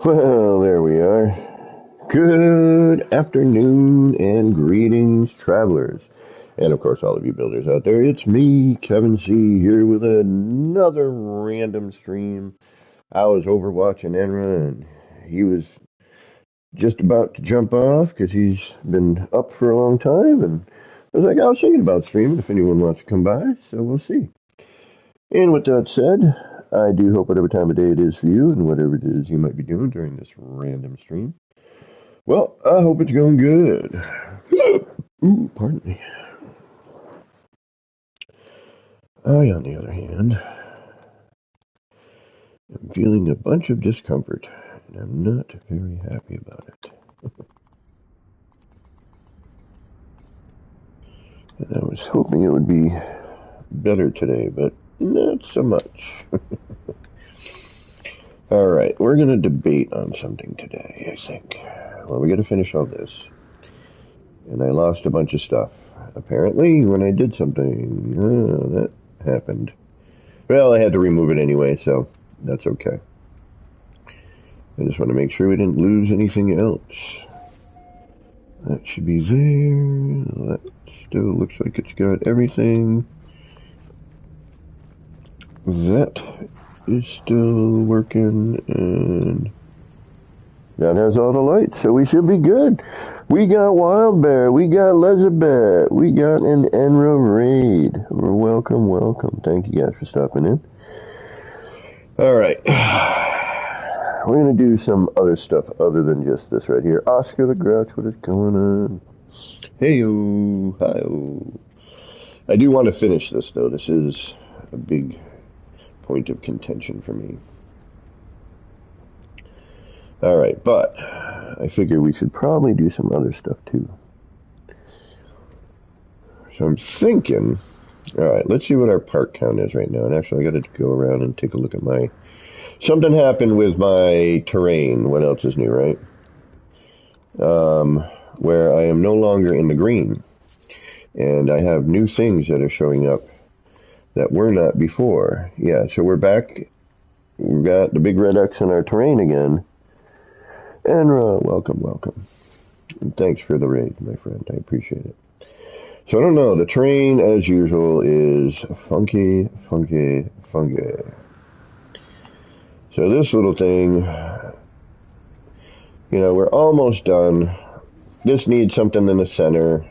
Well, there we are. Good afternoon and greetings, travelers. And of course, all of you builders out there. It's me, Kevin C, here with another random stream. I was overwatching Enra, and he was just about to jump off because he's been up for a long time. And I was like, I was thinking about streaming if anyone wants to come by, so we'll see. And with that said, I do hope whatever time of day it is for you and whatever it is you might be doing during this random stream, well, I hope it's going good. Ooh, pardon me. I, on the other hand, am feeling a bunch of discomfort, and I'm not very happy about it. And I was hoping it would be better today, but not so much. All right, we're going to debate on something today, I think. Well, we got to finish all this. And I lost a bunch of stuff. Apparently, when I did something, that happened. Well, I had to remove it anyway, so that's okay. I just want to make sure we didn't lose anything else. That should be there. That still looks like it's got everything. That is still working, and that has all the lights, so we should be good. We got Wild Bear, we got Elizabeth, we got an Enra raid. Welcome, welcome. Thank you guys for stopping in. Alright. We're going to do some other stuff other than just this right here. Oscar the Grouch, what is going on? Hey-o, hi-o. I do want to finish this, though. This is a big point of contention for me. Alright, but I figure we should probably do some other stuff too. So I'm thinking, alright, let's see what our part count is right now. And actually I gotta go around and take a look at my, something happened with my terrain. What else is new, right? Where I am no longer in the green. And I have new things that are showing up that were not before. Yeah, so we're back. We've got the big red X in our terrain again. Enra, welcome, welcome. And thanks for the raid, my friend. I appreciate it. So I don't know. The terrain, as usual, is funky, funky, funky. So this little thing, you know, we're almost done. This needs something in the center.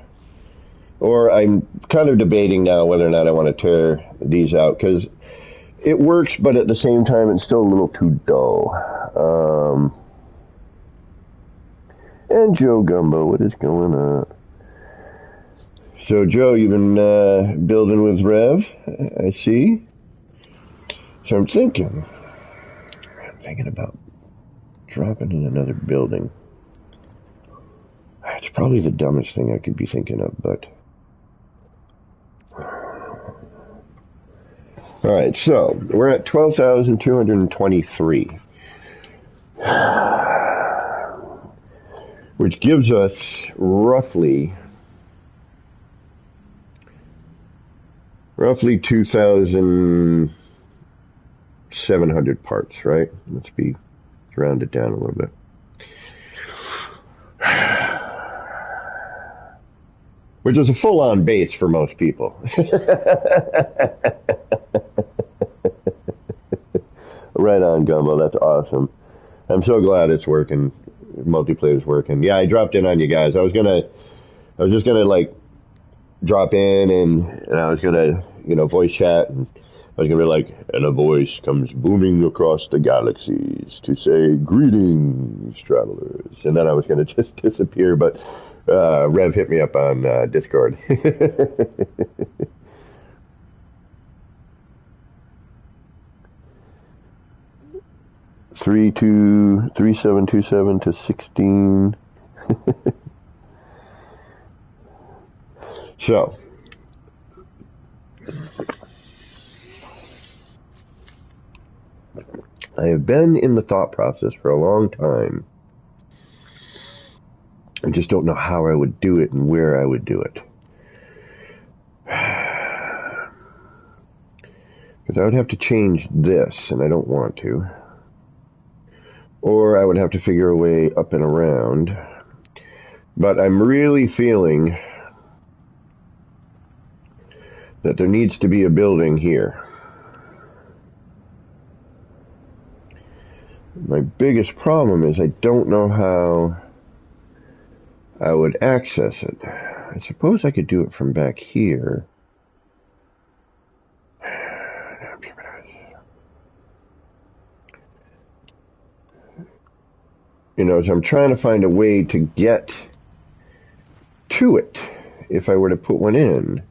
Or I'm kind of debating now whether or not I want to tear these out, because it works, but at the same time, it's still a little too dull. And Joe Gumbo, what is going on? So, Joe, you've been building with Rev, I see. So I'm thinking about dropping in another building. It's probably the dumbest thing I could be thinking of, but... Alright, so we're at 12,223. Which gives us roughly 2,700 parts, right? Let's round it down a little bit. Which is a full-on base for most people. Right on, Gumbo. That's awesome. I'm so glad it's working. Multiplayer's working. Yeah, I dropped in on you guys. I was just gonna like drop in and I was gonna, voice chat, and I was gonna be like, and a voice comes booming across the galaxies to say, greetings, travelers. And then I was gonna just disappear, but Rev hit me up on Discord. 3727 to 16. So, I have been in the thought process for a long time. I just don't know how I would do it and where I would do it. Because I would have to change this, and I don't want to. or I would have to figure a way up and around. But I'm really feeling that there needs to be a building here. My biggest problem is I don't know how I would access it. I suppose I could do it from back here. You know, so I'm trying to find a way to get to it if I were to put one in.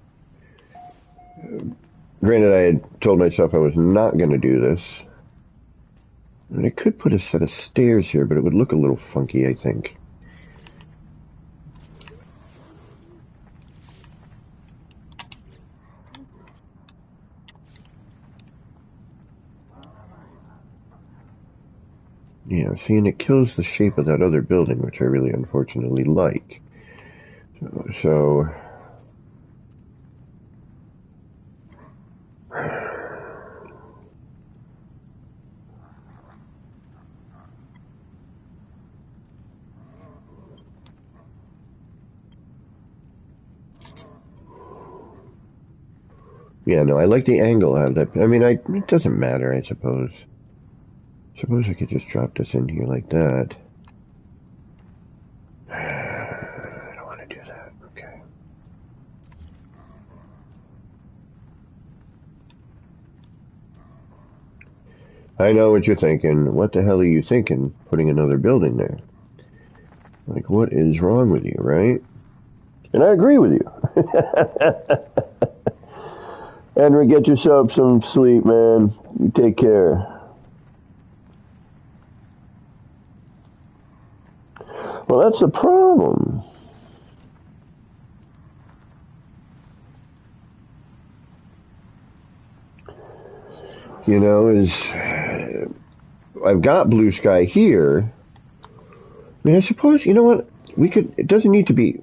Granted, I had told myself I was not going to do this. And I could put a set of stairs here, but it would look a little funky, I think. Yeah, see, and it kills the shape of that other building, which I really unfortunately like. So yeah, no, I like the angle out of that. I mean, it doesn't matter, I suppose. Suppose I could just drop this in here like that. I don't want to do that. Okay. I know what you're thinking. What the hell are you thinking, putting another building there? Like, what is wrong with you, right? And I agree with you. Henry, get yourself some sleep, man. You take care. Well, that's the problem. You know, is I've got blue sky here. I mean, I suppose, you know what? We could, it doesn't need to be,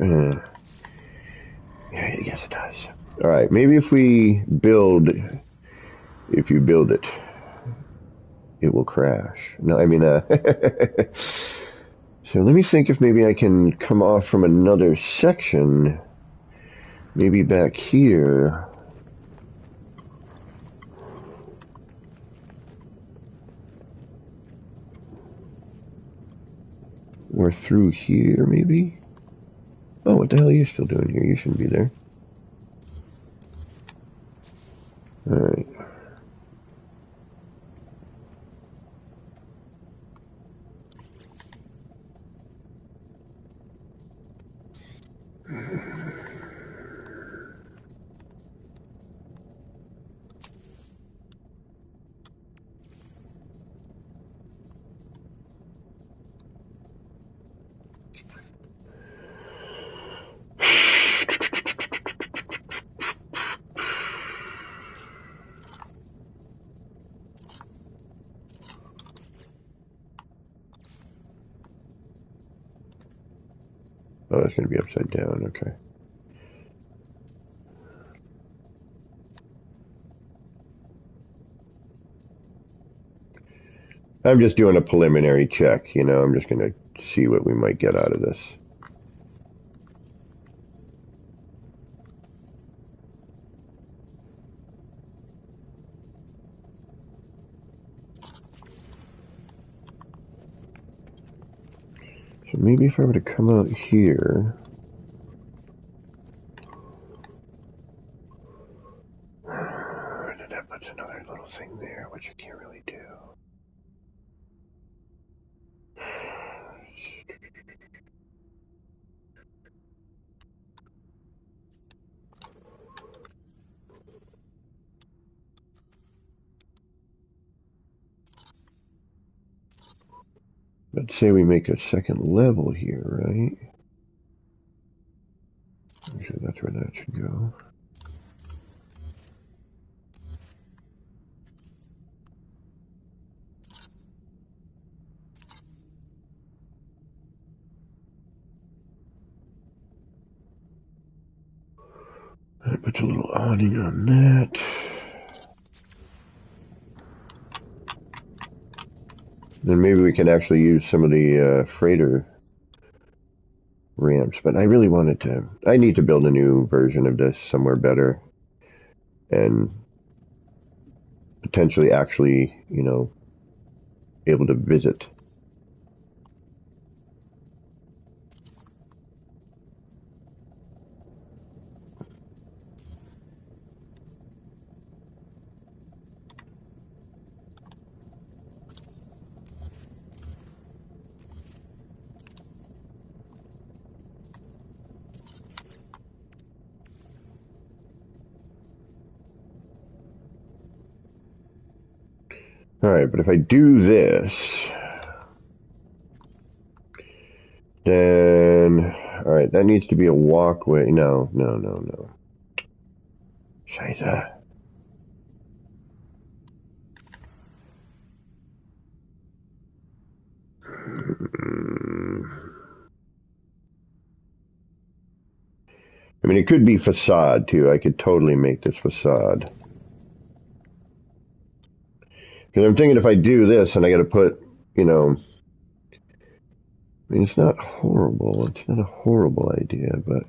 yes it does. Alright, maybe if you build it, it will crash. No, I mean, so let me think if maybe I can come off from another section, maybe back here. Or through here, maybe? Oh, what the hell are you still doing here? You shouldn't be there. Alright. Oh, it's going to be upside down, okay. I'm just doing a preliminary check, you know, I'm just going to see what we might get out of this. So maybe if I were to come out here, then that puts another little thing there, which I can't really do. Let's say we make a second level here, right? Actually, that's where that should go. That puts a little awning on that. And maybe we can actually use some of the freighter ramps. But I really wanted to... I need to build a new version of this somewhere better. And potentially actually, you know, able to visit. Alright, but if I do this, then, alright, that needs to be a walkway. No. Scheiße. I mean, it could be facade, too. I could totally make this facade. Because I'm thinking if I do this and I gotta put, you know... I mean, it's not horrible. It's not a horrible idea, but...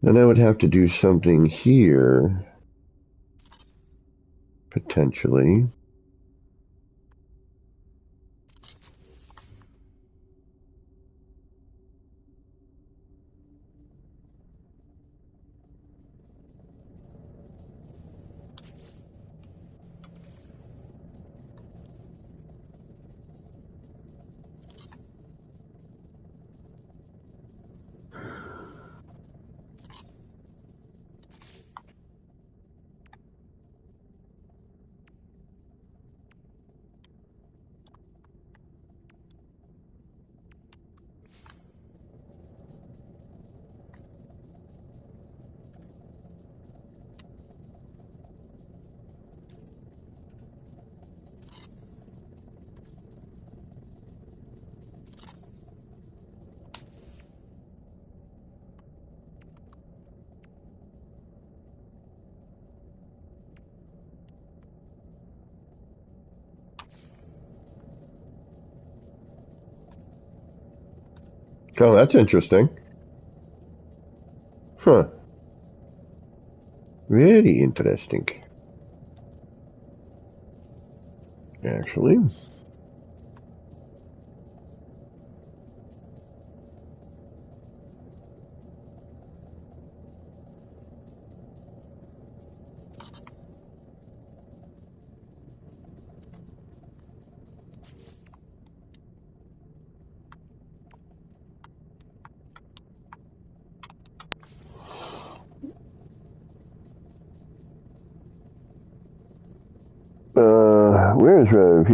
Then I would have to do something here. Potentially. Oh, that's interesting. Huh. Very interesting. Actually. Where is Rev?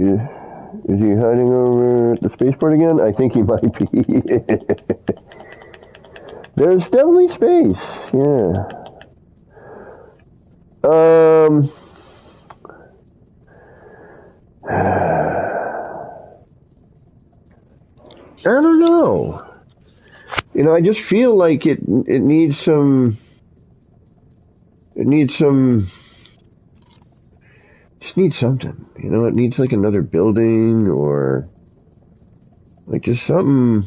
Is he hiding over at the spaceport again? I think he might be. There's definitely space, yeah. I don't know. You know, I just feel like it needs some... Just needs something, you know, it needs like another building or like just something.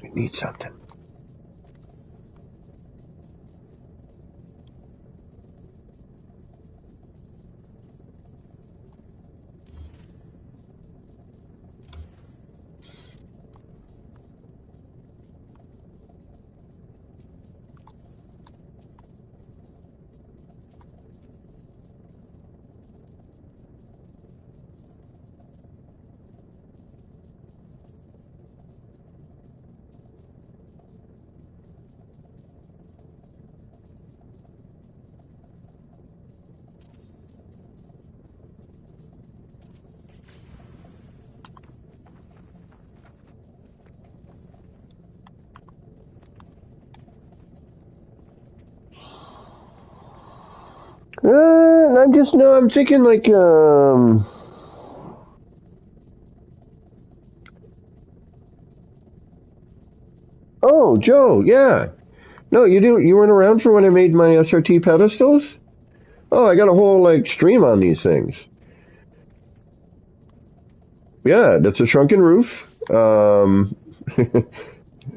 It needs something. I'm just, no, I'm thinking like, oh, Joe, yeah. No, you didn't. You weren't around for when I made my SRT pedestals? Oh, I got a whole, like, stream on these things. Yeah, that's a shrunken roof.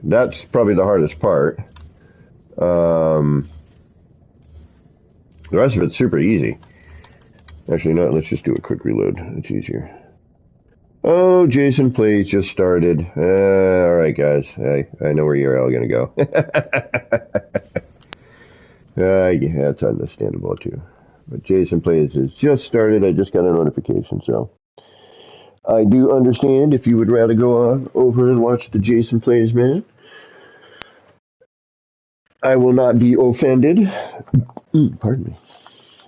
That's probably the hardest part. The rest of it's super easy. Actually, no, let's just do a quick reload. It's easier. Oh, Jason Plays just started. All right, guys. I know where you're all going to go. Yeah, that's understandable, too. But Jason Plays has just started. I just got a notification, so I do understand if you would rather go on over and watch the Jason Plays, man. I will not be offended. Pardon me.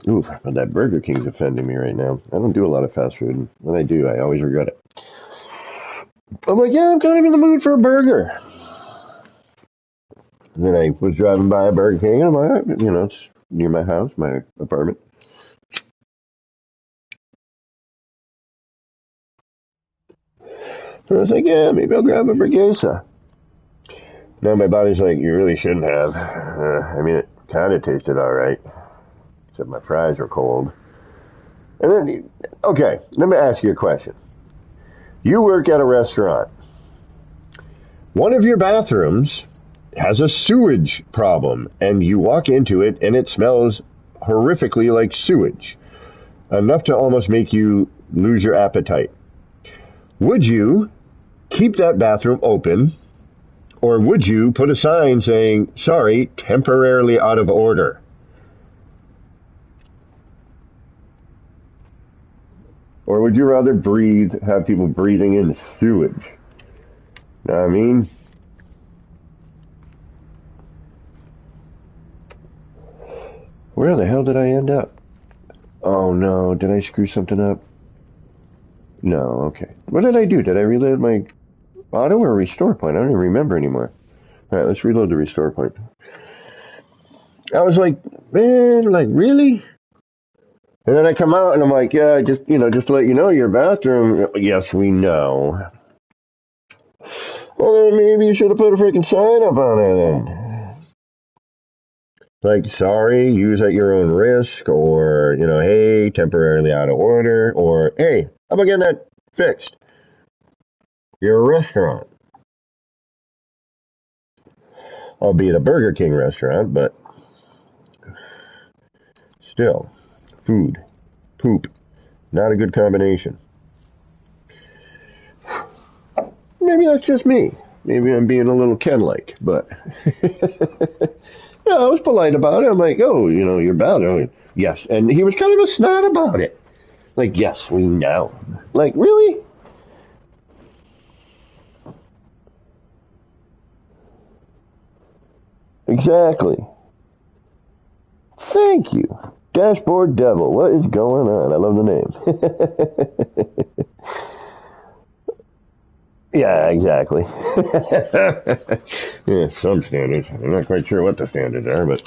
Ooh, but that Burger King's offending me right now. I don't do a lot of fast food, and when I do, I always regret it. I'm like, yeah, I'm kind of in the mood for a burger. And then I was driving by a Burger King, and I'm like, it's near my house, my apartment. So I was like, yeah, maybe I'll grab a burguesa. Now my body's like, you really shouldn't have. I mean, it kind of tasted all right, except my fries were cold. And then, okay, let me ask you a question. You work at a restaurant. One of your bathrooms has a sewage problem, and you walk into it, and it smells horrifically like sewage, enough to almost make you lose your appetite. Would you keep that bathroom open, or would you put a sign saying, sorry, temporarily out of order? Or would you rather have people breathing in sewage? Know what I mean? Where the hell did I end up? Oh no, did I screw something up? No, okay. What did I do? Did I reload my auto or restore point? I don't even remember anymore. Alright, let's reload the restore point. I was like, man, like, really? And then I come out and I'm like, yeah, just to let you know, your bathroom, yes, we know. Well, then maybe you should have put a freaking sign up on it then. Like, sorry, use at your own risk, or, hey, temporarily out of order, or, hey, how about getting that fixed? You're a restaurant. Albeit a Burger King restaurant, but still, food, poop, not a good combination. Maybe that's just me. Maybe I'm being a little Ken-like, but I was polite about it. I'm like, oh, you're bad. Oh, yes. And he was kind of a snot about it. Like, yes, we know. Like, really? Exactly. Thank you. Dashboard Devil. What is going on? I love the name. Yeah, exactly. Yeah, some standards. I'm not quite sure what the standards are, but...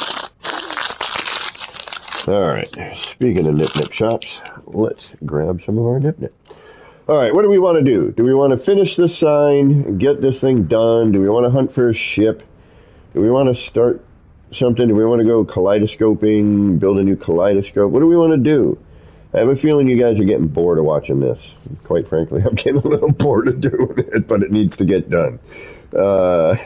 Alright, speaking of nip-nip shops, let's grab some of our nip-nip. Alright, what do we want to do? Do we want to finish this sign, get this thing done? Do we want to hunt for a ship? Do we want to start something? Do we want to go kaleidoscoping, build a new kaleidoscope? What do we want to do? I have a feeling you guys are getting bored of watching this. Quite frankly, I'm getting a little bored of doing it, but it needs to get done. I'm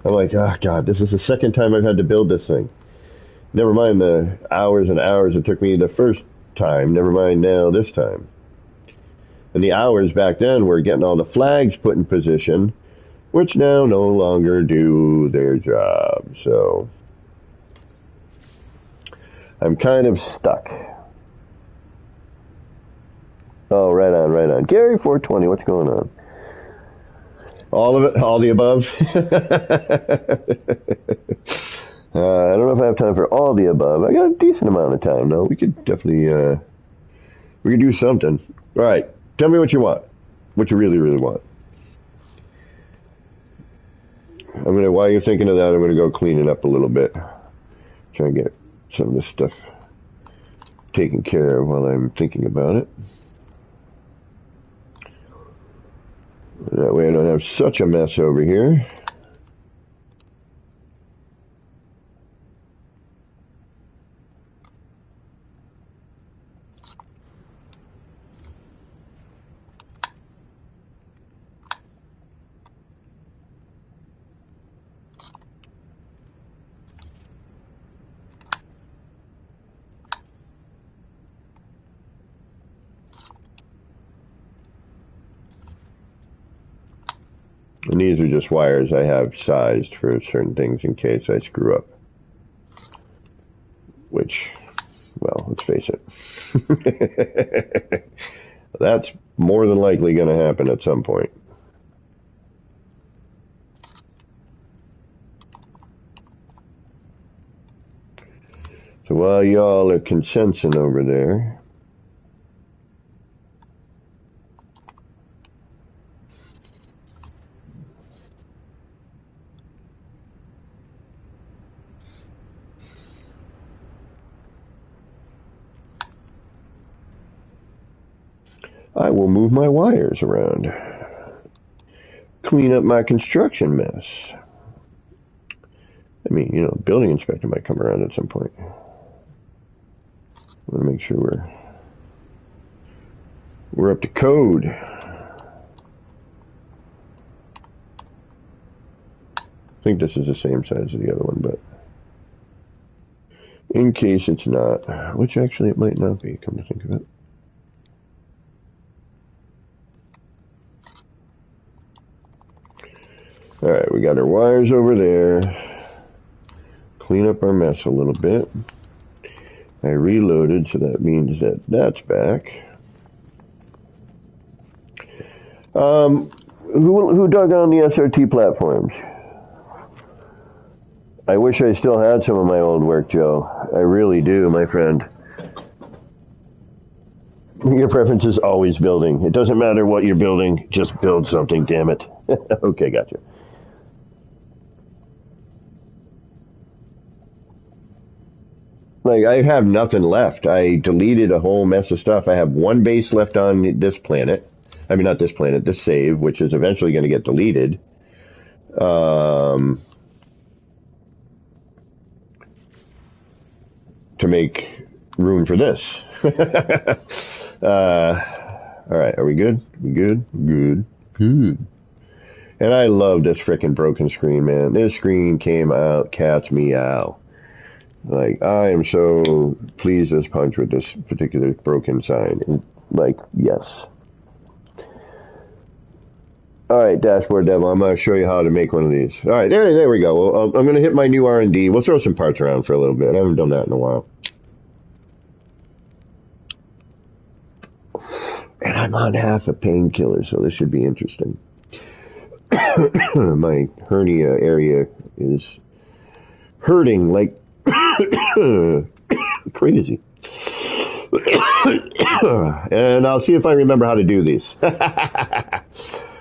like, oh God, this is the second time I've had to build this thing. Never mind the hours and hours it took me the first time. Never mind now this time. And the hours back then were getting all the flags put in position, which now no longer do their job. So I'm kind of stuck. Oh, right on, right on. Gary 420, what's going on? All of it? All the above? I don't know if I have time for all the above. I got a decent amount of time, though. We could definitely, we could do something. All right, tell me what you want. What you really, really want. While you're thinking of that, I'm gonna go clean it up a little bit. Try and get some of this stuff taken care of while I'm thinking about it. That way I don't have such a mess over here. And these are just wires I have sized for certain things in case I screw up. Which, well, let's face it. That's more than likely going to happen at some point. So while y'all are consensing over there, I will move my wires around. Clean up my construction mess. I mean, you know, building inspector might come around at some point. I want to make sure we're up to code. I think this is the same size as the other one, but in case it's not, which actually it might not be, come to think of it. Alright, we got our wires over there. Clean up our mess a little bit. I reloaded, so that means that that's back. Who dug on the SRT platforms? I wish I still had some of my old work, Joe. I really do, my friend. Your preference is always building. It doesn't matter what you're building, just build something, damn it. Okay, gotcha. Like, I have nothing left. I deleted a whole mess of stuff. I have one base left on this planet. I mean, not this planet, this save, which is eventually going to get deleted. To make room for this. Alright, are we good? We good? Good. Good. And I love this frickin' broken screen, man. This screen came out, cat's meow. Like, I am so pleased as punch with this particular broken sign. And, like, yes. Alright, Dashboard Devil, I'm going to show you how to make one of these. Alright, there we go. Well, I'm going to hit my new R&D. We'll throw some parts around for a little bit. I haven't done that in a while. And I'm on half a painkiller, so this should be interesting. My hernia area is hurting like crazy. And I'll see if I remember how to do these.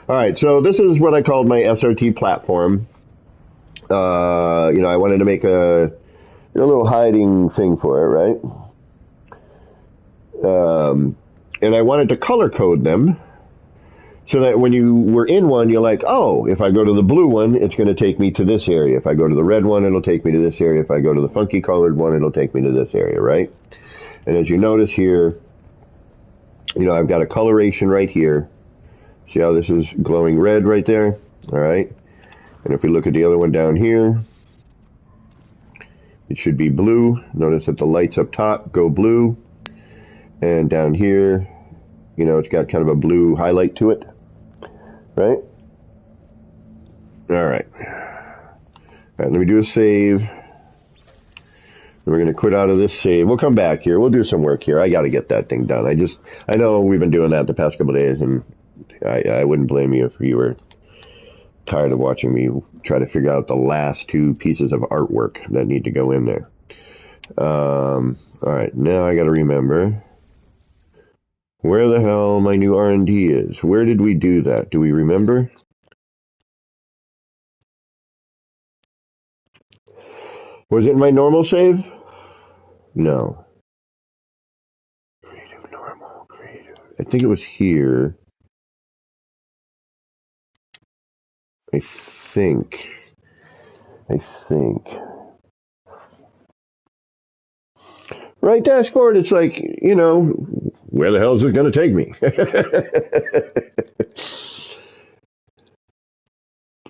Alright, so this is what I called my SRT platform. You know, I wanted to make a little hiding thing for it, right? And I wanted to color code them so that when you were in one, you're like, oh, if I go to the blue one, it's going to take me to this area. If I go to the red one, it'll take me to this area. If I go to the funky colored one, it'll take me to this area, right? And as you notice here, you know, I've got a coloration right here. See how this is glowing red right there? All right. And if we look at the other one down here, it should be blue. Notice that the lights up top go blue. And down here, you know, it's got kind of a blue highlight to it, right? All right. All right, let me do a save. We're going to quit out of this save. We'll come back here. We'll do some work here. I got to get that thing done. I know we've been doing that the past couple of days, and I wouldn't blame you if you were tired of watching me try to figure out the last two pieces of artwork that need to go in there. All right, now I got to remember where the hell my new R&D is. Where did we do that? Do we remember? Was it my normal save? No. Creative, normal, creative. I think it was here. I think. Right, dashboard, it's like, you know, where the hell is it going to take me?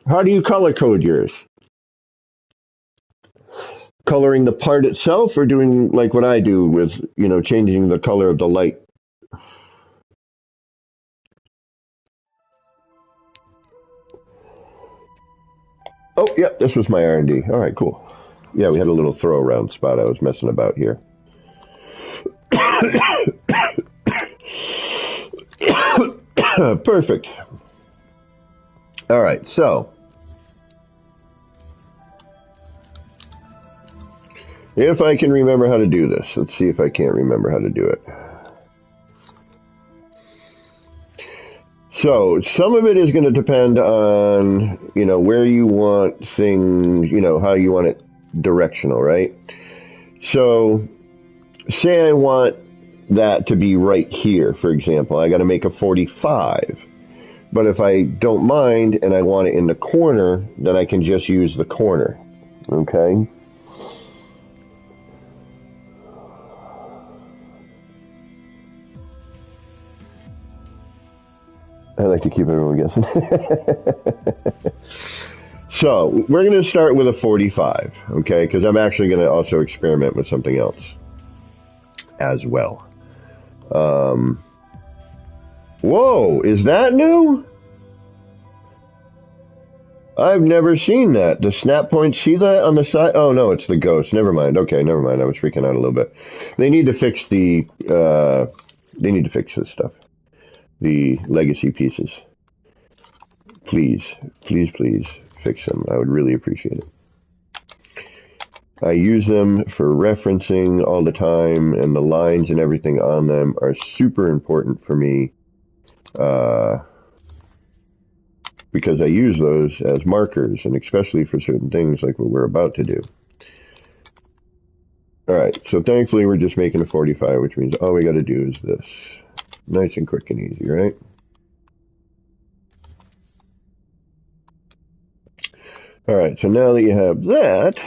How do you color code yours? Coloring the part itself, or doing like what I do with, you know, changing the color of the light? Oh, yeah, this was my R&D. All right, cool. Yeah, we had a little throw around spot. I was messing about here. Perfect. All right, so if I can remember how to do this, let's see if I can't remember how to do it. So some of it is going to depend on, where you want things, how you want it directional, right? So say I want that to be right here, for example. I got to make a 45. But if I don't mind and I want it in the corner, then I can just use the corner. Okay? I like to keep everyone guessing. So, we're going to start with a 45, okay? Because I'm actually going to also experiment with something else as well. Whoa, is that new? I've never seen that. The snap point, see that on the side? Oh, no, it's the ghost. Never mind. Okay, never mind. I was freaking out a little bit. They need to fix they need to fix this stuff. The legacy pieces. Please, please, please fix them. I would really appreciate it. I use them for referencing all the time, and the lines and everything on them are super important for me. Because I use those as markers, and especially for certain things like what we're about to do. Alright, so thankfully we're just making a 45, which means all we got to do is this. Nice and quick and easy, right? Alright, so now that you have that,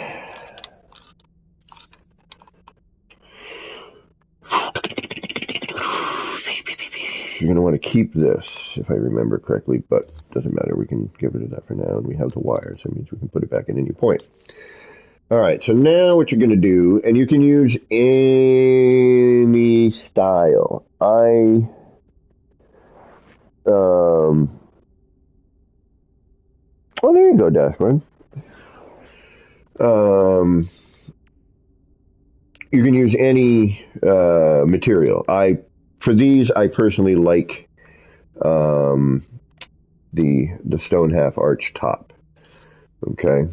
you're going to want to keep this, if I remember correctly, but doesn't matter. We can get rid of that for now, and we have the wires. That means we can put it back at any point. All right, so now what you're going to do, and you can use any style. Oh, there you go, dashboard. You can use any material. For these, I personally like the stone half arch top. Okay.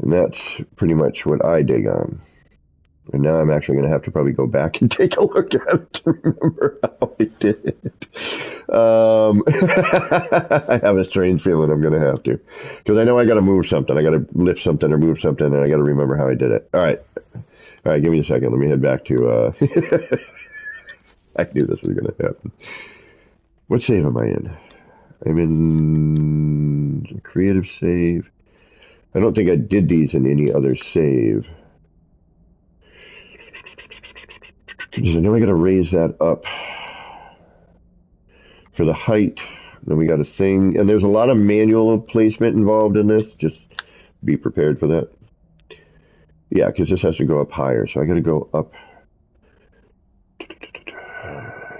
And that's pretty much what I dig on. And now I'm actually going to have to probably go back and take a look at it to remember how I did it. I have a strange feeling I'm going to have to. Because I know I got to move something. I got to lift something or move something, and I got to remember how I did it. All right. All right, give me a second. Let me head back to... I knew this was going to happen. What save am I in? I'm in creative save. I don't think I did these in any other save. Because I know I got to raise that up for the height. Then we got a thing. And there's a lot of manual placement involved in this. Just be prepared for that. Yeah, because this has to go up higher. So I got to go up.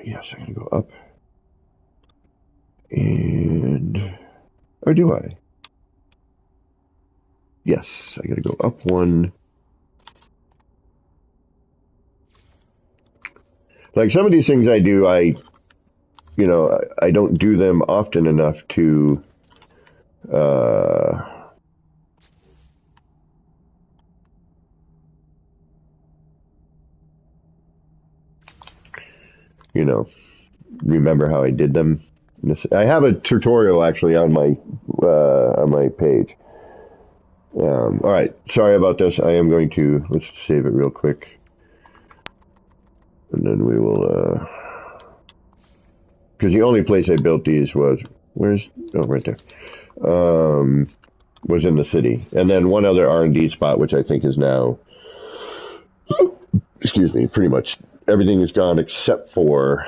Yes, I got to go up. And... Or do I? Yes, I got to go up one. Like some of these things I do, I don't do them often enough to, remember how I did them. I have a tutorial actually on my page. All right, sorry about this. I am going to, let's save it real quick. And then we will, because the only place I built these was, right there, was in the city. And then one other R&D spot, which I think is now, excuse me, pretty much everything is gone except for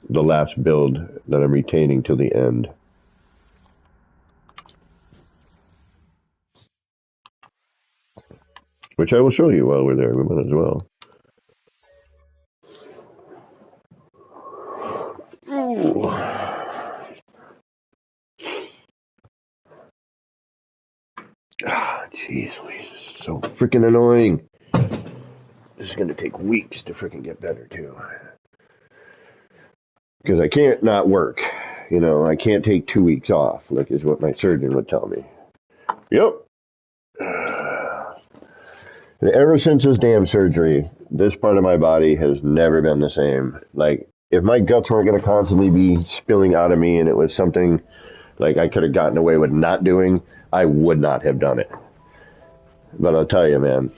the last build that I'm retaining till the end. Which I will show you while we're there. We might as well. Jeez Louise, this is so freaking annoying. This is going to take weeks to freaking get better, too. Because I can't not work. You know, I can't take 2 weeks off, like is what my surgeon would tell me. Yep. And ever since this damn surgery, this part of my body has never been the same. Like, if my guts weren't going to constantly be spilling out of me and it was something like I could have gotten away with not doing, I would not have done it. But I'll tell you, man,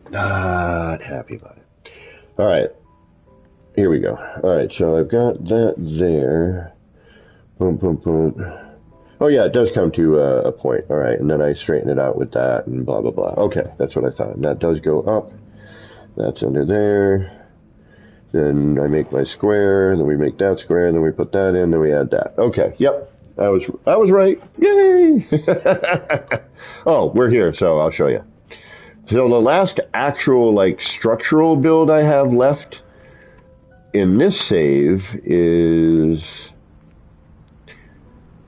not happy about it. All right. Here we go. All right, so I've got that there. Boom, boom, boom. Oh, yeah, it does come to a point. All right, and then I straighten it out with that and blah, blah, blah. Okay, that's what I thought. And that does go up. That's under there. Then I make my square. Then we make that square. Then we put that in. Then we add that. Okay, yep. I was right. Yay! Oh, we're here, so I'll show you. So the last actual, like, structural build I have left in this save is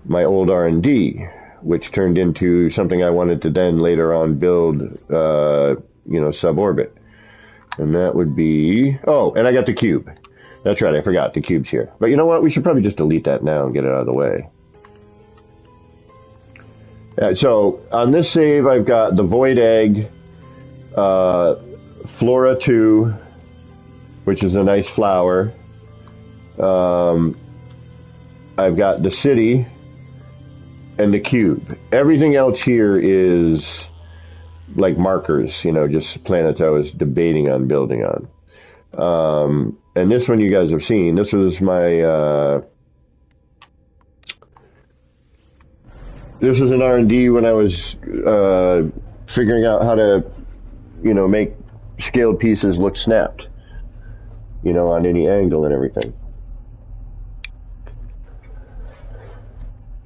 my old R&D, which turned into something I wanted to then later on build, suborbit. And that would be, oh, and I got the cube. That's right, I forgot, the cube's here. But you know what, we should probably just delete that now and get it out of the way. So on this save, I've got the Void Egg, Flora 2, which is a nice flower. I've got the city and the cube. Everything else here is like markers, just planets I was debating on building on. And this one you guys have seen. This was my... this was an R&D when I was figuring out how to, make scaled pieces look snapped. On any angle and everything.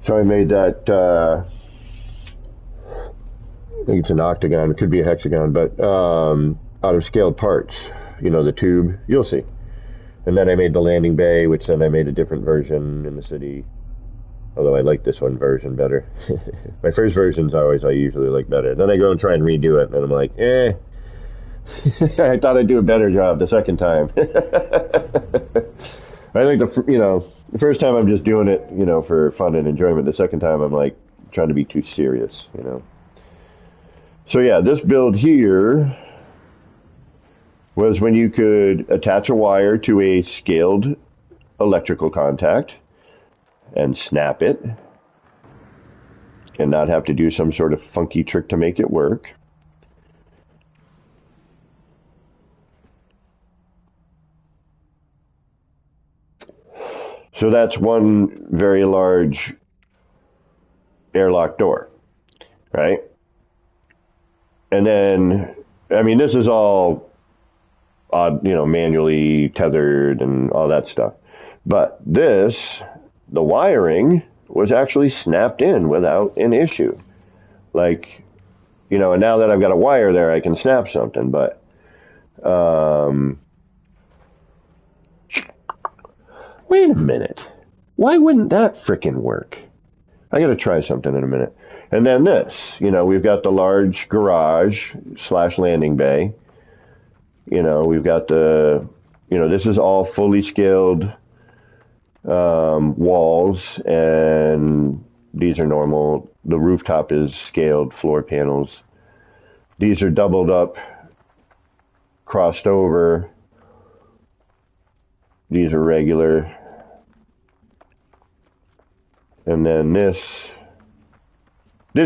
So I made that, I think it's an octagon, it could be a hexagon, but out of scaled parts, the tube, you'll see. And then I made the landing bay, which then I made a different version in the city, although I like this one version better. My first versions I usually like better. Then I go and try and redo it, and I'm like, I thought I'd do a better job the second time. I think the first time I'm just doing it, for fun and enjoyment. The second time I'm like trying to be too serious, So yeah, this build here was when you could attach a wire to a scaled electrical contact and snap it and not have to do some sort of funky trick to make it work. So that's one very large airlock door, right? And then, this is all, manually tethered and all that stuff. But this, the wiring, was actually snapped in without an issue. Like, and now that I've got a wire there, I can snap something, but... wait a minute. Why wouldn't that frickin' work? I gotta try something in a minute. And then this, we've got the large garage / landing bay. We've got the, this is all fully scaled walls, and these are normal. The rooftop is scaled floor panels. These are doubled up, crossed over. These are regular. And then this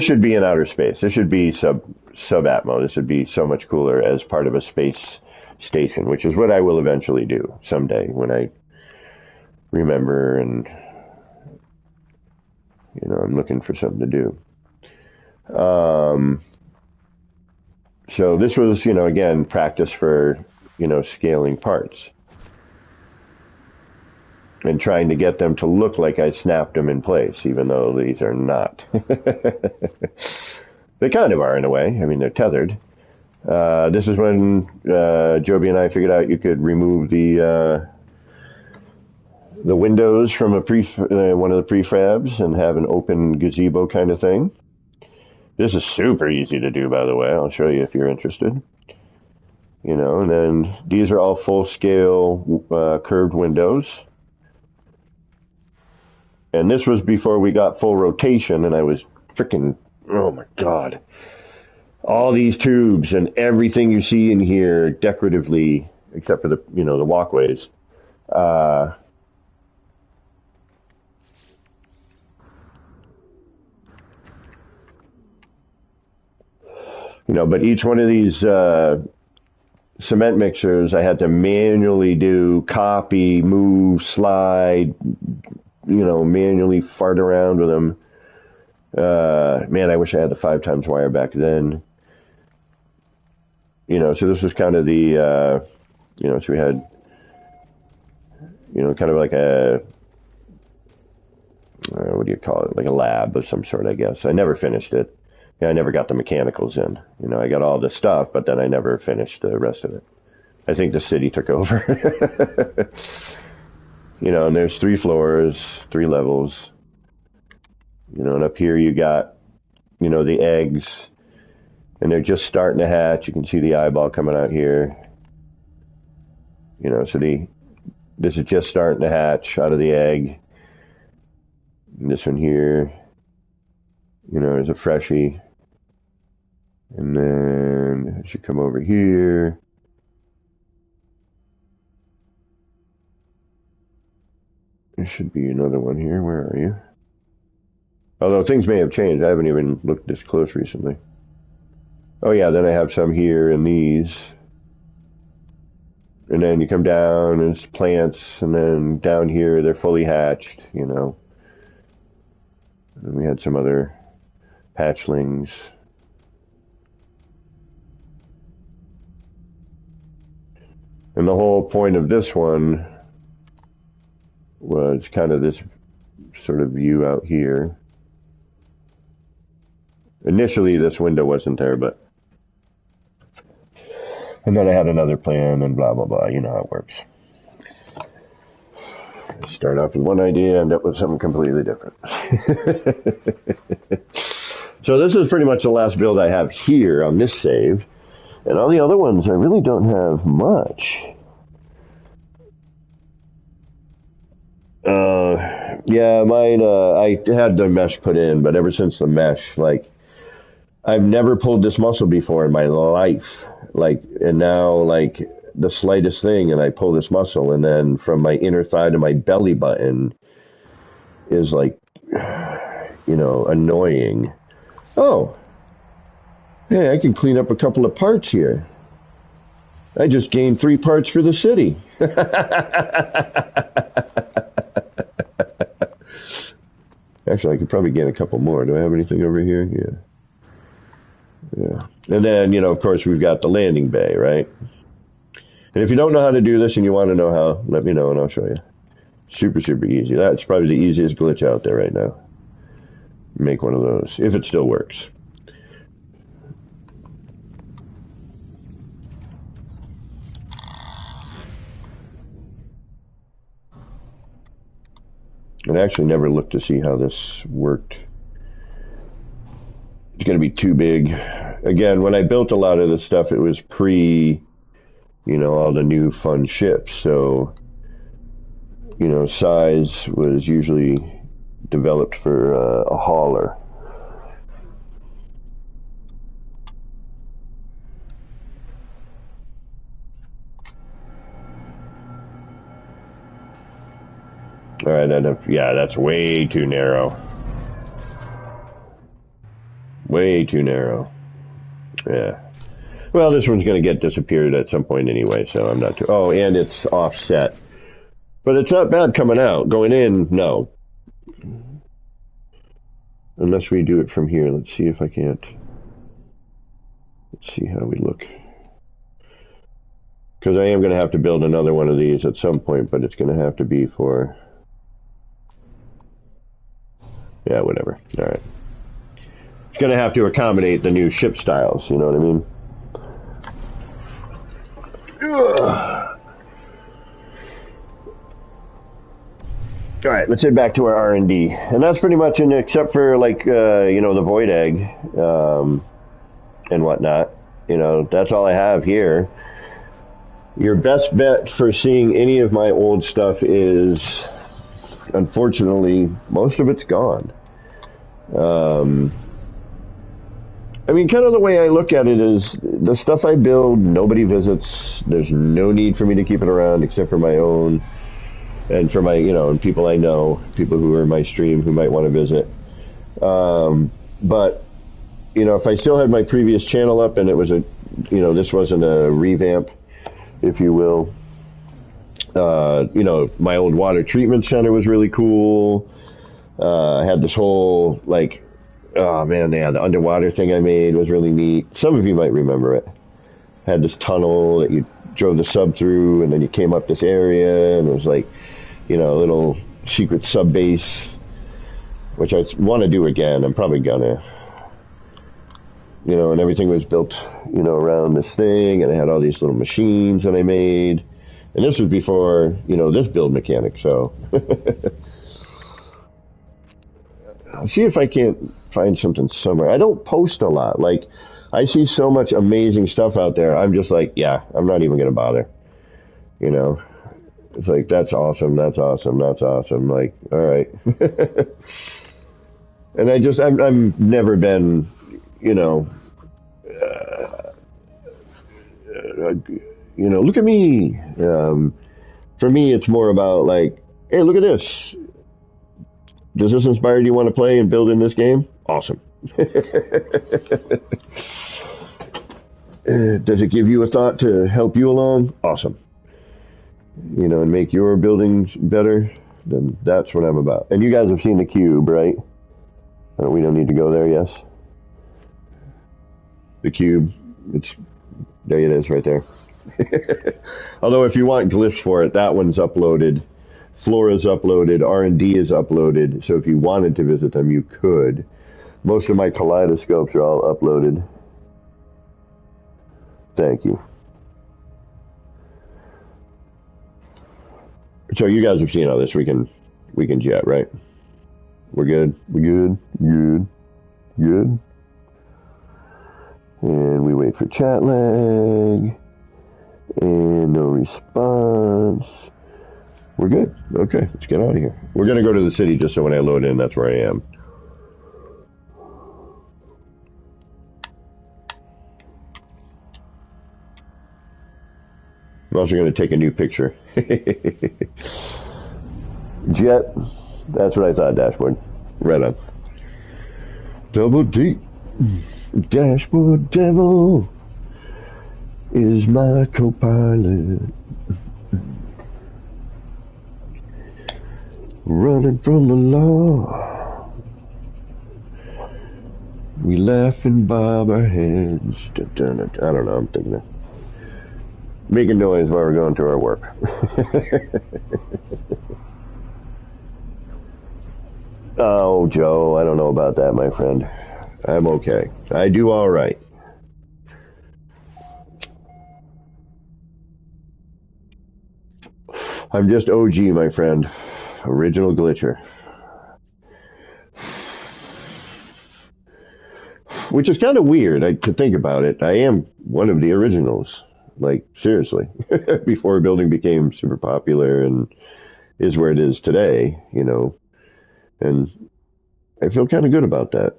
should be in outer space. This should be sub-atmo. This would be so much cooler as part of a space station, which is what I will eventually do someday when I remember and, I'm looking for something to do. So this was, again, practice for, scaling parts. And trying to get them to look like I snapped them in place, even though these are not. They kind of are in a way. They're tethered. This is when Joby and I figured out you could remove the windows from one of the prefabs and have an open gazebo kind of thing. This is super easy to do, by the way. I'll show you if you're interested. You know, and then these are all full-scale curved windows. And this was before we got full rotation, and I was freaking, oh my God. All these tubes and everything you see in here decoratively, except for the, you know, the walkways. You know, but each one of these cement mixers, I had to manually do copy, move, slide, you know, manually fart around with them. Man, I wish I had the 5 times wire back then. You know, so this was kind of the, you know, so we had, you know, kind of like a, what do you call it? Like a lab of some sort, I guess. I never finished it. Yeah, I never got the mechanicals in. You know, I got all the stuff, but then I never finished the rest of it. I think the city took over. You know, and there's 3 floors, 3 levels. You know, and up here you got, you know, the eggs. And they're just starting to hatch. You can see the eyeball coming out here. You know, so this is just starting to hatch out of the egg. And this one here, you know, is a freshie. And then it should come over here. There should be another one here. Where are you? Although things may have changed. I haven't even looked this close recently. Oh yeah, then I have some here and these. And then you come down and it's plants, and then down here they're fully hatched, you know. And we had some other hatchlings. And the whole point of this one was kind of this sort of view out here. Initially this window wasn't there, but and then I had another plan and blah blah blah, you know how it works. Start off with one idea, end up with something completely different. So this is pretty much the last build I have here on this save. And all the other ones, I really don't have much. Yeah, mine, I had the mesh put in, but ever since the mesh, like, I've never pulled this muscle before in my life. Like, and now, like, the slightest thing, and I pull this muscle, and then from my inner thigh to my belly button is, like, you know, annoying. Oh, hey, I can clean up a couple of parts here. I just gained 3 parts for the city. Actually, I could probably gain a couple more. Do I have anything over here? Yeah. And then, you know, of course, we've got the landing bay, right? And if you don't know how to do this and you want to know how, let me know and I'll show you. Super, super easy. That's probably the easiest glitch out there right now. Make one of those, if it still works. I actually never looked to see how this worked. It's going to be too big. Again, when I built a lot of this stuff, it was pre, you know, all the new fun ships. So, you know, size was usually developed for a hauler. All right, yeah, that's way too narrow. Way too narrow. Yeah. Well, this one's going to get disappeared at some point anyway, so I'm not too... Oh, and it's offset. But it's not bad coming out. Going in, no. Unless we do it from here. Let's see if I can't... Let's see how we look. Because I am going to have to build another one of these at some point, but it's going to have to be for... Yeah, whatever. All right. It's going to have to accommodate the new ship styles, you know what I mean? Ugh. All right, let's head back to our R&D. And that's pretty much in, except for like, the void egg and whatnot. That's all I have here. Your best bet for seeing any of my old stuff is, unfortunately, most of it's gone. Um, I mean, kind of the way I look at it is the stuff I build, nobody visits. There's no need for me to keep it around except for my own and for my, and people I know, people who are in my stream who might want to visit. But, if I still had my previous channel up and it was this wasn't a revamp, if you will, my old water treatment center was really cool. I had this whole, like, oh man, yeah, the underwater thing I made was really neat. Some of you might remember it. Had this tunnel that you drove the sub through, and then you came up this area, and it was like, a little secret sub base, which I want to do again. I'm probably gonna, and everything was built, around this thing, and I had all these little machines that I made, and this was before, this build mechanic, so. I'll see if I can't find something somewhere. I don't post a lot. Like, I see so much amazing stuff out there. I'm just like, yeah, I'm not even going to bother. It's like, that's awesome. That's awesome. That's awesome. Like, all right. And I've never been, look at me. For me, it's more about like, hey, look at this. Does this inspire you want to play and build in this game? Awesome. Does it give you a thought to help you along? Awesome. And make your buildings better? Then that's what I'm about. And you guys have seen the cube, right? We don't need to go there, yes? The cube. There it is right there. Although if you want glyphs for it, that one's uploaded. Flora's uploaded, R&D is uploaded, so if you wanted to visit them, you could. Most of my kaleidoscopes are all uploaded. Thank you. So you guys have seen all this. We can jet, right? We're good? We good? Good. Good. And we wait for chat lag. And no response. We're good. Okay, let's get out of here. We're going to go to the city just so when I load in, that's where I am. I'm also going to take a new picture. Jet. That's what I thought, dashboard. Right on. Double D. Dashboard devil is my co-pilot. Running from the law. We laugh and bob our heads. I don't know, I'm thinking of making noise while we're going to our work. Oh, Joe, I don't know about that, my friend. I'm okay. I do all right. I'm just OG, my friend. Original glitcher. Which is kind of weird to think about it. I am one of the originals. Like, seriously. Before building became super popular and is where it is today, And I feel kind of good about that.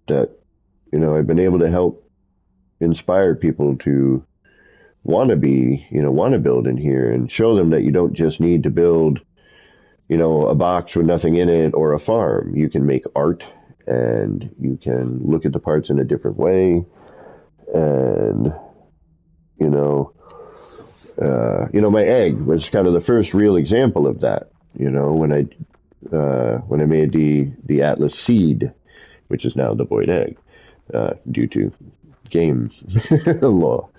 That, I've been able to help inspire people to want to build in here and show them that you don't just need to build a box with nothing in it or a farm. You can make art and you can look at the parts in a different way. And, my egg was kind of the first real example of that, when I made the Atlas seed, which is now the void egg, due to game lore.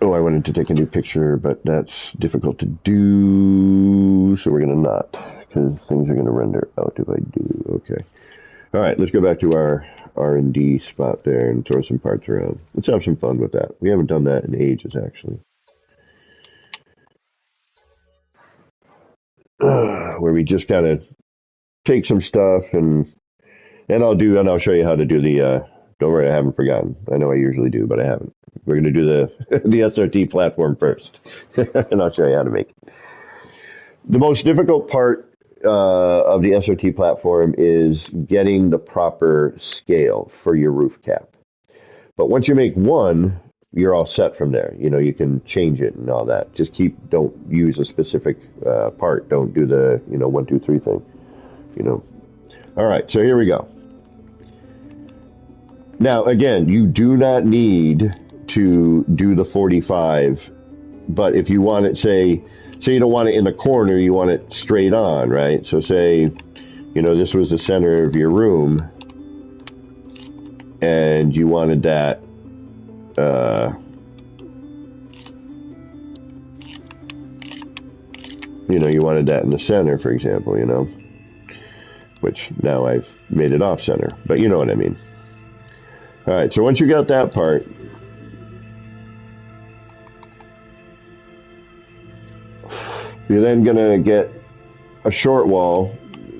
Oh, I wanted to take a new picture, but that's difficult to do, so we're going to not, because things are going to render out if I do. Okay. All right, let's go back to our R&D spot there and throw some parts around. Let's have some fun with that. We haven't done that in ages, actually. where we just kind of take some stuff and I'll show you how to do the. Don't worry, I haven't forgotten. I know I usually do, but I haven't. We're going to do the SRT platform first, and I'll show you how to make it. The most difficult part of the SRT platform is getting the proper scale for your roof cap. But once you make one, you're all set from there. You can change it and all that. Just don't use a specific part. Don't do the 1, 2, 3 thing. All right, so here we go. Now, again, you do not need to do the 45, but if you want it, say you don't want it in the corner, you want it straight on, right? So say, this was the center of your room, and you wanted that, you wanted that in the center, for example, which now I've made it off center, but you know what I mean. All right, so once you got that part, you're then going to get a short wall,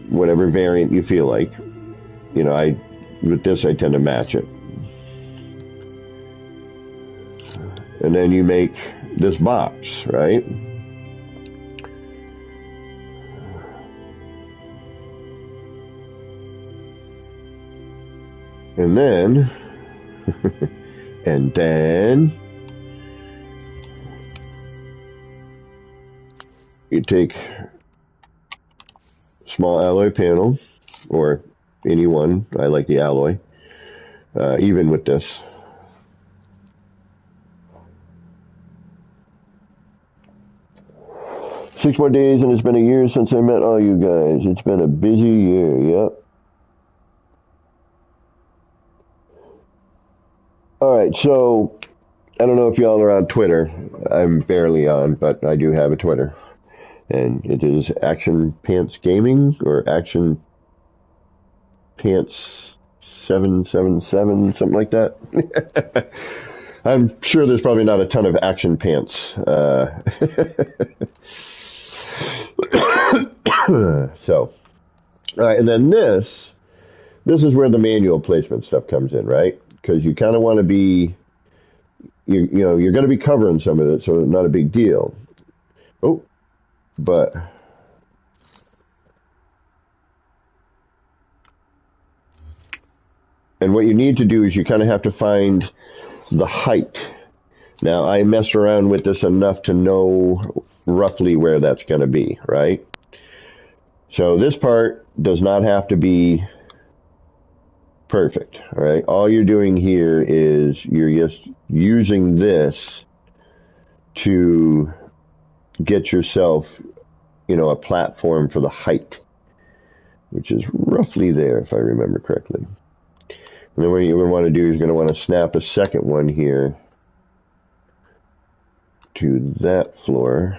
whatever variant you feel like. With this, I tend to match it. And then you make this box, right? And then, you take small alloy panel, or any one. I like the alloy, even with this. Six more days and it's been a year since I met all you guys. It's been a busy year, yep. All right, so I don't know if y'all are on Twitter. I'm barely on, but I do have a Twitter. And it is Action Pants Gaming, or Action Pants 777, something like that. I'm sure there's probably not a ton of Action Pants. So, all right, and then this is where the manual placement stuff comes in, right? Because you kind of want to be, you're going to be covering some of it, so not a big deal. Oh, but and what you need to do is you kind of have to find the height. Now, I messed around with this enough to know roughly where that's going to be, right? So this part does not have to be perfect, all right? All you're doing here is you're just using this to get yourself, a platform for the height, which is roughly there, if I remember correctly. And then what you're going to want to do is you're going to want to snap a second one here to that floor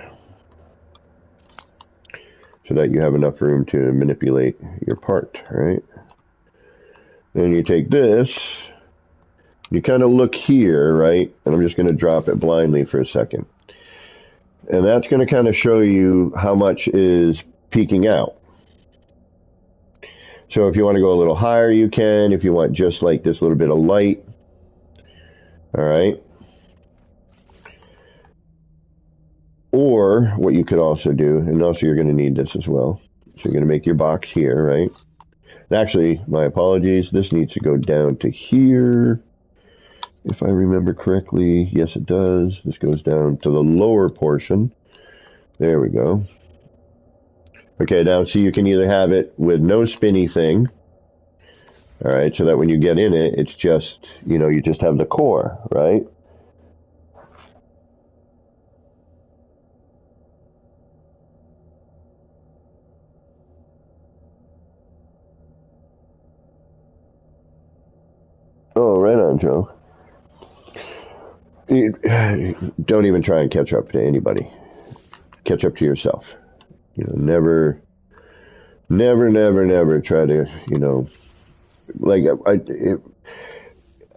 so that you have enough room to manipulate your part, right? Then you take this, you kind of look here, right? And I'm just going to drop it blindly for a second. And that's going to kind of show you how much is peeking out. So if you want to go a little higher, you can. If you want just like this little bit of light, all right? Or what you could also do, and also you're going to need this as well. So you're going to make your box here, right? Actually, my apologies. This needs to go down to here. If I remember correctly, yes, it does. This goes down to the lower portion. There we go. Okay, now so you can either have it with no spinny thing, all right, so that when you get in it, it's just, you just have the core, right? Oh, right on, Joe. Don't even try and catch up to anybody. Catch up to yourself. Never try to, like,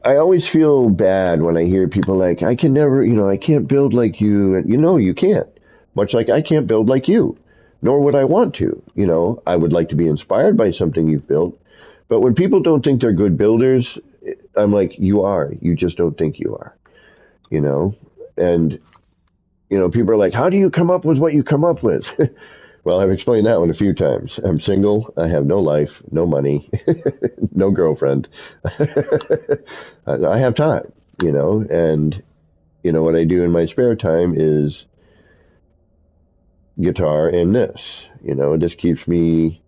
I always feel bad when I hear people like, I can never, I can't build like you. And you can't. Much like I can't build like you. nor would I want to. You know, I would like to be inspired by something you've built. But when people don't think they're good builders, I'm like, you are. You just don't think you are, you know? And, you know, people are like, how do you come up with what you come up with? Well, I've explained that one a few times. I'm single. I have no life, no money, no girlfriend. I have time, you know, and, you know, what I do in my spare time is guitar and this, you know, this keeps me,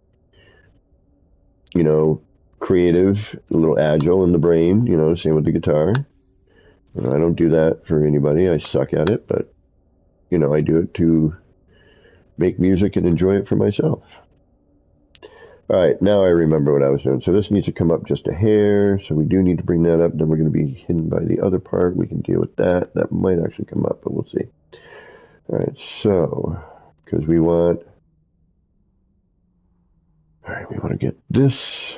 you know, creative, a little agile in the brain, you know, same with the guitar. You know, I don't do that for anybody. I suck at it, but, you know, I do it to make music and enjoy it for myself. All right, now I remember what I was doing. So this needs to come up just a hair. So we do need to bring that up. Then we're going to be hidden by the other part. We can deal with that. That might actually come up, but we'll see. All right, so because we want, all right, we want to get this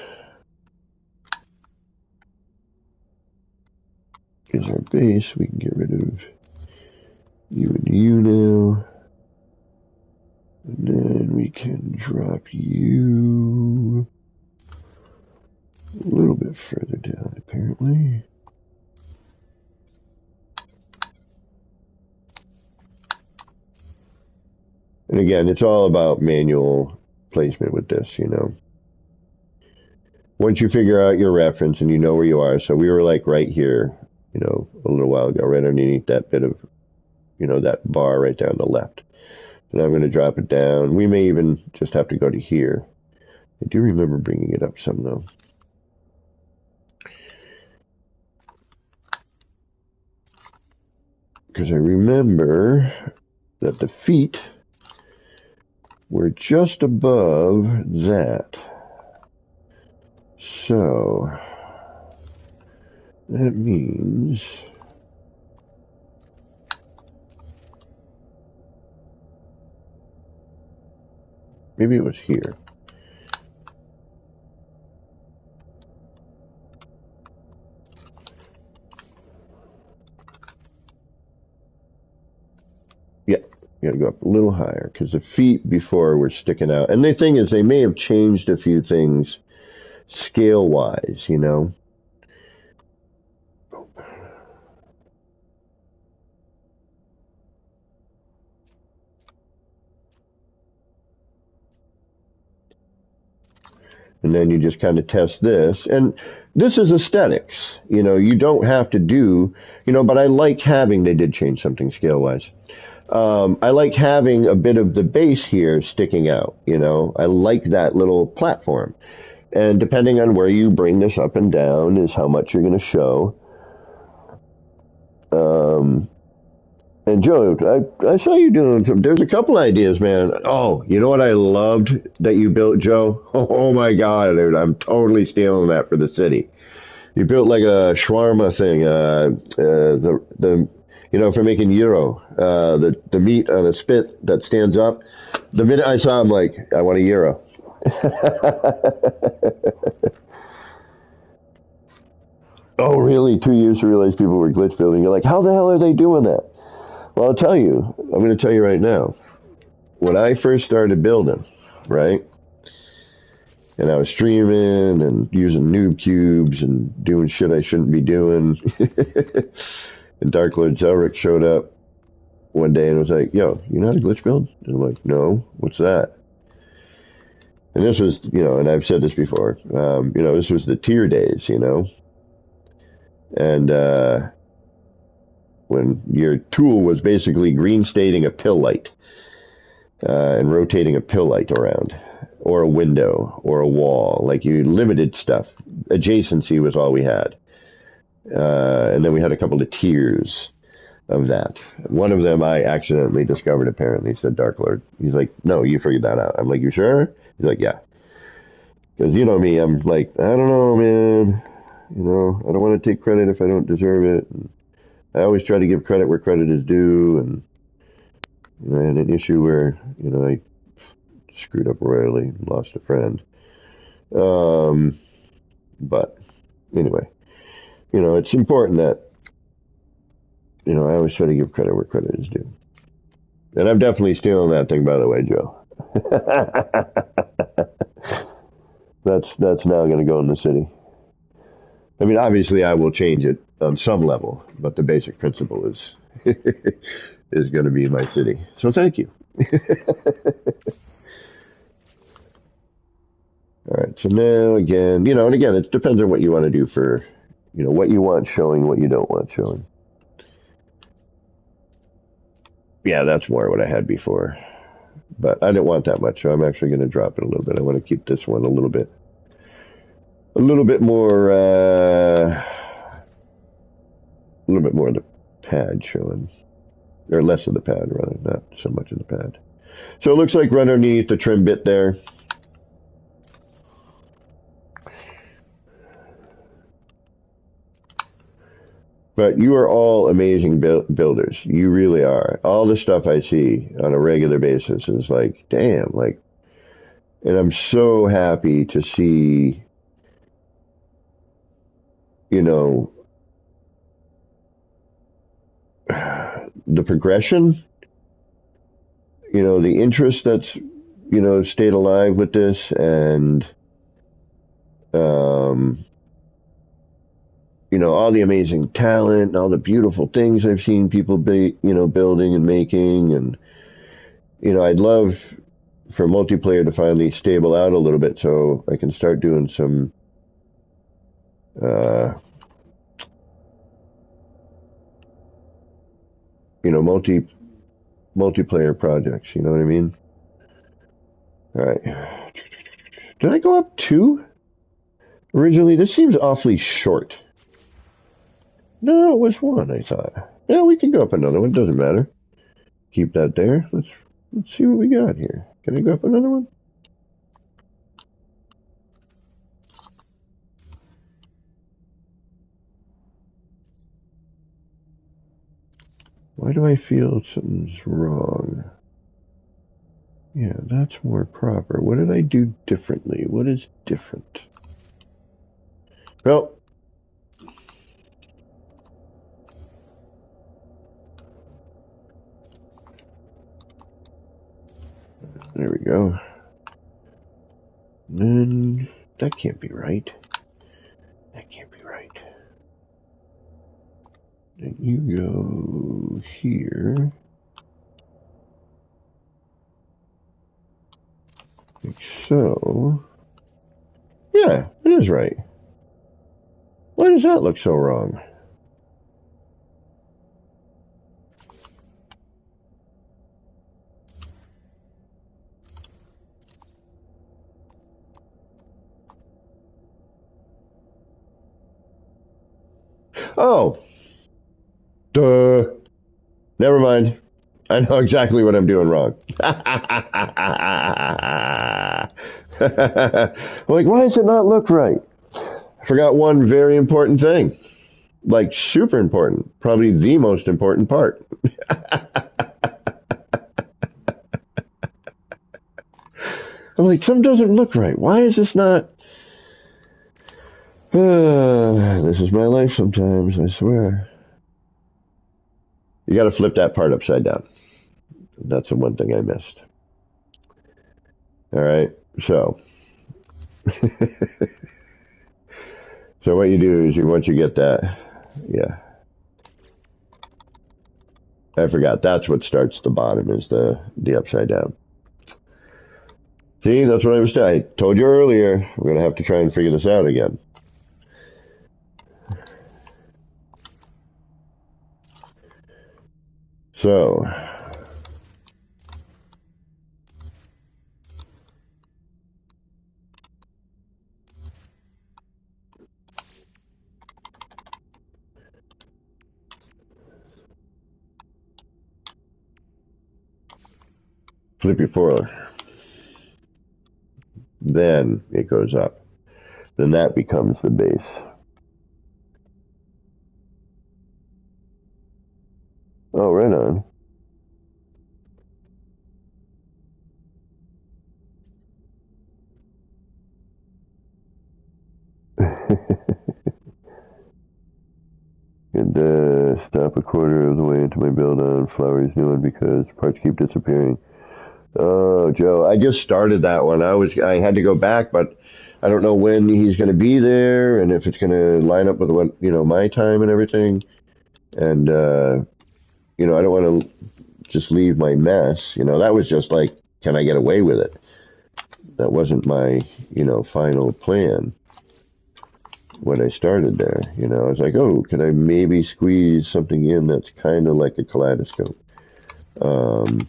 is our base. We can get rid of you and you now. And then we can drop you a little bit further down, apparently. And again, it's all about manual placement with this, you know. Once you figure out your reference and you know where you are, so we were like right here, you know, a little while ago, right underneath that bit of, you know, that bar right there on the left. And I'm going to drop it down. We may even just have to go to here. I do remember bringing it up some, though. Because I remember that the feet were just above that. So that means maybe it was here. Yeah, you gotta go up a little higher because the feet before were sticking out. And the thing is, they may have changed a few things scale-wise, you know. And then you just kind of test this. And this is aesthetics. You know, you don't have to do, you know, but I like having, they did change something scale-wise. I like having a bit of the base here sticking out, you know. I like that little platform. And depending on where you bring this up and down is how much you're going to show. And Joe, I saw you doing some, there's a couple ideas, man. Oh, you know what I loved that you built, Joe? Oh my God, dude, I'm totally stealing that for the city. You built like a shawarma thing, the you know, for making gyro, the meat on a spit that stands up. The minute I saw him, like, I want a gyro. Oh, really? 2 years to realize people were glitch building. You're like, how the hell are they doing that? Well, I'll tell you. I'm going to tell you right now. When I first started building, right, and I was streaming and using noob cubes and doing shit I shouldn't be doing, and Dark Lord Zelric showed up one day and was like, yo, you know how to glitch build? And I'm like, no, what's that? And this was, you know, and I've said this before, you know, this was the tier days, you know, and when your tool was basically green stating a pill light and rotating a pill light around, or a window, or a wall, like you limited stuff. Adjacency was all we had. And then we had a couple of tiers of that. One of them I accidentally discovered, apparently, said Dark Lord. He's like, no, you figured that out. I'm like, you sure? He's like, yeah. Because you know me, I'm like, I don't know, man. You know, I don't want to take credit if I don't deserve it. And I always try to give credit where credit is due. And you know, I had an issue where, you know, I screwed up royally, lost a friend. But anyway, you know, it's important that, you know, I always try to give credit where credit is due. And I'm definitely stealing that thing, by the way, Joe. That's now going to go in the city. I mean, obviously, I will change it on some level, but the basic principle is is going to be my city. So thank you. All right. So now again, and again, it depends on what you want to do for, what you want showing, what you don't want showing. Yeah, that's more what I had before, but I didn't want that much, so I'm actually going to drop it a little bit. I want to keep this one a little bit more, a little bit more of the pad showing, or less of the pad rather, not so much of the pad. So it looks like right underneath the trim bit there. But you are all amazing builders. You really are. All the stuff I see on a regular basis is like, damn, like, and I'm so happy to see, the progression, the interest that's, stayed alive with this, and, all the amazing talent and all the beautiful things I've seen people be, building and making. And, I'd love for multiplayer to finally stable out a little bit so I can start doing some, multiplayer projects. You know what I mean? All right. Did I go up 2? Originally, this seems awfully short. No, it was 1, I thought. Yeah, we can go up another one. Doesn't matter. Keep that there. Let's see what we got here. Can I go up another one? Why do I feel something's wrong? Yeah, that's more proper. What did I do differently? What is different? Well, there we go. And then that can't be right. That can't be right. Then you go here. Like so. Yeah, it is right. Why does that look so wrong? Oh. Duh. Never mind. I know exactly what I'm doing wrong. I'm like, why does it not look right? I forgot one very important thing. Like, super important. Probably the most important part. I'm like, something doesn't look right. Why is this not? This is my life sometimes, I swear. You got to flip that part upside down. That's the one thing I missed. All right, so. So what you do is once you get that, yeah. I forgot. That's what starts the bottom is the upside down. See, that's what I was saying. I told you earlier. We're gonna have to try and figure this out again. So. Flip your forward. Then it goes up. Then that becomes the base. Oh, right on. And stop a quarter of the way into my build on Flower's new one because parts keep disappearing. Oh, Joe, I just started that one. I had to go back, but I don't know when he's going to be there and if it's going to line up with what, my time and everything. And, I don't want to just leave my mess. That was just like, can I get away with it? That wasn't my, final plan when I started there. I was like, oh, can I maybe squeeze something in that's kind of like a kaleidoscope? Um,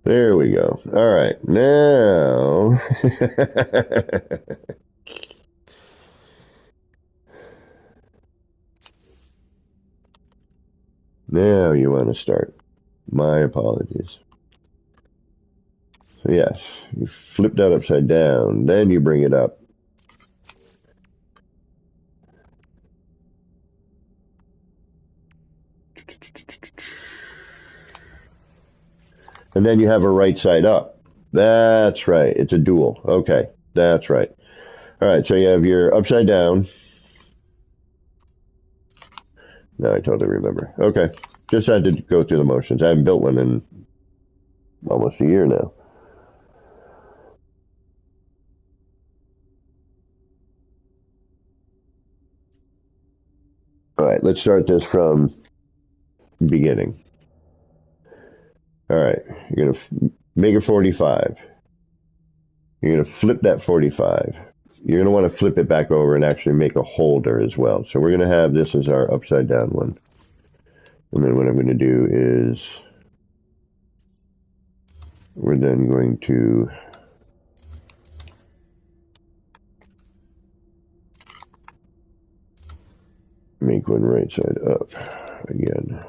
there we go. All right, now. Now you want to start. My apologies. So yes, you flip that upside down, then you bring it up. And then you have a right side up. That's right. It's a dual. Okay, that's right. All right, so you have your upside down. Now I totally remember. Okay, just had to go through the motions. I haven't built one in almost a year now. All right, let's start this from beginning. All right, you're going to make a 45. You're going to flip that 45. You're going to want to flip it back over and actually make a holder as well. So we're going to have this as our upside down one. And then what I'm going to do is we're then going to make one right side up again.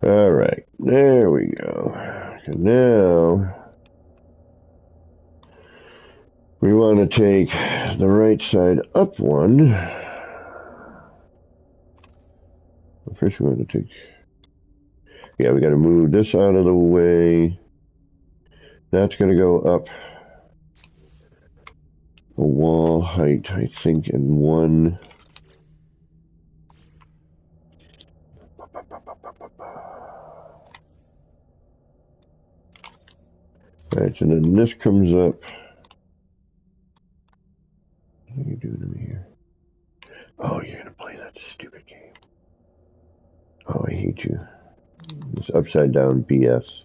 All right, there we go. So now we want to take the right side up one. First we want to take, yeah, we got to move this out of the way. That's going to go up a wall height, I think, in one. All right, so then this comes up. What are you doing to me here? Oh, you're going to play that stupid game. Oh, I hate you. This upside down BS.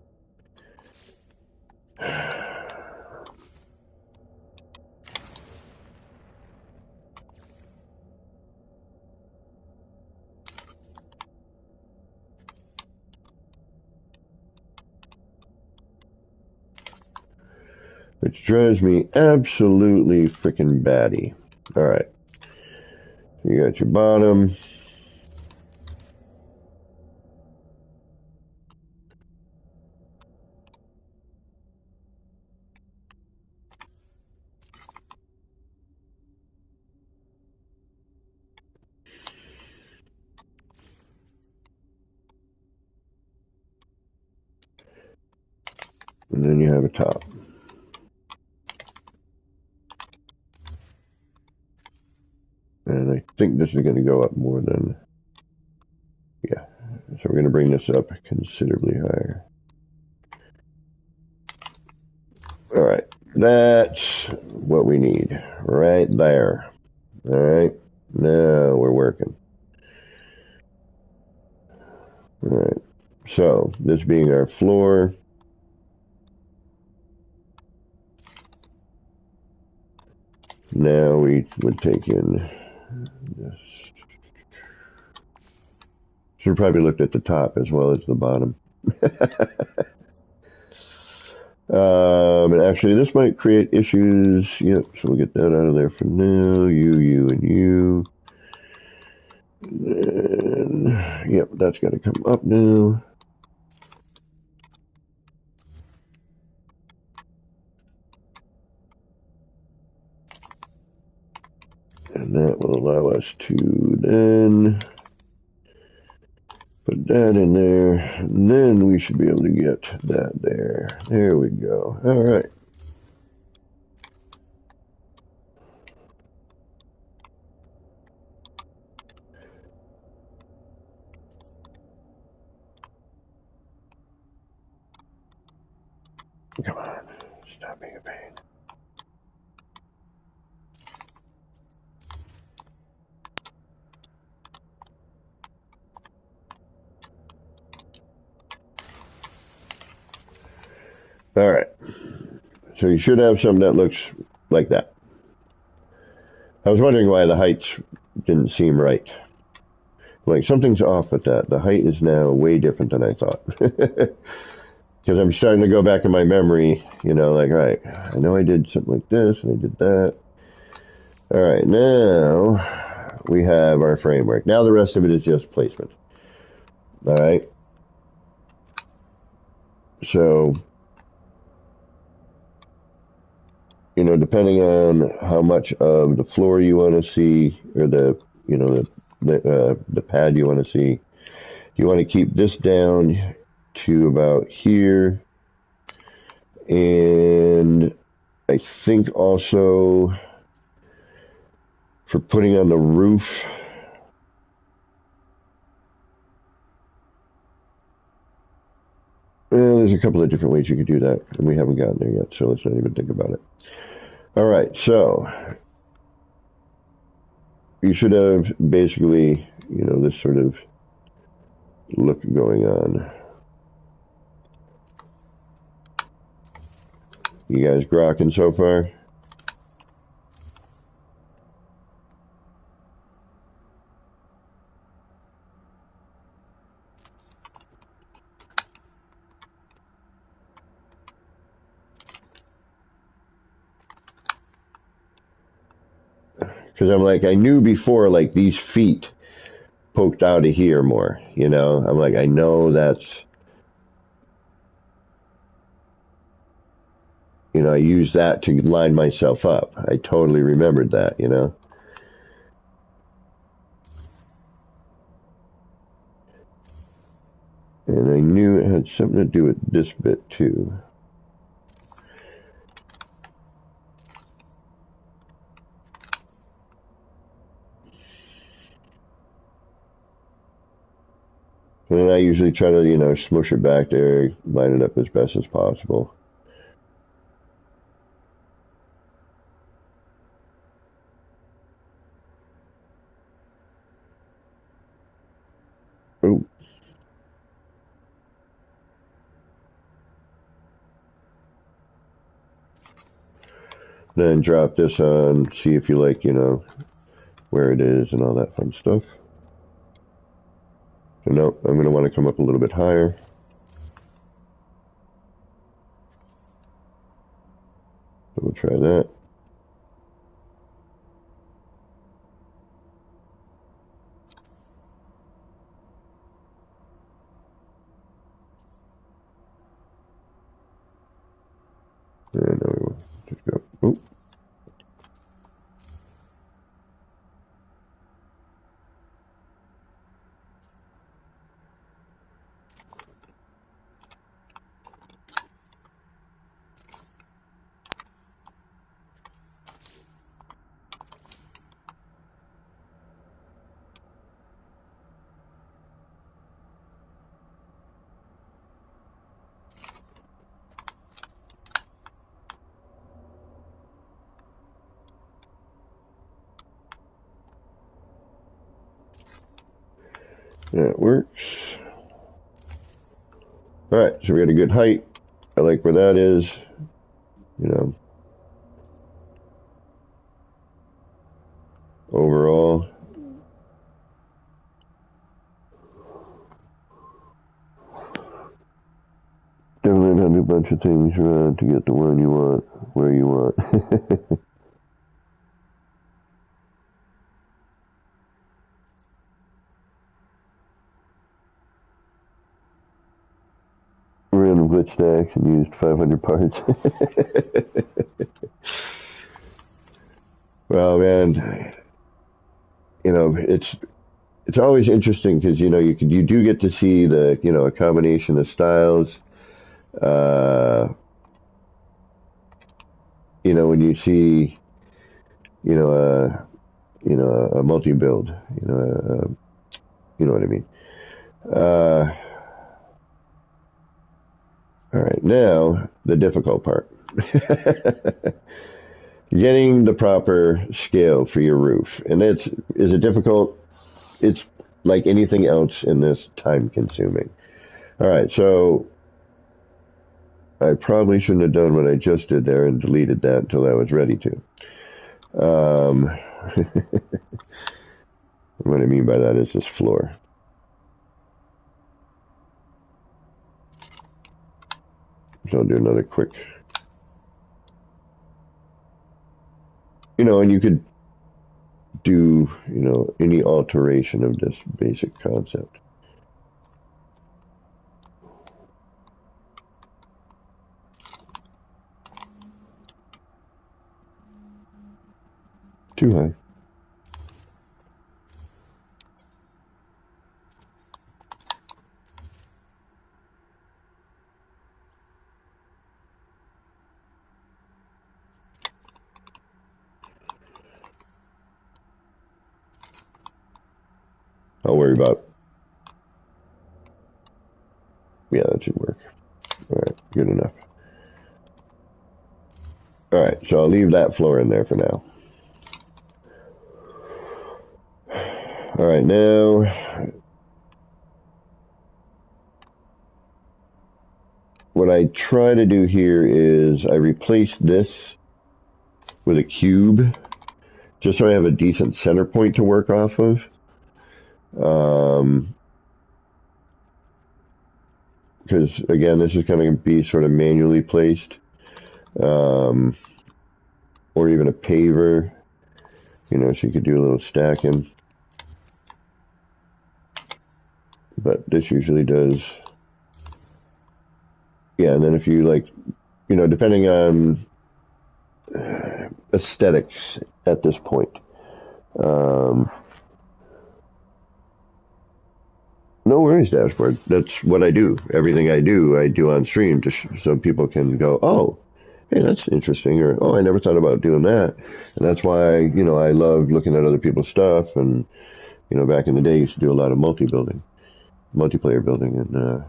Which drives me absolutely freaking batty. All right. So you got your bottom. And then you have a top. And I think this is going to go up more than, yeah. So we're going to bring this up considerably higher. All right. That's what we need right there. All right. Now we're working. All right. So this being our floor. Now we would take in this. Should probably looked at the top as well as the bottom. And actually, this might create issues. Yep, so we'll get that out of there for now. You, and you. And, yep, that's got to come up now. And that will allow us to then put that in there. And then we should be able to get that there. There we go. All right. Come on. Stop being a pain. All right. So you should have something that looks like that. I was wondering why the heights didn't seem right. Like, something's off with that. The height is now way different than I thought. Because I'm starting to go back in my memory, you know, like, right, I know I did something like this, and I did that. All right, now we have our framework. Now the rest of it is just placement. All right. So, you know, depending on how much of the floor you want to see, or the, you know, the pad you want to see, you want to keep this down to about here. And I think also for putting on the roof, there's a couple of different ways you could do that, and we haven't gotten there yet, so let's not even think about it. All right, so you should have basically, you know, this sort of look going on. You guys grokking so far? Because I'm like, I knew before, like, these feet poked out of here more, you know? I'm like, I know that's, you know, I used that to line myself up. I totally remembered that, you know? And I knew it had something to do with this bit, too. And I usually try to, you know, smush it back there, line it up as best as possible. Oh. Then drop this on, see if you like, you know, where it is and all that fun stuff. So no, I'm going to want to come up a little bit higher. So we'll try that. And now we will just go. Oh. That works. All right, so we got a good height. I like where that is, you know. overall. Definitely have a bunch of things around to get the one you want, where you want. Random glitch stacks and used 500 parts. Well, man, you know, it's always interesting because you do get to see the a combination of styles. Uh, when you see a multi build, you know what I mean. All right, now the difficult part. Getting the proper scale for your roof. And is it difficult? It's like anything else in this, time consuming. All right, so I probably shouldn't have done what I just did there and deleted that until I was ready to. What I mean by that is this floor. So I'll do another quick. And you could do, any alteration of this basic concept. Too high. I'll worry about. Yeah, that should work. All right, good enough. All right, so I'll leave that floor in there for now. All right, now what I try to do here is I replace this with a cube just so I have a decent center point to work off of. Because again, this is going to be sort of manually placed, or even a paver, so you could do a little stacking. But this usually does, yeah. And then if you depending on aesthetics at this point. No worries, dashboard. That's what I do. Everything I do on stream, just so people can go, oh, hey, that's interesting, or oh, I never thought about doing that. And that's why I love looking at other people's stuff. And back in the day, I used to do a lot of multiplayer building, and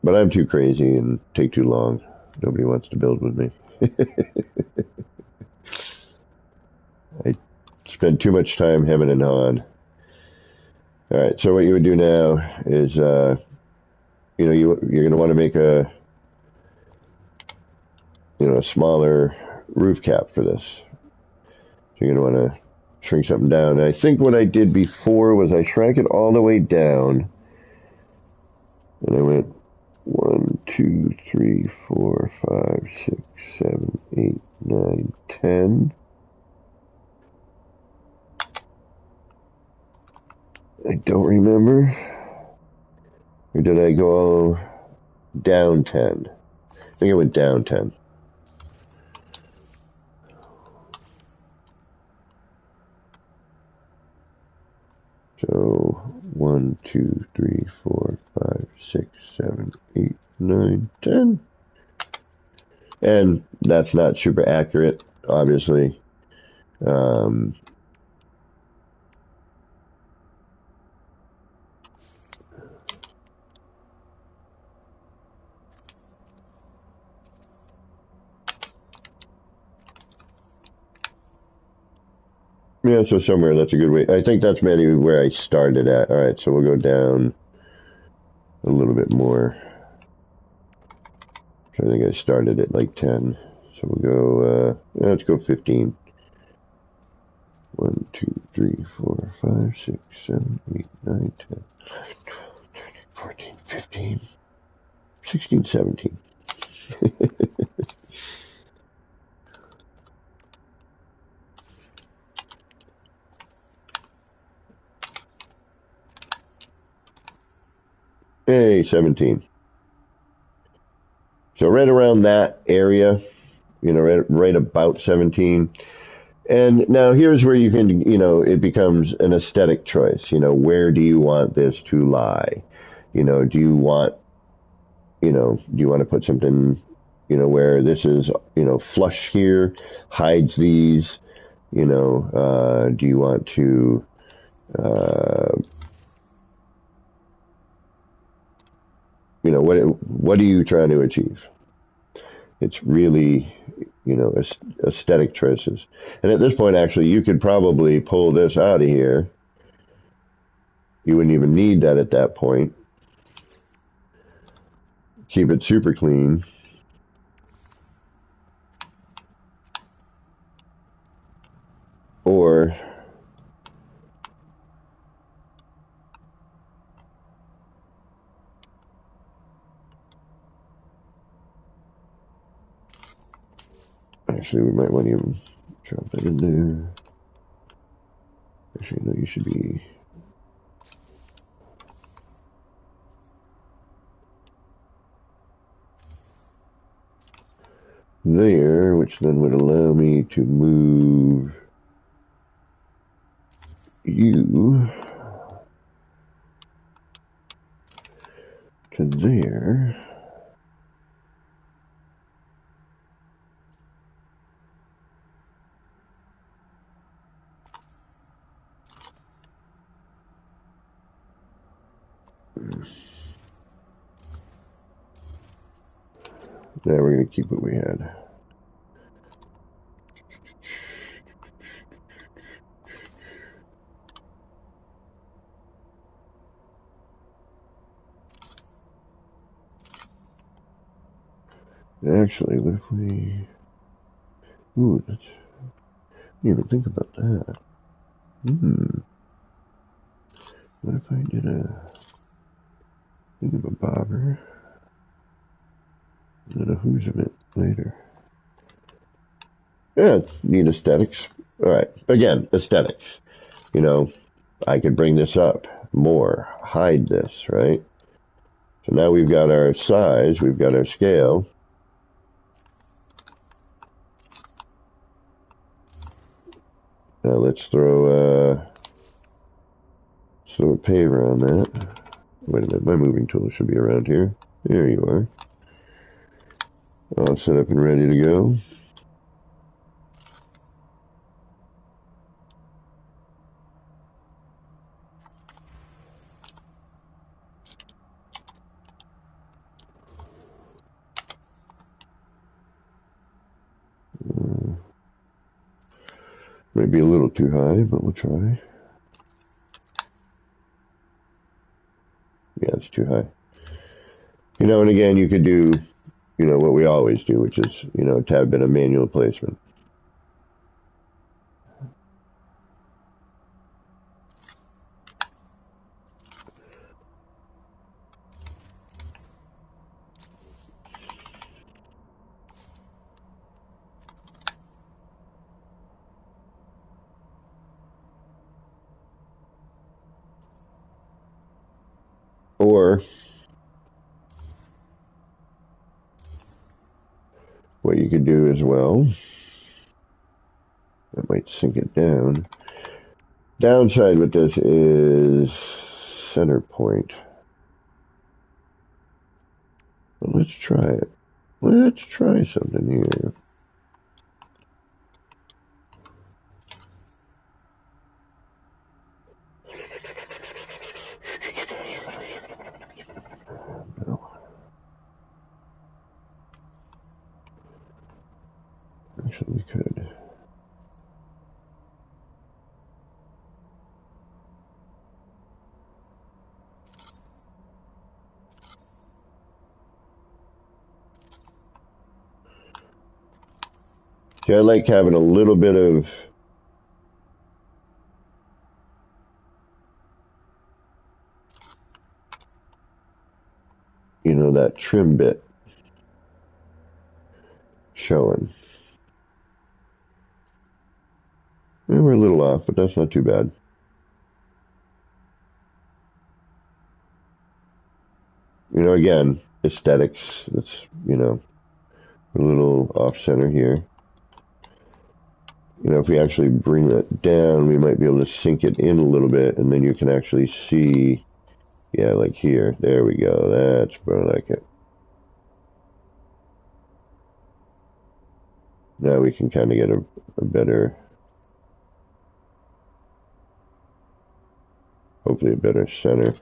but I'm too crazy and take too long. Nobody wants to build with me. I spend too much time hemming and hawing. All right, so what you would do now is, you're going to want to make a smaller roof cap for this. So you're going to want to shrink something down. And I think what I did before was I shrank it all the way down, and I went 1, 2, 3, 4, 5, 6, 7, 8, 9, 10. I don't remember. Or did I go down 10? I think I went down 10. So 1, 2, 3, 4, 5, 6, 7, 8, 9, 10. And that's not super accurate, obviously. Yeah, so somewhere, that's a good way. I think that's maybe where I started at. All right, so we'll go down a little bit more. So I think I started at like 10. So we'll go, let's go 15. 1, 2, 3, 4, 5, 6, 7, 8, 9, 10, 12, 13, 14, 15, 16, 17. Hey, 17. So right around that area, right about 17. And now here's where you can, it becomes an aesthetic choice. Where do you want this to lie? Do you want to put something, where this is, flush here, hides these, do you want to, uh, what are you trying to achieve? It's really, aesthetic choices. And at this point, actually, you could probably pull this out of here. You wouldn't even need that at that point. Keep it super clean. Or actually, we might want to even drop that in there. Actually, no, you should be. There, which then would allow me to move you to there. Now we're going to keep what we had. Actually, what if we... Ooh, I didn't even think about that. What if I did a bobber and then a who's of it later? Yeah, need aesthetics. All right, again, aesthetics. I could bring this up more, hide this, right? So now we've got our size, we've got our scale. Now let's throw a paver on that. Wait a minute, my moving tool should be around here. There you are. All set up and ready to go. Might be a little too high, but we'll try. Yeah, it's too high. And again, you could do, what we always do, which is, a tad bit of manual placement. Or what you could do as well, that might sink it down. Downside with this is center point. But let's try it. Let's try something here. No. Actually, we could. See, I like having a little bit of you know, that trim bit showing. And we're a little off, but that's not too bad. You know, again, aesthetics. It's, you know, a little off center here. You know, if we actually bring that down, we might be able to sink it in a little bit, and then you can actually see, yeah, like here. There we go. That's more like it. Now we can kind of get a better, hopefully a better center.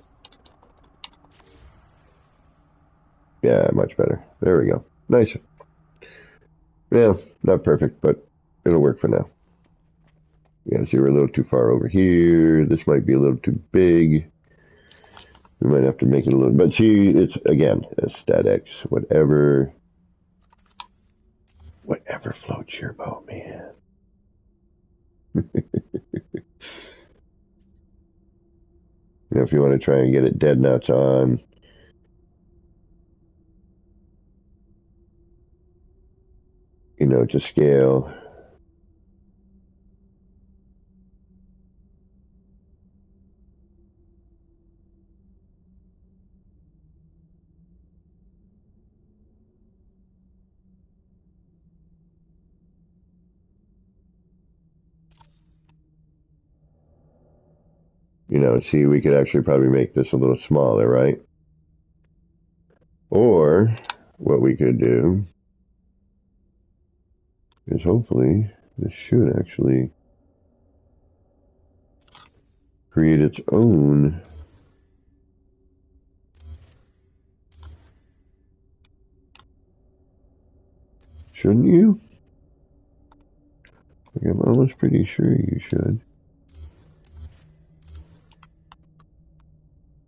Yeah, much better. There we go. Nice. Yeah, not perfect, but it'll work for now. Yeah, see, we're a little too far over here. This might be a little too big. We might have to make it a little, but see, it's, again, aesthetics, whatever floats your boat, man. You know, if you want to try and get it dead nuts on, you know, to scale. You know, see, we could actually probably make this a little smaller, right? Or what we could do is hopefully this should actually create its own. Shouldn't you? Like, I'm almost pretty sure you should.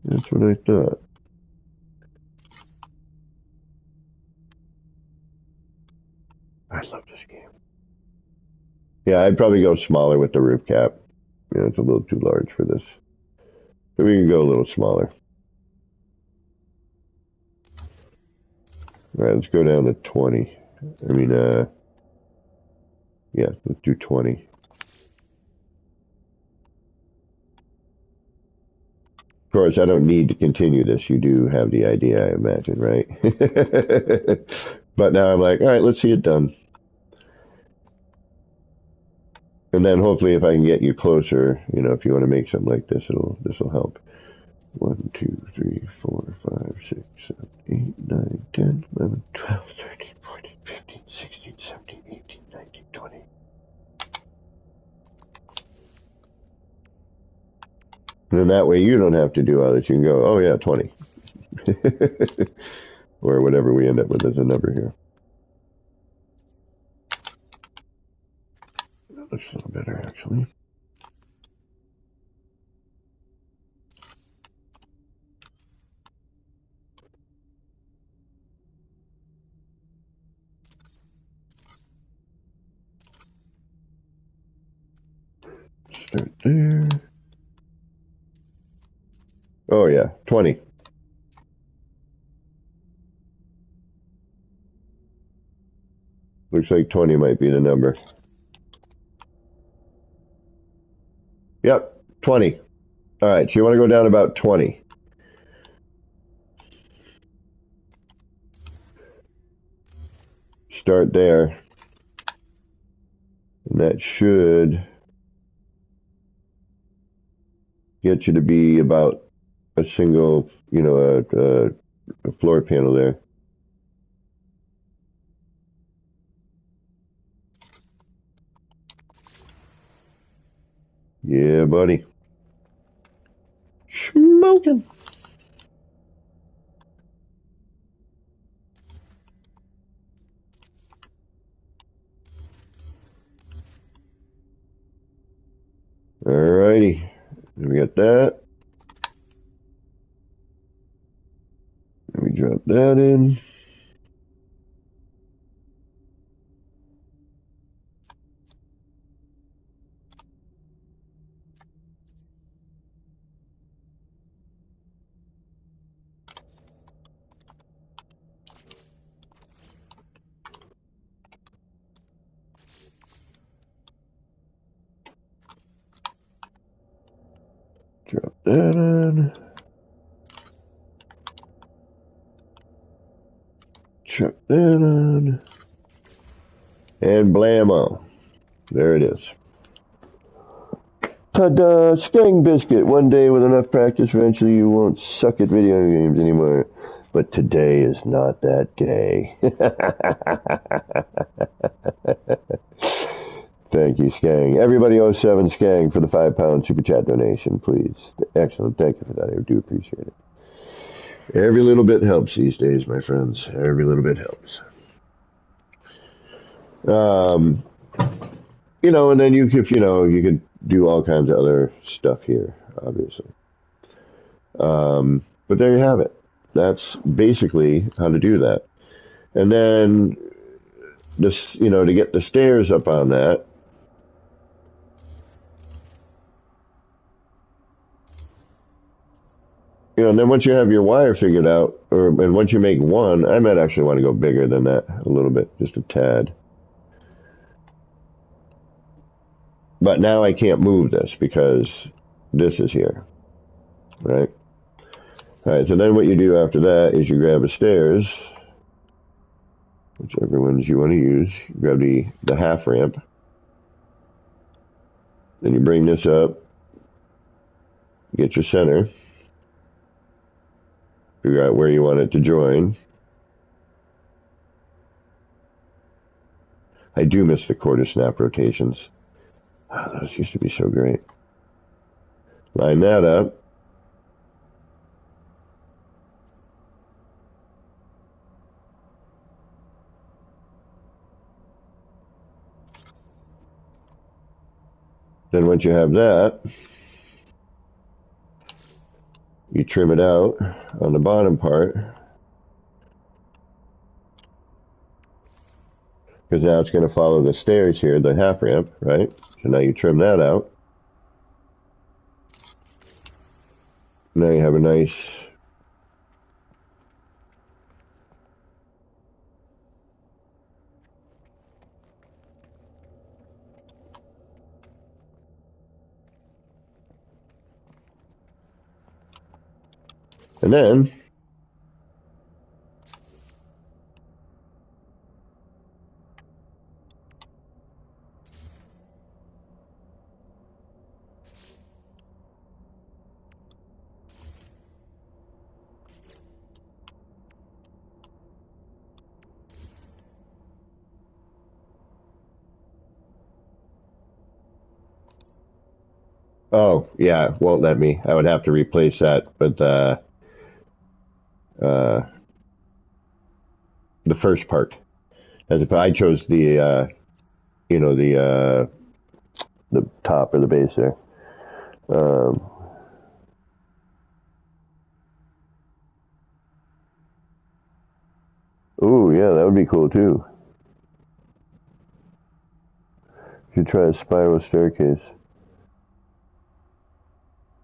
That's what I thought. I love this game. Yeah, I'd probably go smaller with the roof cap. You know, it's a little too large for this. So we can go a little smaller. All right, let's go down to 20. I mean, yeah, let's do 20. Of course, I don't need to continue this. You do have the idea, I imagine, right? But now I'm like, all right, let's see it done. And then hopefully if I can get you closer, you know, if you want to make something like this, this will help. 1, 2, 3, 4, 5, 6, 7, 8, 9, 10, 11, 12, 13, 14, 15, 16, 17, 18, 19, 20. And then that way you don't have to do all this. You can go, oh yeah, 20. Or whatever we end up with as a number here. That looks a little better, actually. Start there. Oh yeah, 20. Looks like 20 might be the number. Yep, 20. All right, so you want to go down about 20. Start there. And that should get you to be about a single, you know, a floor panel there. Yeah, buddy. Smoking. Alrighty. We got that. Let me drop that in. Drop that on. Chuck that on. And blammo. There it is. Ta-da! Skeng biscuit. One day with enough practice, eventually you won't suck at video games anymore. But today is not that day. Thank you, Skeng. Everybody owes 7 Skeng for the £5 super chat donation, please. Excellent. Thank you for that. I do appreciate it. Every little bit helps these days, my friends. Every little bit helps. You know, and then you could do all kinds of other stuff here, obviously. But there you have it. That's basically how to do that. And then this, to get the stairs up on that, and then once you have your wire figured out, and once you make one, I might actually want to go bigger than that a little bit, just a tad. But now I can't move this because this is here, right? All right, so then what you do after that is you grab the stairs, whichever ones you want to use. You grab the half ramp. Then you bring this up, get your center, figure out where you want it to join. I do miss the quarter snap rotations. Oh, those used to be so great. Line that up. Then once you have that, you trim it out on the bottom part, because now it's going to follow the stairs here, the half ramp, right? So now you trim that out. Now you have a nice and then oh, yeah, won't let me. I would have to replace that, but the first part. As if I chose the top or the base there. Oh, yeah, that would be cool too. You should try a spiral staircase.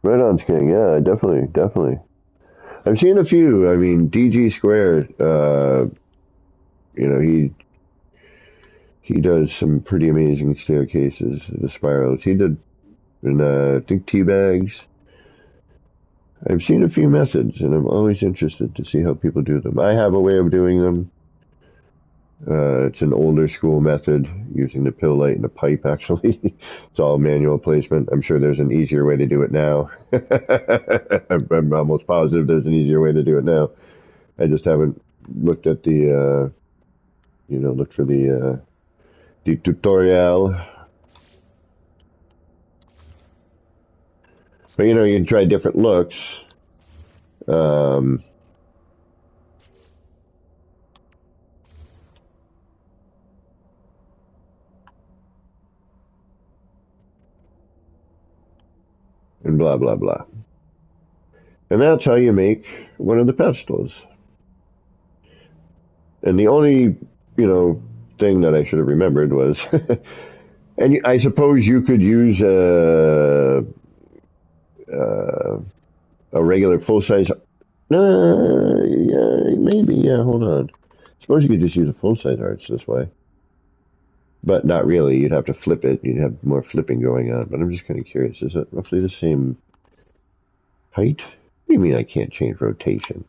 Right on, King. Yeah, definitely. I've seen a few. I mean, DG Square, he does some pretty amazing staircases, the spirals. He did, and I think tea bags. I've seen a few methods, and I'm always interested to see how people do them. I have a way of doing them. It's an older school method, using the pill light and the pipe, actually. It's all manual placement. I'm sure there's an easier way to do it now. I'm almost positive there's an easier way to do it now. I just haven't looked at the, looked for the tutorial. But, you can try different looks. And blah, blah, blah. And that's how you make one of the pedestals. And the only, thing that I should have remembered was, and I suppose you could use a regular full-size, maybe, hold on. I suppose you could just use a full-size arch this way. But not really. You'd have to flip it. You'd have more flipping going on. But I'm just kind of curious. Is it roughly the same Height? What do you mean I can't change rotation?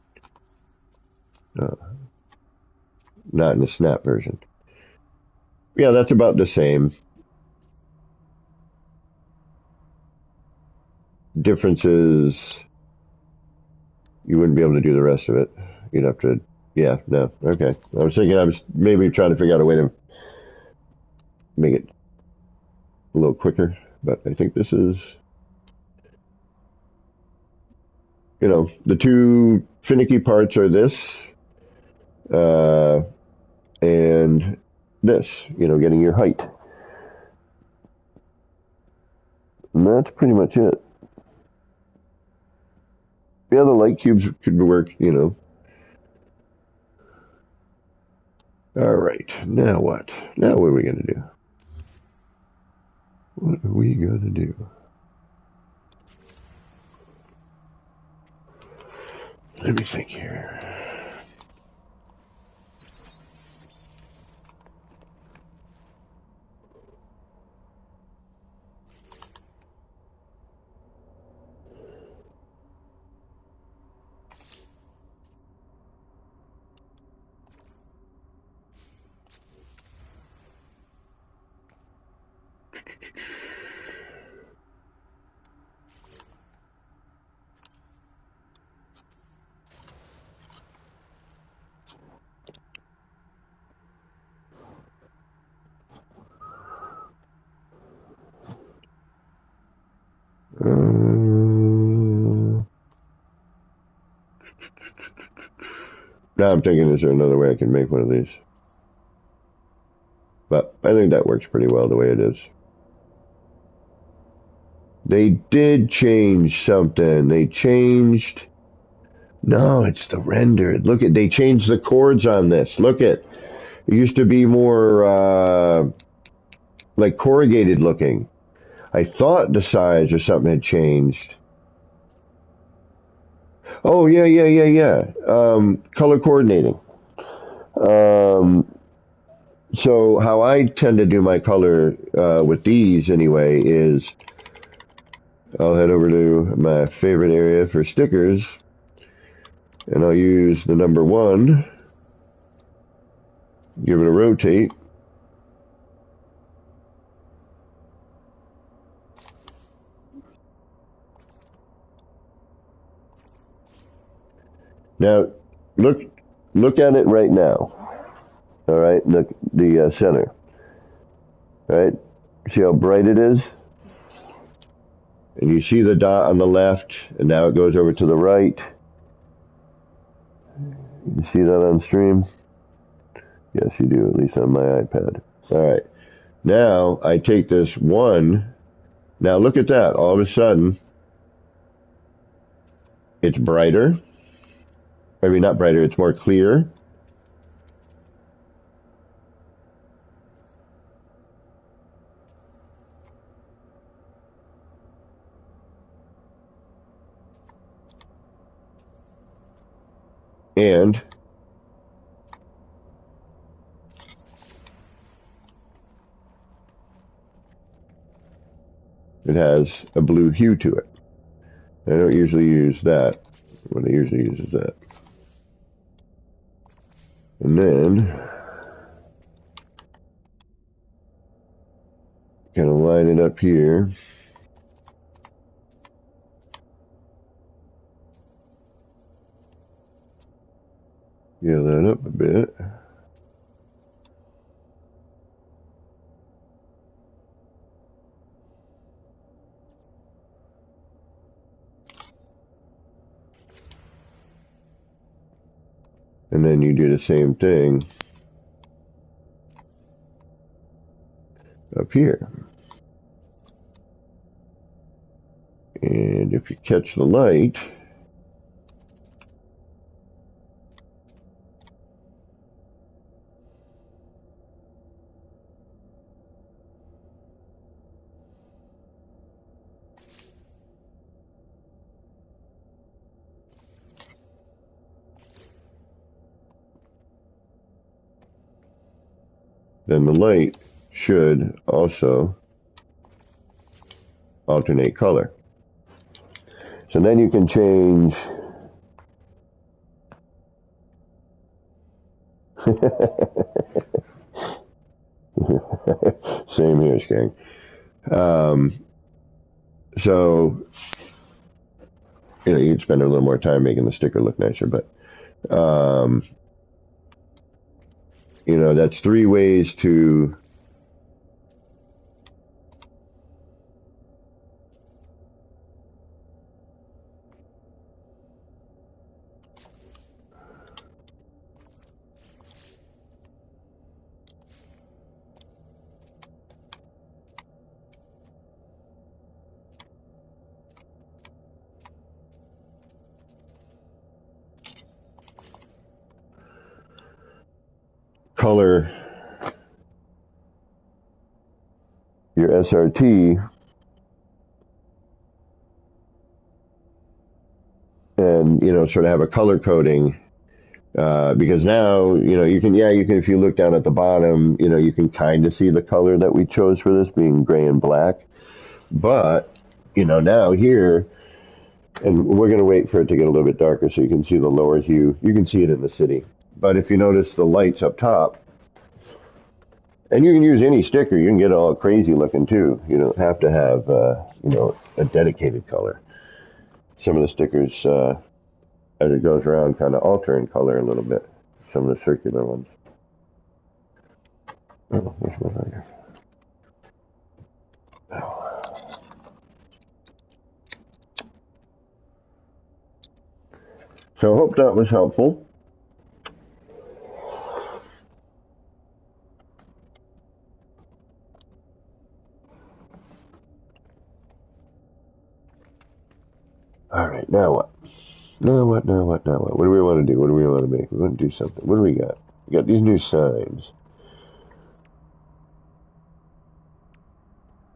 Not in the snap version. Yeah, that's about the same. Difference is you wouldn't be able to do the rest of it. You'd have to, yeah, no, okay. I was thinking I was maybe trying to figure out a way to make it a little quicker, but I think this is, you know, the two finicky parts are this and this, you know, getting your height. And that's pretty much it. Yeah, the light cubes could work, you know. All right, now what? Now what are we going to do? What are we going to do? Let me think here. Now I'm thinking, is there another way I can make one of these? But I think that works pretty well the way it is. They did change something. They changed... No, it's the rendered. Look at, they changed the chords on this. Look at, it used to be more like corrugated looking. I thought the size or something had changed. Oh, yeah. Color coordinating. So how I tend to do my color with these anyway is I'll head over to my favorite area for stickers and I'll use the number 1, give it a rotate. Now, look at it right now. All right, the center. All right, see how bright it is? And you see the dot on the left, and now it goes over to the right. You see that on stream? Yes, you do, at least on my iPad. All right, now I take this 1. Now look at that. All of a sudden, it's brighter. I mean, not brighter, it's more clear. And it has a blue hue to it. I don't usually use that. What I usually use is that. And then kind of line it up here. Scale that up a bit. And then you do the same thing up here. And if you catch the light, then the light should also alternate color. So then you can change. Same here, Skang. So, you'd spend a little more time making the sticker look nicer, but, that's 3 ways to color your SRT and, sort of have a color coding. Because now, you can, if you look down at the bottom, you can kind of see the color that we chose for this being gray and black. But, now here, and we're going to wait for it to get a little bit darker so you can see the lower hue. You can see it in the city. But if you notice the lights up top, and you can use any sticker, you can get all crazy looking too. You don't have to have, a dedicated color. Some of the stickers, as it goes around, kind of alter in color a little bit. Some of the circular ones. Oh, where's my lighter? Oh. So I hope that was helpful. All right, now what? Now what? What do we want to do? What do we want to make? We want to do something. What do we got? We got these new signs.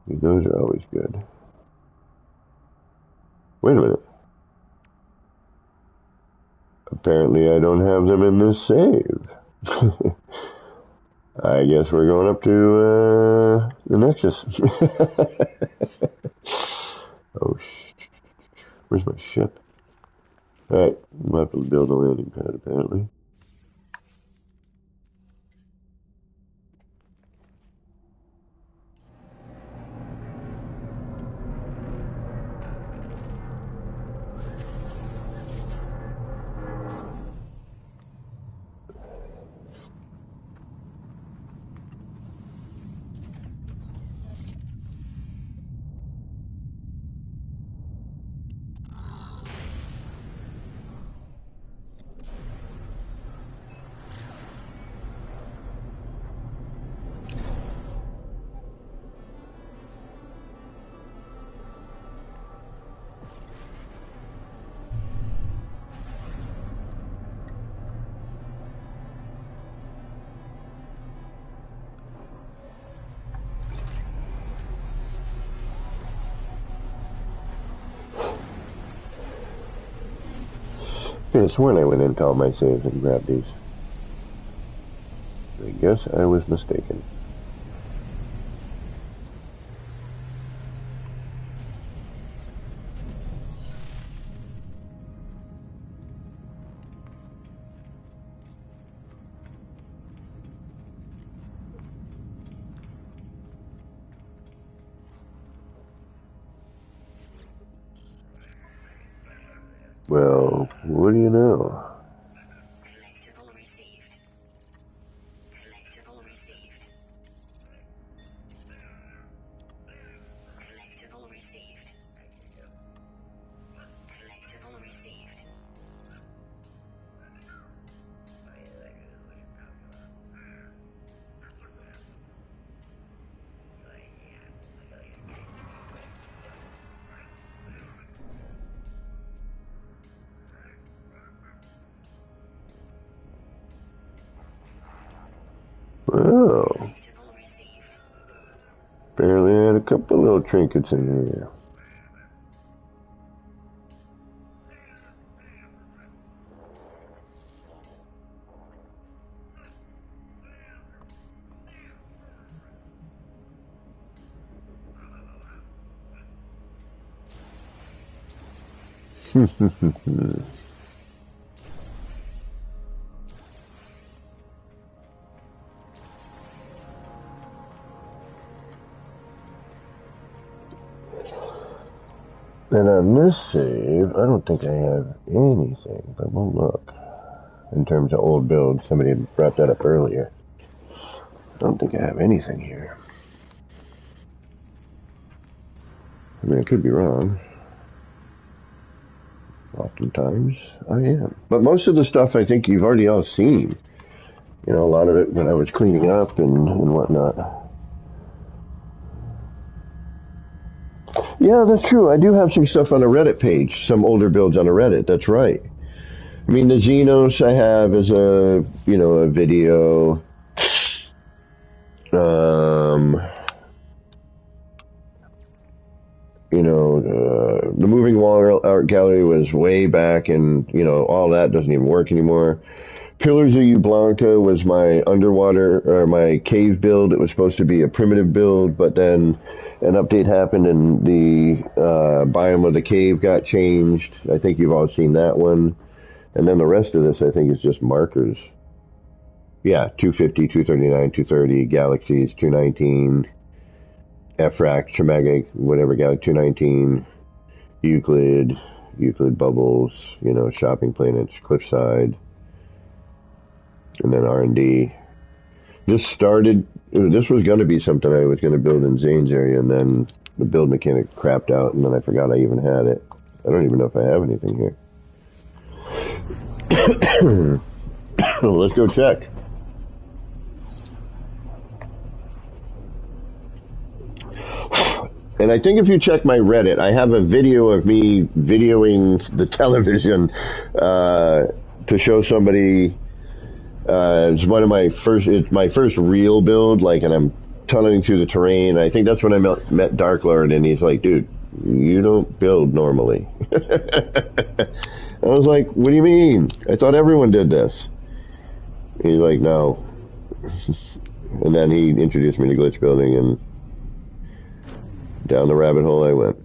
Those are always good. Wait a minute. Apparently I don't have them in this save. I guess we're going up to the Nexus. Oh, where's my ship? Alright, we'll have to build a landing pad apparently. I could have sworn I went into all my saves and grabbed these. I guess I was mistaken. Well, what do you know? Collectible received. Collectible received. Collectible received. Collectible received. Oh, apparently I had a couple little trinkets in here. And on this save, I don't think I have anything, but we'll look. In terms of old builds, somebody had brought that up earlier. I don't think I have anything here. I mean, I could be wrong. Oftentimes, I am. But most of the stuff I think you've already all seen. You know, a lot of it when I was cleaning up and whatnot. Yeah, that's true. I do have some stuff on a Reddit page, some older builds on a Reddit. That's right. I mean, the Xenos I have as a, you know, a video. You know, the moving wall art gallery was way back, and you know, all that doesn't even work anymore. Pillars of Ublanca was my underwater or my cave build. It was supposed to be a primitive build, but then an update happened and the biome of the cave got changed. I think you've all seen that one. And then the rest of this, I think, is just markers. Yeah, 250, 239, 230, Galaxies, 219, Efrak, Chemega, whatever, Galaxy 219, Euclid Bubbles, you know, Shopping Planets, Cliffside, and then R&D. This was going to be something I was going to build in Zane's area, and then the build mechanic crapped out, and then I forgot I even had it. I don't even know if I have anything here. Let's go check. And I think if you check my Reddit, I have a video of me videoing the television to show somebody. It's my first real build, like, and I'm tunneling through the terrain. I think that's when I met Dark Lord, and he's like, dude, you don't build normally. I was like, what do you mean? I thought everyone did this. He's like, no. And then he introduced me to glitch building, and down the rabbit hole I went.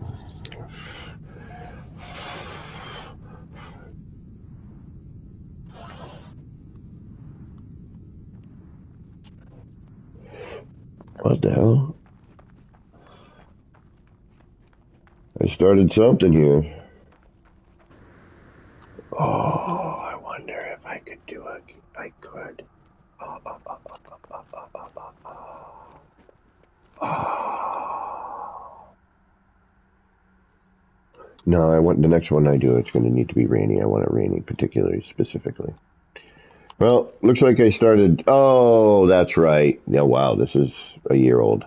What the hell? I started something here. Oh, I wonder if I could do it. I could. No, I want the next one I do. It's going to need to be rainy. I want it rainy, particularly, specifically. Well, looks like I started. Oh, that's right. Yeah, wow, this is a year old.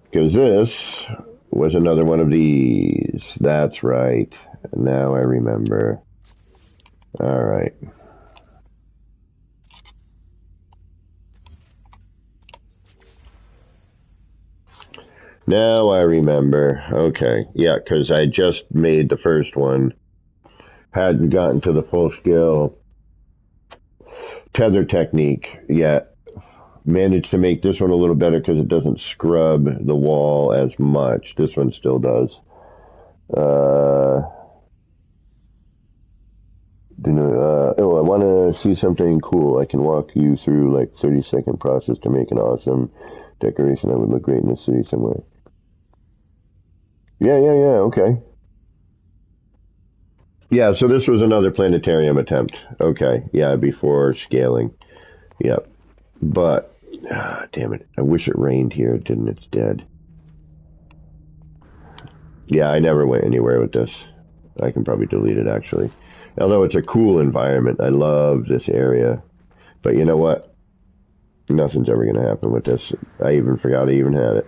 Because this was another one of these. That's right. Now I remember. All right. Now I remember. Okay. Yeah, because I just made the first one. Hadn't gotten to the full scale tether technique yet. Managed to make this one a little better because it doesn't scrub the wall as much. This one still does. I want to see something cool. I can walk you through like 30-second process to make an awesome decoration that would look great in the city somewhere. Yeah, okay. Yeah, so this was another planetarium attempt. Okay, yeah, before scaling. Yep. But, damn it, I wish it rained here. It didn't. It's dead. Yeah, I never went anywhere with this. I can probably delete it, actually. Although it's a cool environment. I love this area. But you know what? Nothing's ever going to happen with this. I even forgot I even had it.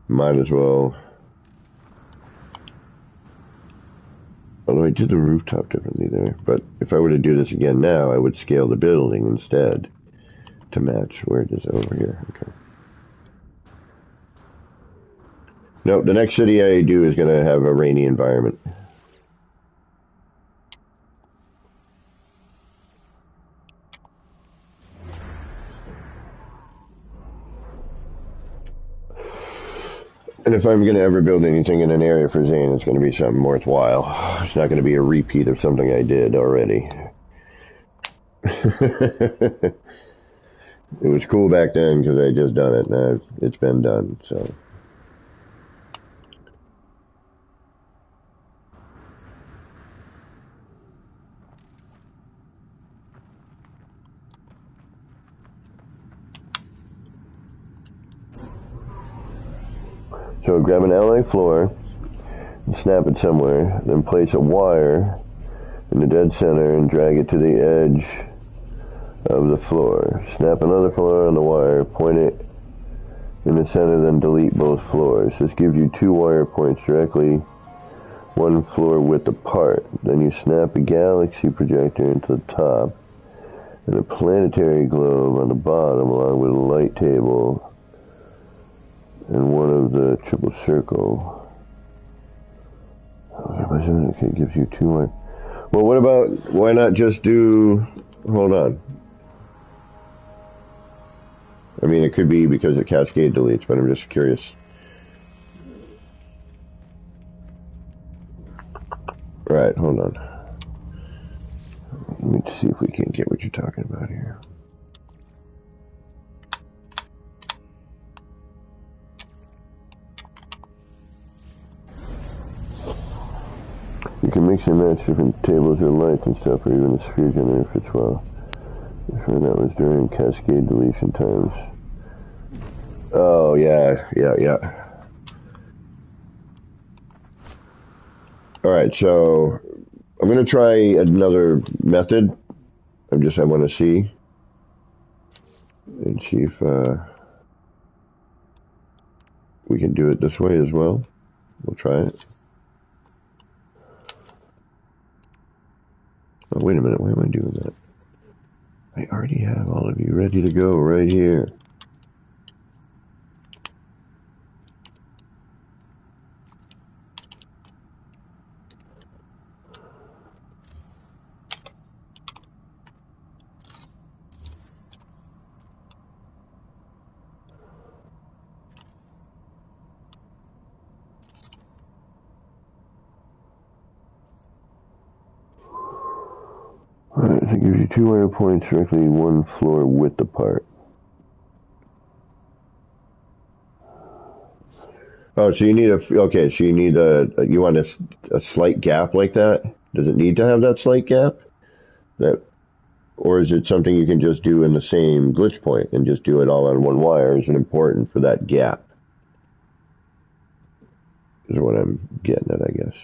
Might as well. Although I did the rooftop differently there. But if I were to do this again now, I would scale the building instead to match where it is over here. Okay. No, the next city I do is going to have a rainy environment. And if I'm going to ever build anything in an area for Zane, it's going to be something worthwhile. It's not going to be a repeat of something I did already. It was cool back then because I just done it. Now it's been done, so. So grab an ally floor, and snap it somewhere, then place a wire in the dead center and drag it to the edge of the floor. Snap another floor on the wire, point it in the center, then delete both floors. This gives you 2 wire points directly 1 floor width apart. Then you snap a galaxy projector into the top and a planetary globe on the bottom, along with a light table and one of the triple circle. Okay, it gives you 2 wire. Well, what about, why not just do, hold on. I mean, it could be because it cascade deletes, but I'm just curious. Right, hold on. Let me see if we can get what you're talking about here. You can mix and match different tables or lights and stuff, or even a sphere generator fits well. Sure, that was during cascade deletion times. Oh, yeah. Alright, so I'm going to try another method. I want to see. And see if we can do it this way as well. We'll try it. Oh, wait a minute. Why am I doing that? I already have all of you ready to go right here. Alright, so it gives you 2 wire points directly 1 floor width apart. Oh, so you need okay, so you need you want a slight gap like that? Does it need to have that slight gap? Or is it something you can just do in the same glitch point and just do it all on 1 wire? Is it important for that gap? Is what I'm getting at, I guess.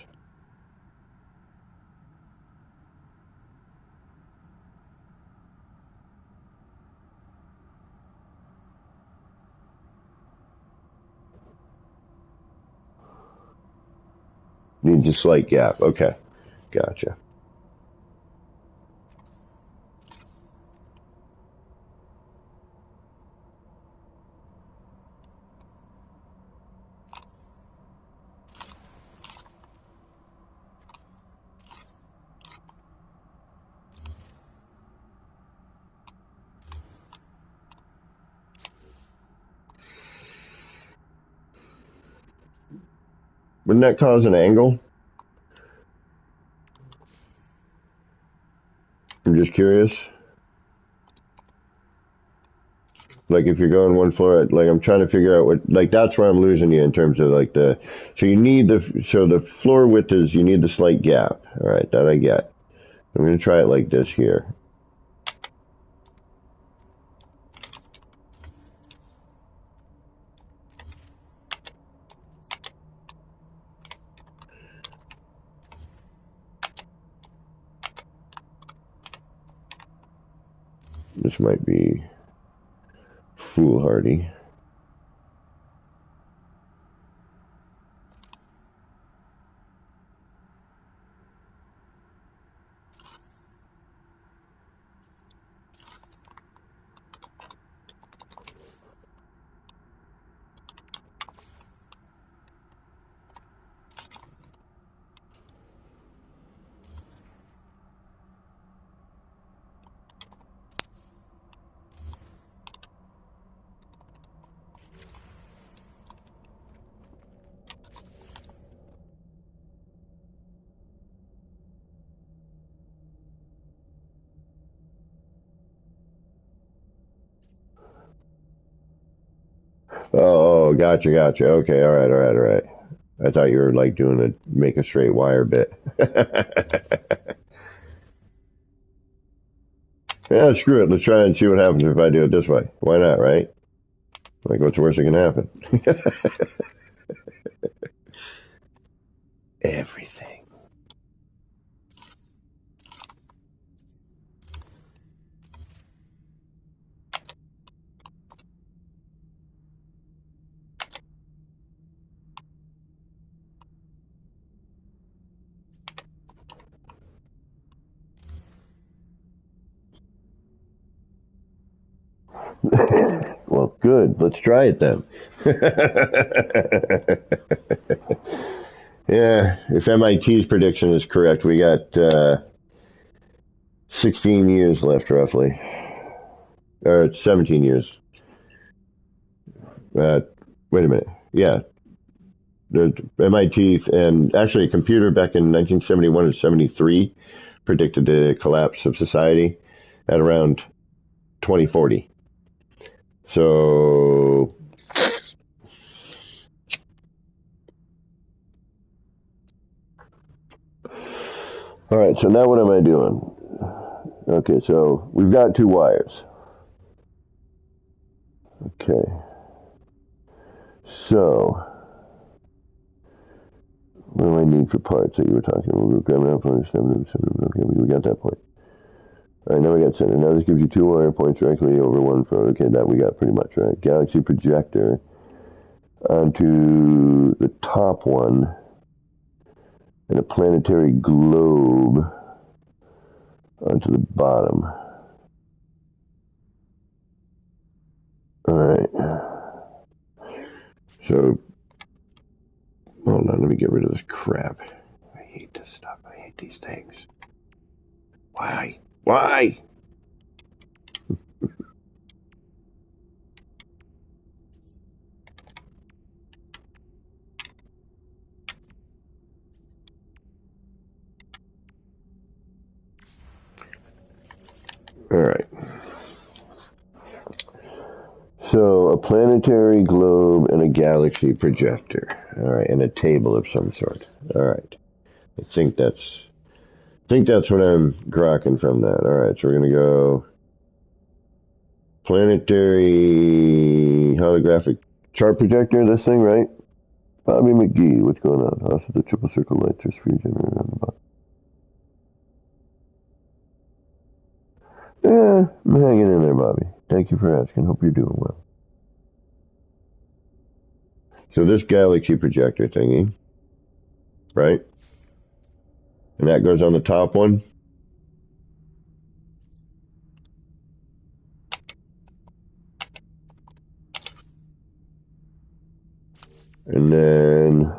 Needs a slight gap. Okay, gotcha. Wouldn't that cause an angle? I'm just curious. Like if you're going 1 floor, like I'm trying to figure out what, like that's where I'm losing you in terms of like so you need the floor width is, you need the slight gap. All right, that I get. I'm going to try it like this here. This might be foolhardy. Oh, gotcha, gotcha. Okay, all right, all right, all right. I thought you were like doing a make a straight wire bit. Yeah, screw it. Let's try and see what happens if I do it this way. Why not, right? Like, what's the worst that can happen? Everything. Well, good. Let's try it then. Yeah, if MIT's prediction is correct, we got 16 years left, roughly. Or 17 years. Uh, Wait a minute. Yeah, the MIT and actually a computer back in 1971 and 73 predicted the collapse of society at around 2040. So, all right, so now what am I doing? Okay, so we've got two wires. Okay. So, what do I need for parts that you were talking about? We're grabbing up on 7. Okay, we got that point. All right, now we got center. Now this gives you two wire points directly over one phone. Okay, that we got pretty much, right? Galaxy projector onto the top one and a planetary globe onto the bottom. All right. So, hold on, let me get rid of this crap. I hate this stuff. I hate these things. Why? Why? All right. So, a planetary globe and a galaxy projector. All right, and a table of some sort. All right. I think that's what I'm grokking from that. All right, so we're gonna go planetary holographic chart projector. This thing, right? Bobby McGee, what's going on? Also, the triple circle lights are free generator on the bottom. Yeah, I'm hanging in there, Bobby. Thank you for asking. Hope you're doing well. So this galaxy projector thingy, right? And that goes on the top one. And then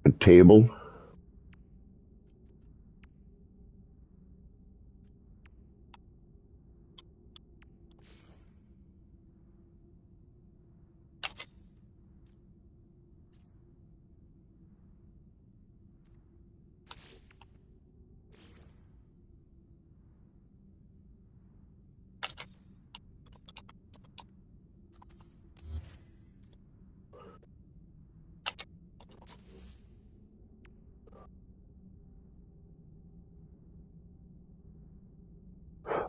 a table.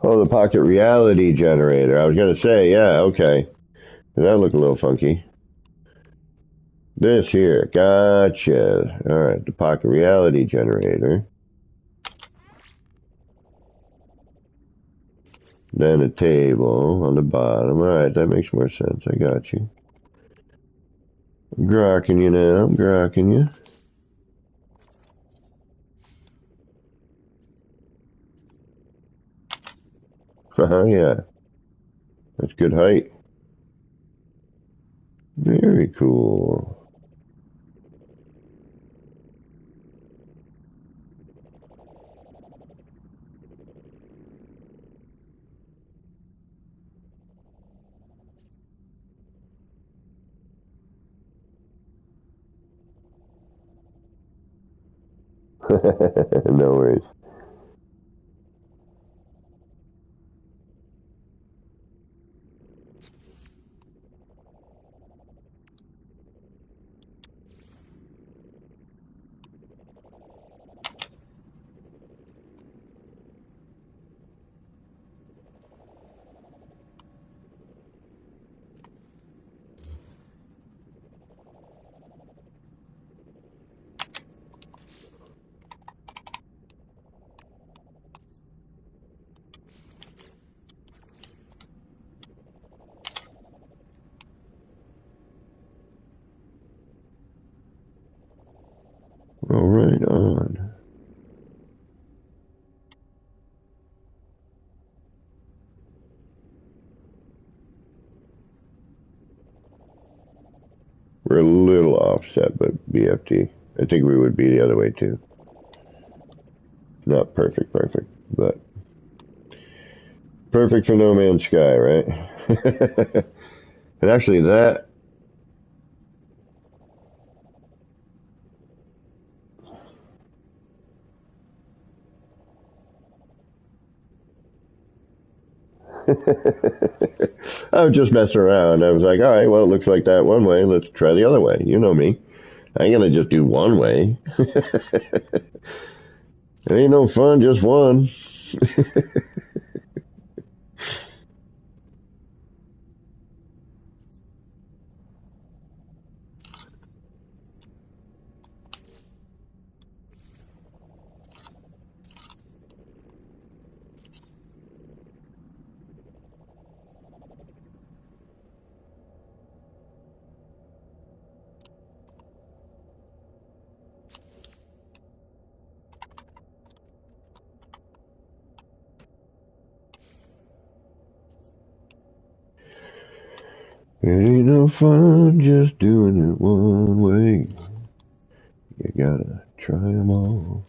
Oh, the pocket reality generator. I was going to say, yeah, okay. That looked a little funky. This here. Gotcha. All right, the pocket reality generator. Then a table on the bottom. All right, that makes more sense. I got you. I'm grokking you now. I'm grokking you. Yeah. That's good height. Very cool. No worries. We're a little offset, but BFT. I think we would be the other way too. Not perfect, but perfect for No Man's Sky, right? And actually that I was just messing around. I was like, all right, well, it looks like that one way. Let's try the other way. You know me. I ain't gonna just do one way. It ain't no fun, just one. It ain't no fun just doing it one way. You gotta try 'em all.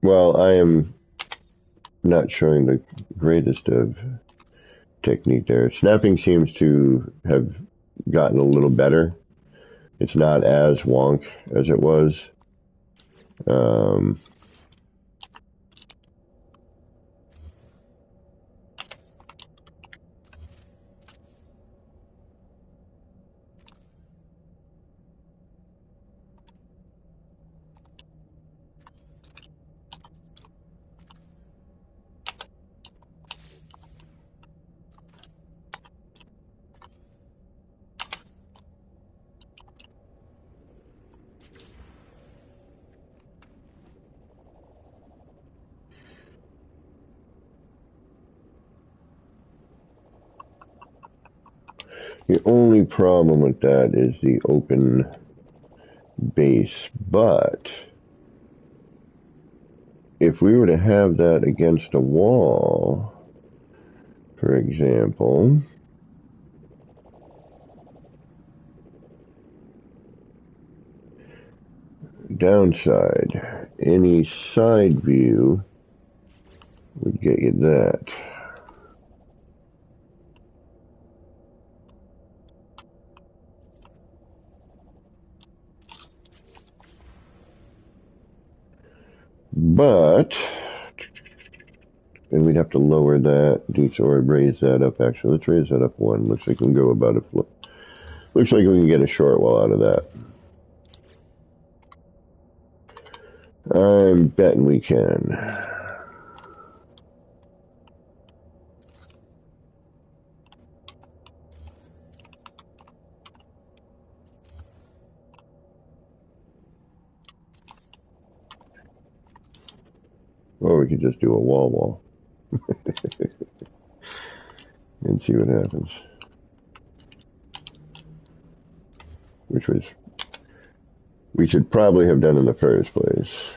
Well, I am not showing the greatest of technique there. Snapping seems to have gotten a little better. It's not as wonk as it was. Um, the only problem with that is the open base, but if we were to have that against a wall, for example, downside, any side view would get you that. But, and we'd have to lower that, or raise that up actually. Let's raise that up one. Looks like we can go about a flip. Looks like we can get a short wall out of that. I'm betting we can. Or we could just do a wall and see what happens. Which was, we should probably have done in the first place.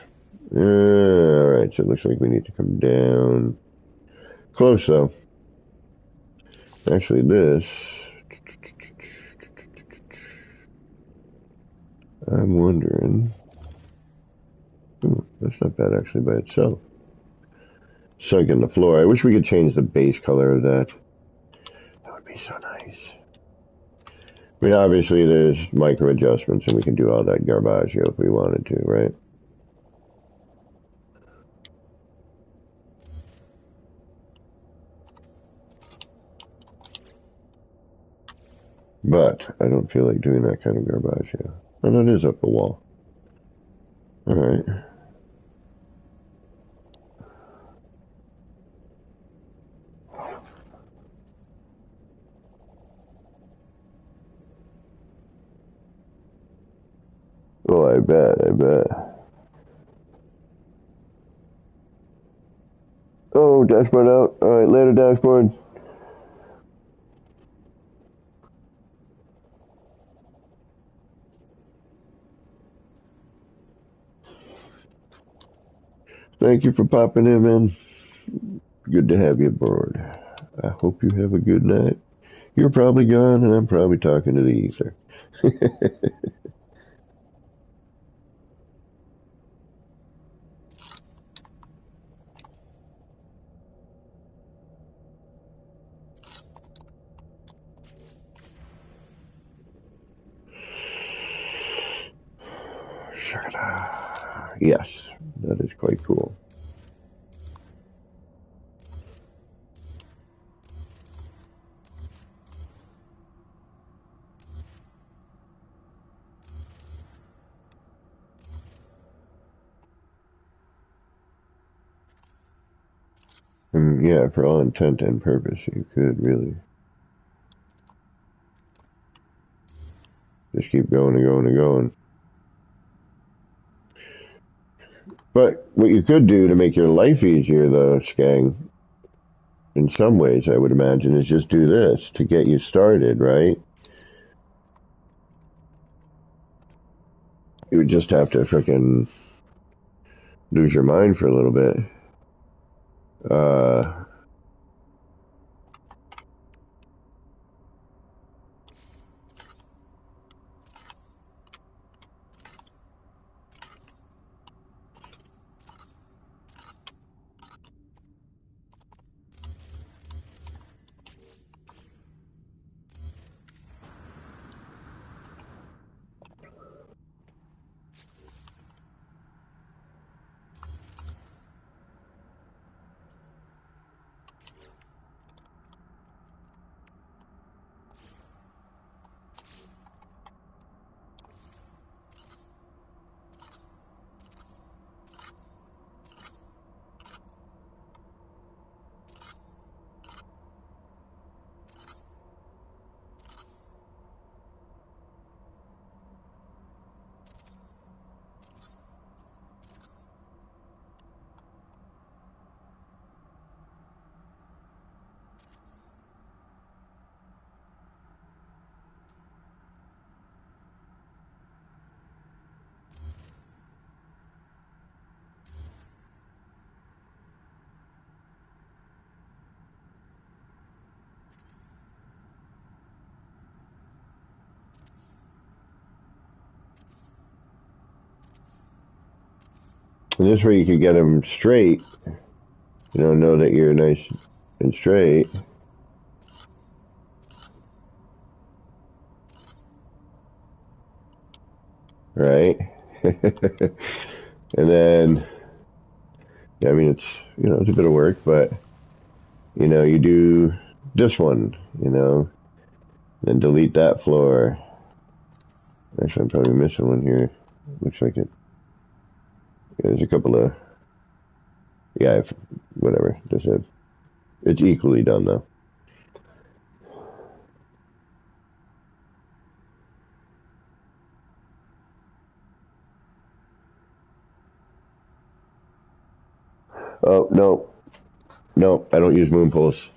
Alright, so it looks like we need to come down. Close though. Actually this, I'm wondering, that's not bad actually by itself. Sunk in the floor. I wish we could change the base color of that. That would be so nice. I mean, obviously there's micro adjustments and we can do all that garbage if we wanted to, right? But I don't feel like doing that kind of garbage. And it is up the wall. Alright. Oh, I bet. Oh, dashboard out. Alright, later, dashboard. Thank you for popping in, man. Good to have you aboard. I hope you have a good night. You're probably gone, and I'm probably talking to the ether. Yes, that is quite cool. And yeah, for all intent and purpose, you could really just keep going and going and going. But what you could do to make your life easier, though, Skang, in some ways, I would imagine, is just do this to get you started, right? You would just have to frickin' lose your mind for a little bit. And this way you could get them straight. Know that you're nice and straight. Right? And then, yeah, I mean, it's a bit of work, but, you do this one, then delete that floor. Actually, I'm probably missing one here. Looks like it. Yeah, there's a couple of, yeah, whatever. It's equally done, though. Oh, no. No, I don't use moon pools.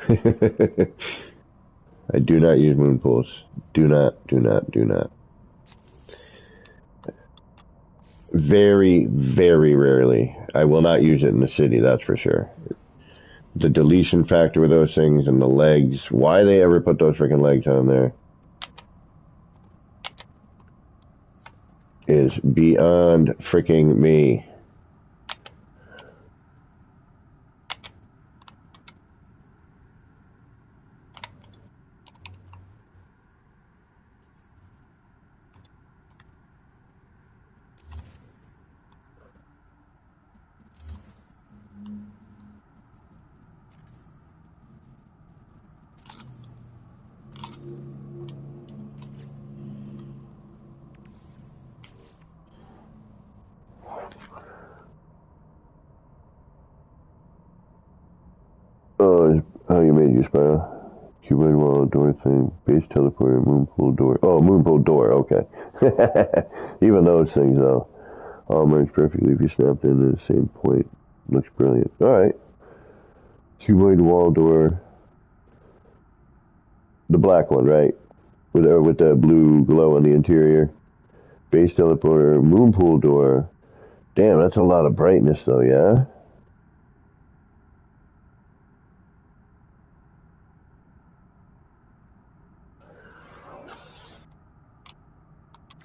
I do not use moon pools. Do not, do not, do not. Very, very rarely. I will not use it in the city, that's for sure. The deletion factor with those things and the legs, why they ever put those freaking legs on there is beyond freaking me. Oh, how you made your spiral. Cuboid wall door thing. Base teleporter, moon pool door. Oh, moon pool door, okay. Even those things, though, all merge perfectly if you snapped in at the same point. Looks brilliant. All right. Cuboid wall door. The black one, right? With the blue glow on the interior. Base teleporter. Moon pool door. Damn, that's a lot of brightness, though, yeah?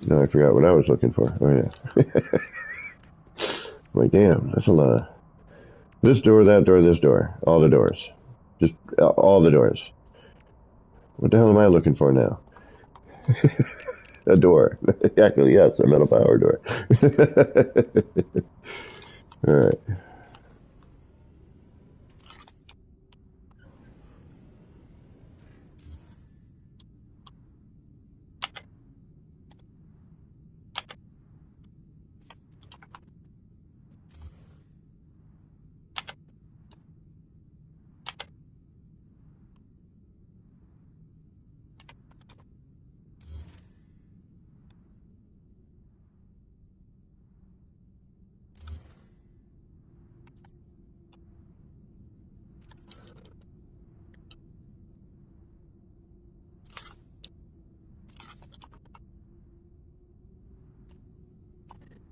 No, I forgot what I was looking for. Oh, yeah. Like, damn, that's a lot. This door, that door, this door. All the doors. Just all the doors. What the hell am I looking for now? A door. Actually, yes, a metal power door. All right.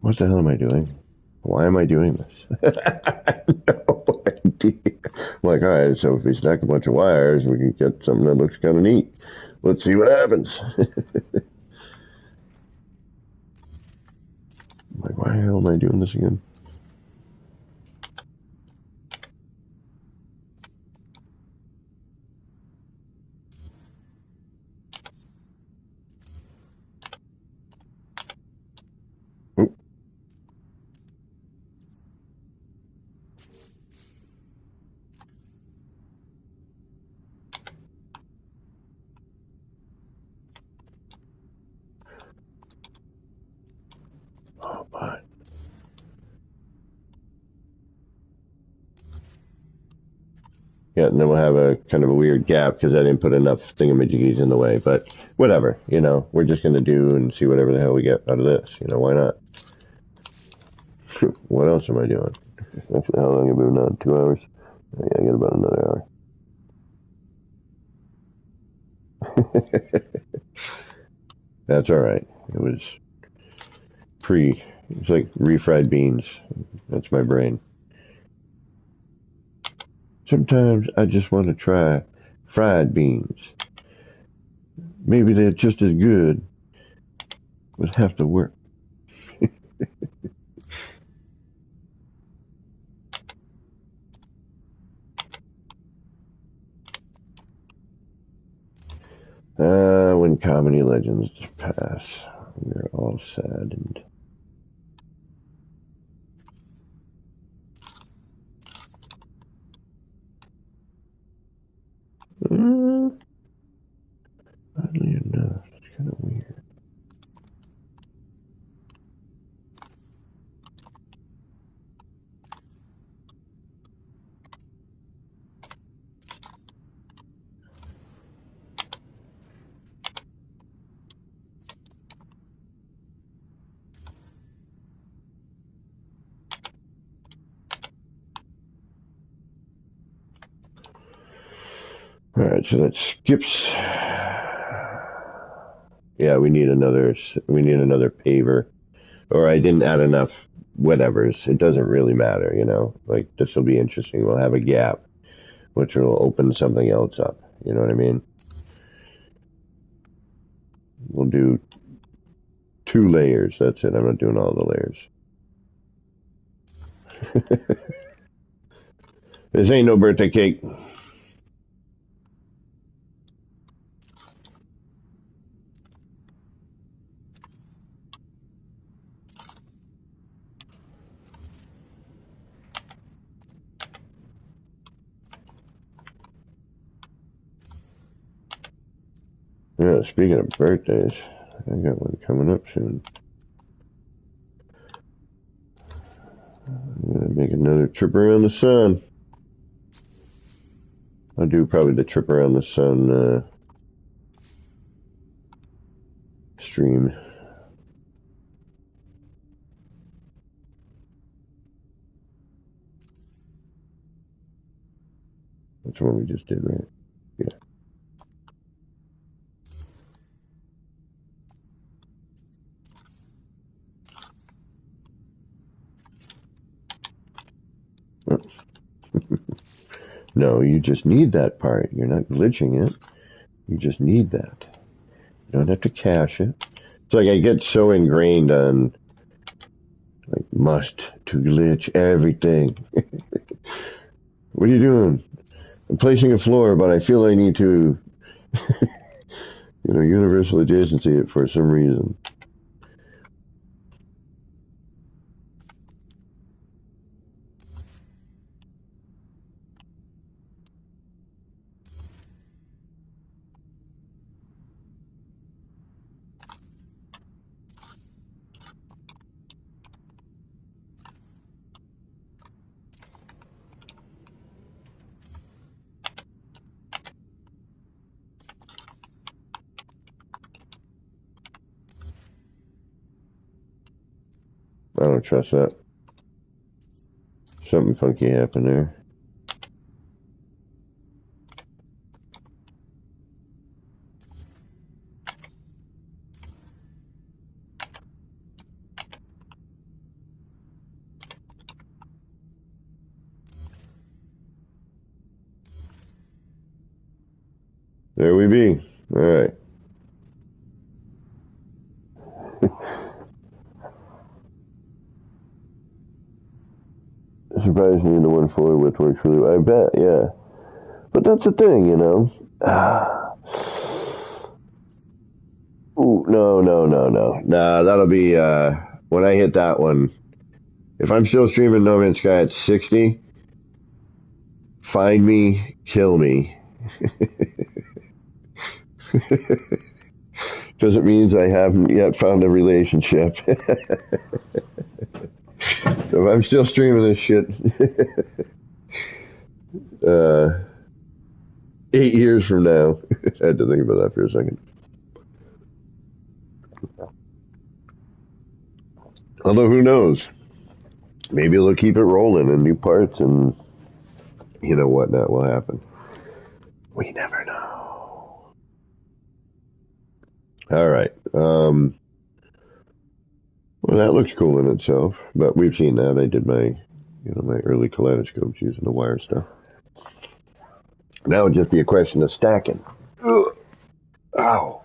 What the hell am I doing? Why am I doing this? No idea. I'm like, all right, so if we stack a bunch of wires, we can get something that looks kind of neat. Let's see what happens. I'm like, why the hell am I doing this again? Oop. Oh, but yeah, and then we'll have a kind of a weird gap because I didn't put enough thingamajiggies in the way. But whatever, we're just going to do and see whatever the hell we get out of this. Why not? What else am I doing? Actually, how long have we been on? 2 hours? Yeah, I got about another hour. That's all right. It was it's like refried beans. That's my brain. Sometimes I just want to try fried beans. Maybe they're just as good, but have to work. When comedy legends pass, we're all saddened. Oddly enough, it's kind of weird. All right, so that skips. Yeah, we need another paver, or I didn't add enough whatevers. It doesn't really matter. Like, this will be interesting. We'll have a gap, which will open something else up. You know what I mean? We'll do 2 layers. That's it. I'm not doing all the layers. This ain't no birthday cake. Yeah, speaking of birthdays, I got one coming up soon. I'm gonna make another trip around the sun. I'll do probably the trip around the sun stream. That's the one we just did, right? Yeah. No, you just need that part. You're not glitching it. You just need that. You don't have to cache it. It's like I get so ingrained on like must to glitch everything. What are you doing? I'm placing a floor, but I feel I need to, universal adjacency it for some reason. I don't trust that. Something funky happened there. There we be. All right. Surprisingly, the one forward with works really well. I bet, yeah. But that's the thing, Ooh, no. Nah, that'll be, when I hit that one. If I'm still streaming No Man's Sky at 60, find me, kill me. Because it means I haven't yet found a relationship. So if I'm still streaming this shit, 8 years from now, I had to think about that for a second. Although who knows? Maybe they'll keep it rolling in new parts and whatnot will happen. We never know. All right. Well, that looks cool in itself, but we've seen that. I did my early kaleidoscopes using the wire stuff. Now it'd just be a question of stacking. Ugh. Ow.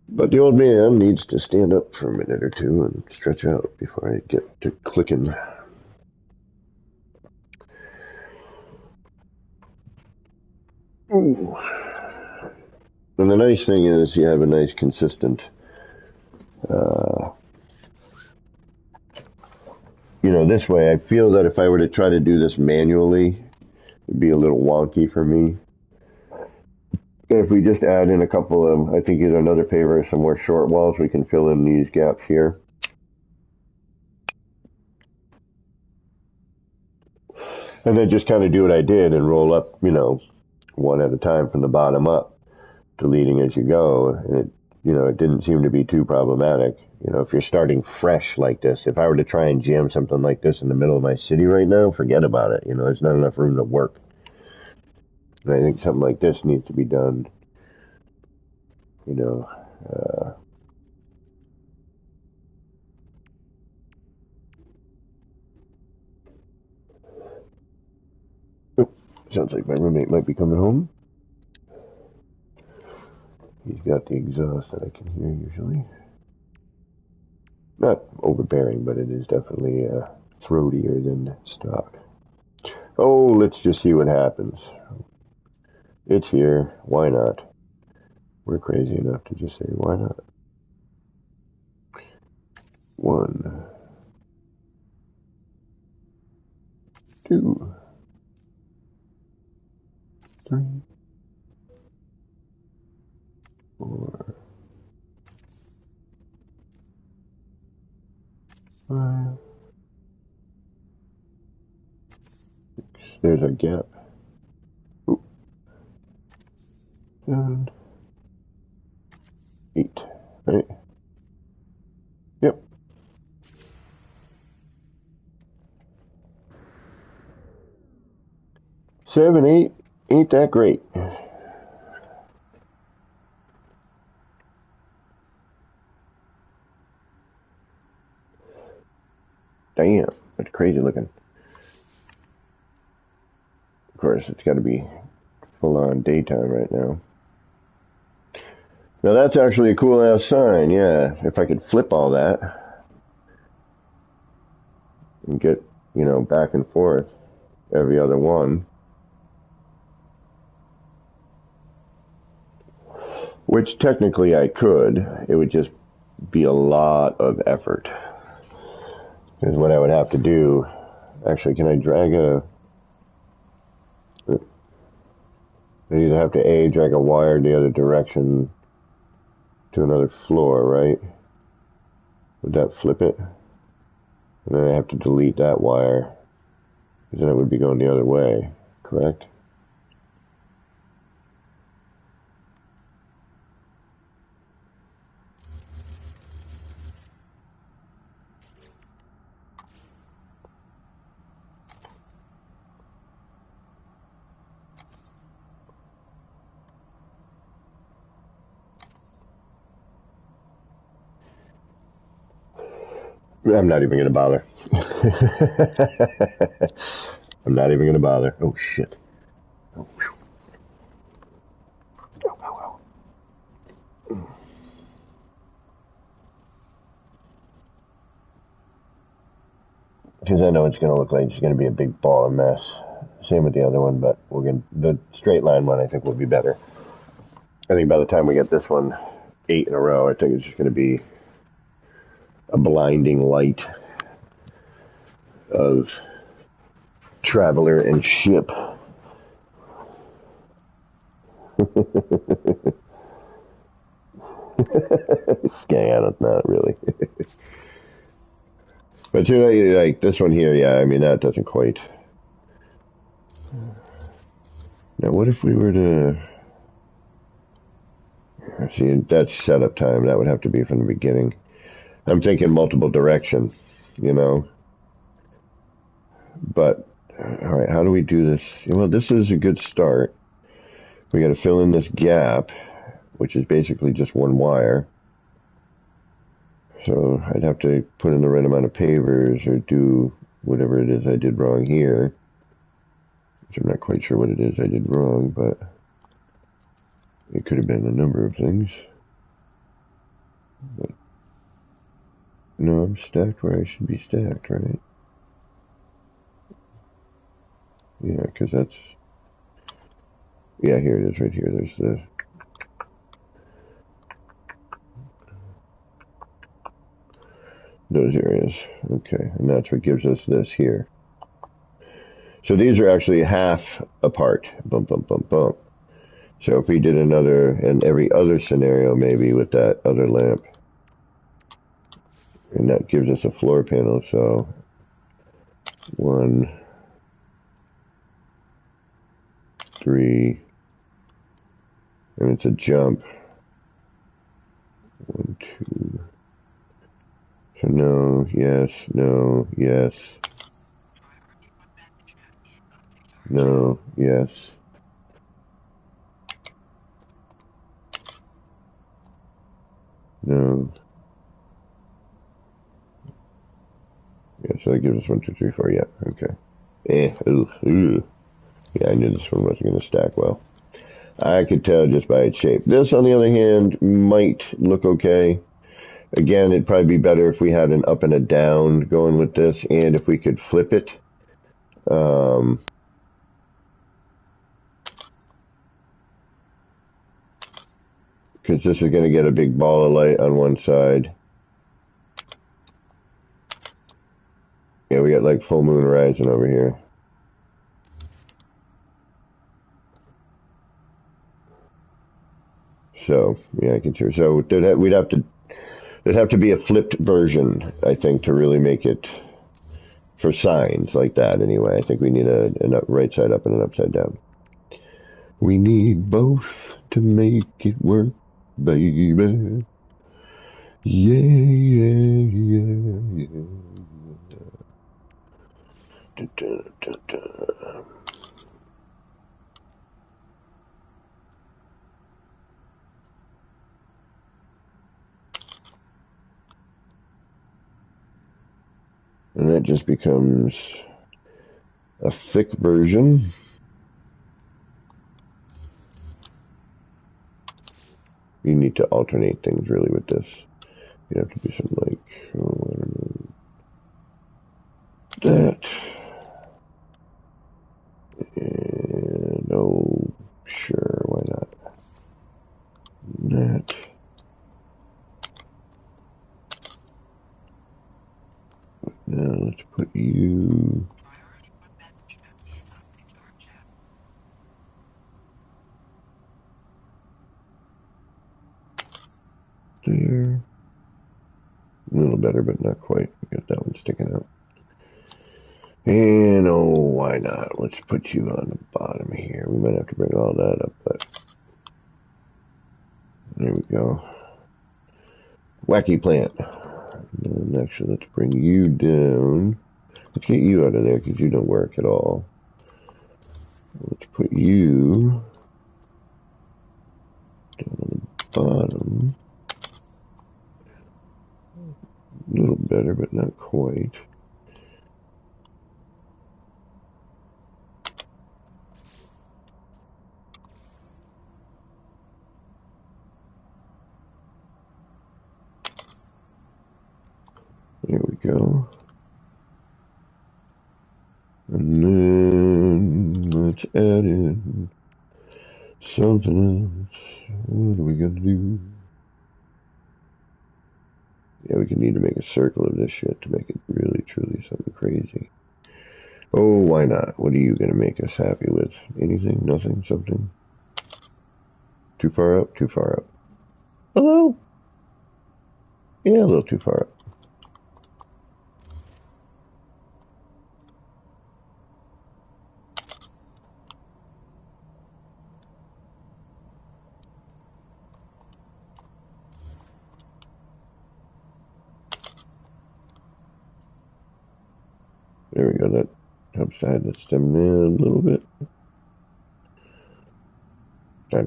But the old man needs to stand up for a minute or two and stretch out before I get to clicking. Ooh. And the nice thing is you have a nice consistent, this way. I feel that if I were to try to do this manually, it'd be a little wonky for me. If we just add in a couple of, I think either another paver or some more short walls, we can fill in these gaps here. And then just kind of do what I did and roll up, one at a time from the bottom up, deleting as you go. And it didn't seem to be too problematic. If you're starting fresh like this, if I were to try and jam something like this in the middle of my city right now, forget about it. There's not enough room to work. And I think something like this needs to be done, oh, sounds like my roommate might be coming home. He's got the exhaust that I can hear usually. Not overbearing, but it is definitely throatier than stock. Oh, let's just see what happens. It's here. Why not? We're crazy enough to just say, why not? 1, 2, 3, 4, 5, 6. There's our gap. Ooh. 7, 8. Right? Yep. 7, 8 ain't that great. Damn, that's crazy looking. Of course, it's got to be full on daytime right now. Now that's actually a cool ass sign, yeah. If I could flip all that and get, back and forth every other one. Which technically I could. It would just be a lot of effort. Because what I would have to do, actually, can I drag I either have to drag a wire the other direction to another floor, right? Would that flip it? And then I have to delete that wire, because then it would be going the other way, correct? I'm not even going to bother. I'm not even going to bother. Oh, shit. Oh, because I know it's going to look like it's going to be a big ball of mess. Same with the other one, but the straight line one I think will be better. I think by the time we get this one 8 in a row, I think it's just going to be a blinding light of traveler and ship. Scan, not really. But like this one here, yeah, I mean, that doesn't quite. Now, what if we were to. See, that's setup time. That would have to be from the beginning. I'm thinking multiple direction, But, all right, how do we do this? Well, this is a good start. We got to fill in this gap, which is basically just one wire. So I'd have to put in the right amount of pavers or do whatever it is I did wrong here. Which I'm not quite sure what it is I did wrong, but it could have been a number of things. But no, I'm stacked where I should be stacked, right? Yeah, because that's... Yeah, here it is right here. There's the... Those areas. Okay, and that's what gives us this here. So these are actually half apart. Bump, bump, bump, bump. So if we did another, and every other scenario maybe with that other lamp, and that gives us a floor panel, so 1, 3, and it's a jump. 1, 2. So no, yes, no, yes. No, yes. No. Yeah, so that gives us 1, 2, 3, 4. Yeah, okay. Ooh. Yeah, I knew this one wasn't going to stack well. I could tell just by its shape. This, on the other hand, might look okay. Again, it'd probably be better if we had an up and a down going with this, and if we could flip it. Because this is going to get a big ball of light on one side. Yeah, we got like full moon rising over here. So, yeah, I can see. So there'd have to be a flipped version, I think, to really make it for signs like that. Anyway, I think we need a right side up and an upside down. We need both to make it work, baby. Yeah. Da, da, da, da. it just becomes a thick version. You need to alternate things really with this. You have to do something like, oh, I don't know, that. And, oh, sure, why not? That. Now let's put you there. A little better, but not quite. Got that one sticking out. And oh, why not? Let's put you on the bottom here. We might have to bring all that up, but there we go. Wacky plant. And actually, let's bring you down. Let's get you out of there because you don't work at all. Let's put you down on the bottom. A little better, but not quite. There we go. And then let's add in something else. What are we gonna do? Yeah, we can need to make a circle of this shit to make it really, truly something crazy. Oh, why not? What are you gonna make us happy with? Anything? Nothing? Something? Too far up? Too far up. Hello? Yeah, a little too far up. There we go. That helps add the stem there a little bit. Why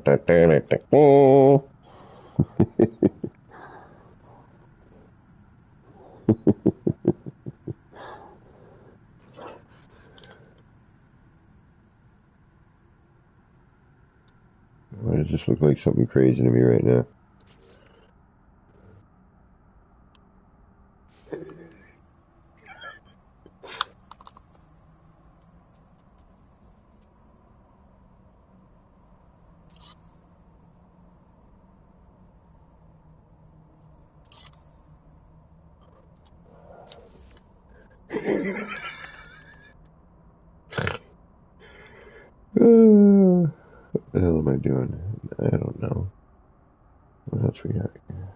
does this look like something crazy to me right now? What the hell am I doing? I don't know. What else we got here?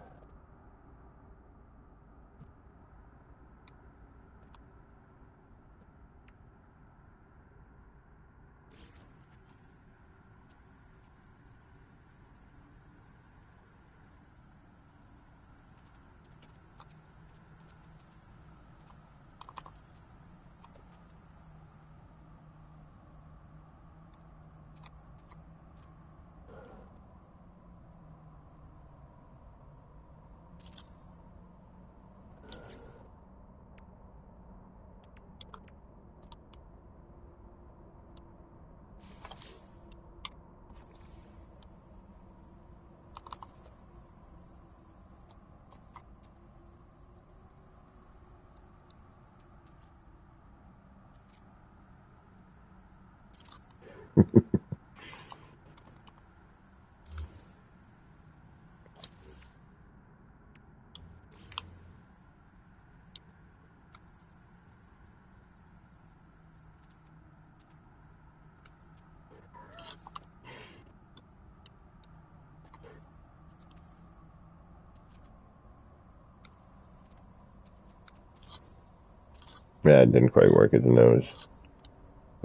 Yeah, it didn't quite work at the nose.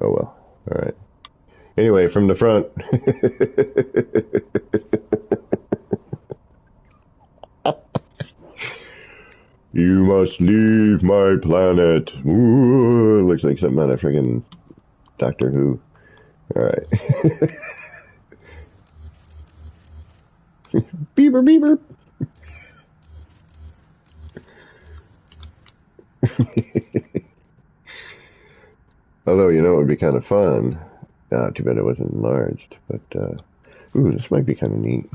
Oh well. Alright. Anyway, from the front. You must leave my planet. Ooh, looks like something out of friggin' Doctor Who. Alright. Beaver, beaver. Although, you know, it would be kind of fun. Too bad it wasn't enlarged. But, ooh, this might be kind of neat.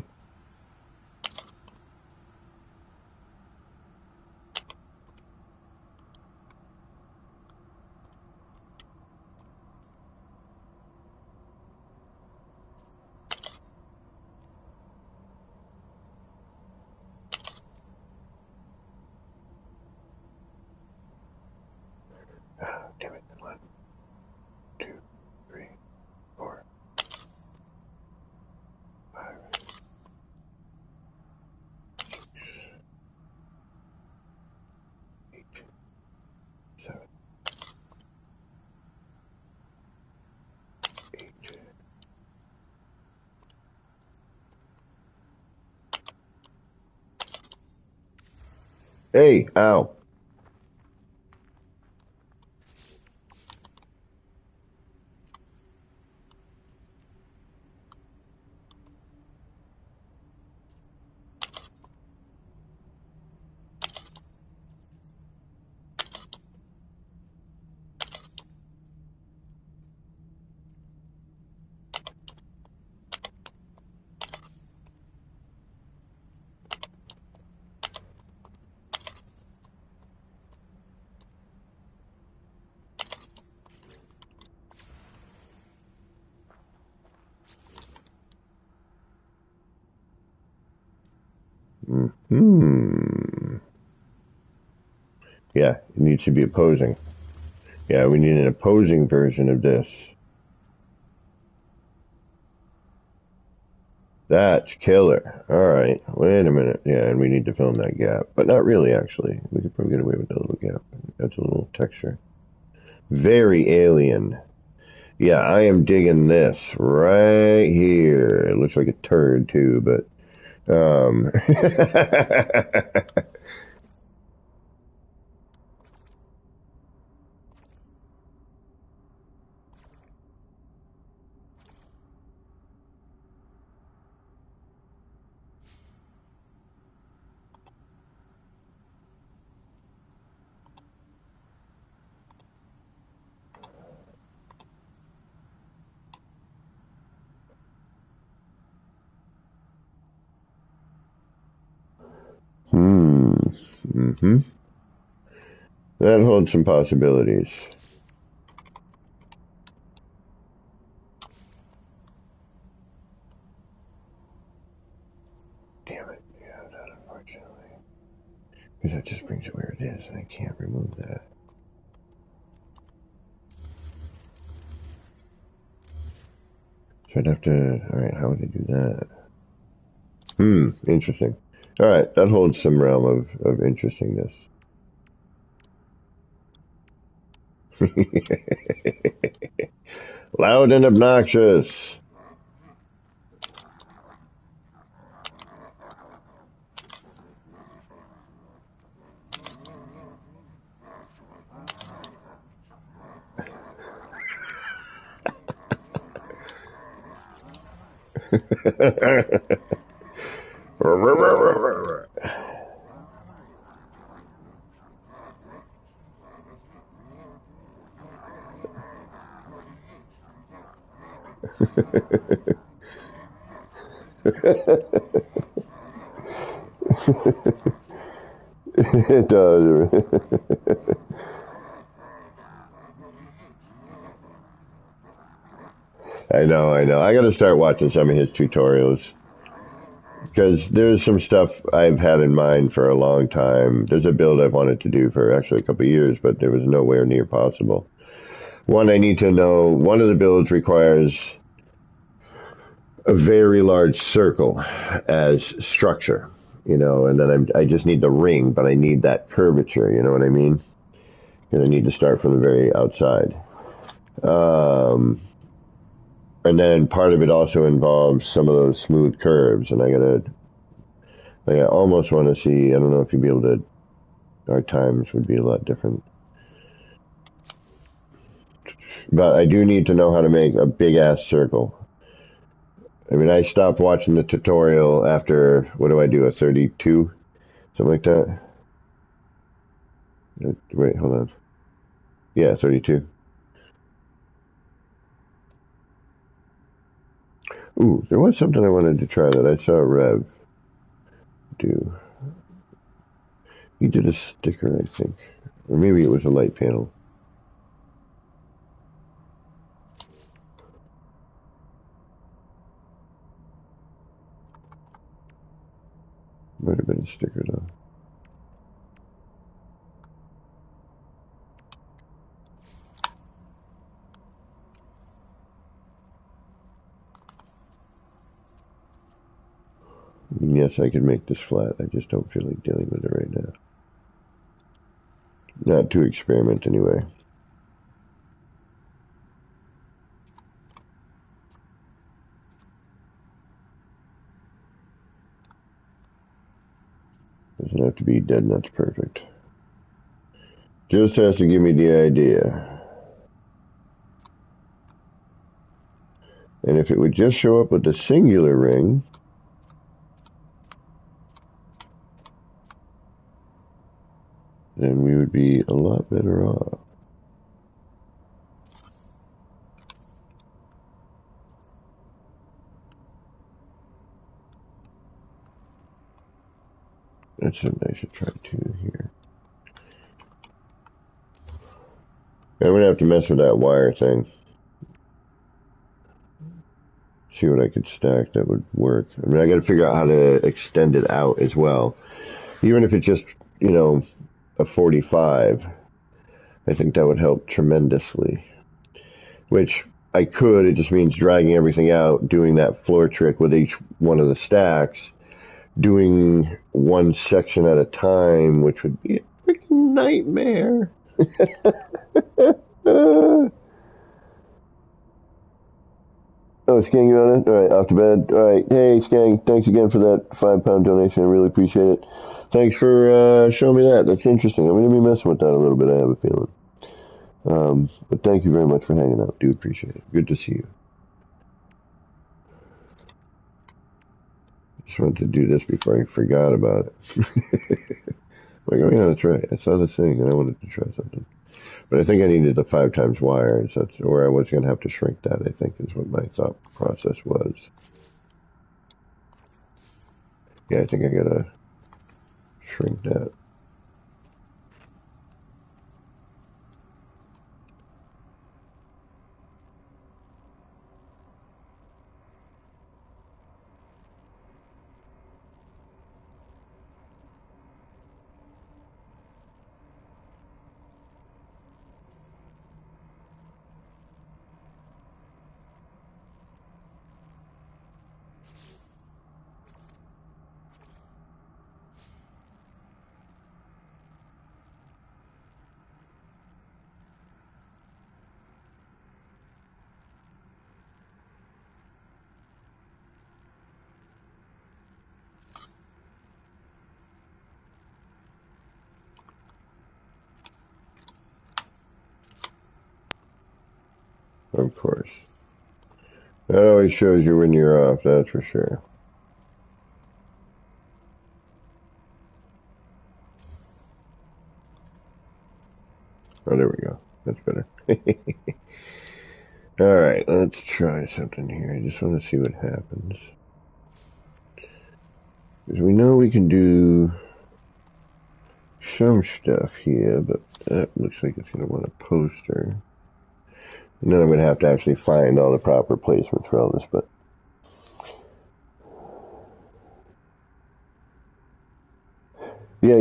Damn it. 1, 2, 3, 4, 5, 8, 7, 8. Hey, ow. Hmm. Yeah, it needs to be opposing. Yeah, we need an opposing version of this. That's killer. All right, wait a minute. Yeah, and we need to film that gap, but not really, actually. We could probably get away with that little gap. That's a little texture. Very alien. Yeah, I am digging this right here. It looks like a turd, too, but, hmm. Mm-hmm. That holds some possibilities. Damn it. Yeah, that unfortunately. Because that just brings it where it is, and I can't remove that. So I'd have to, alright, how would I do that? Interesting. Alright, that holds some realm of interestingness. Loud and obnoxious. It does. I know, I know. I gotta start watching some of his tutorials. Because there's some stuff I've had in mind for a long time. There's a build I've wanted to do for actually a couple of years, but there was nowhere near possible. One, I need to know, one of the builds requires a very large circle as structure, you know, and then I just need the ring, but I need that curvature, you know what I mean? Because I need to start from the very outside. Um, and then part of it also involves some of those smooth curves, and I almost want to see, I don't know if you'd be able to, our times would be a lot different. But I do need to know how to make a big ass circle. I mean, I stopped watching the tutorial after, what do I do, a 32? Something like that? Wait, hold on. Yeah, 32. Ooh, there was something I wanted to try that I saw Rev do. He did a sticker, I think. Or maybe it was a light panel. Might have been a sticker, though. And yes, I could make this flat. I just don't feel like dealing with it right now. Not to experiment, anyway. Doesn't have to be dead nuts perfect. Just has to give me the idea. And if it would just show up with the singular ring, then we would be a lot better off. That's something I should try too here. I'm going to have to mess with that wire thing. See what I could stack that would work. I mean, I got to figure out how to extend it out as well. Even if it's just, you know, a 45, I think that would help tremendously. Which I could, it just means dragging everything out, doing that floor trick with each one of the stacks, doing one section at a time, which would be a freaking nightmare. Oh, Skang, you on it? All right, off to bed. All right. Hey, Skang, thanks again for that £5 donation. I really appreciate it. Thanks for showing me that. That's interesting. I'm going to be messing with that a little bit, I have a feeling. But thank you very much for hanging out. Do appreciate it. Good to see you. Just wanted to do this before I forgot about it. Like, oh yeah, that's right. I saw this thing and I wanted to try something. But I think I needed the 5 times wire, so that's, or I was going to have to shrink that, I think is what my thought process was. Yeah, I think I got to shrink that. Of course. That always shows you when you're off, that's for sure. Oh, there we go. That's better. Alright, let's try something here. I just want to see what happens. Because we know we can do some stuff here, but that looks like it's going to want a poster. And then I'm going to have to actually find all the proper placements for all this, but yeah.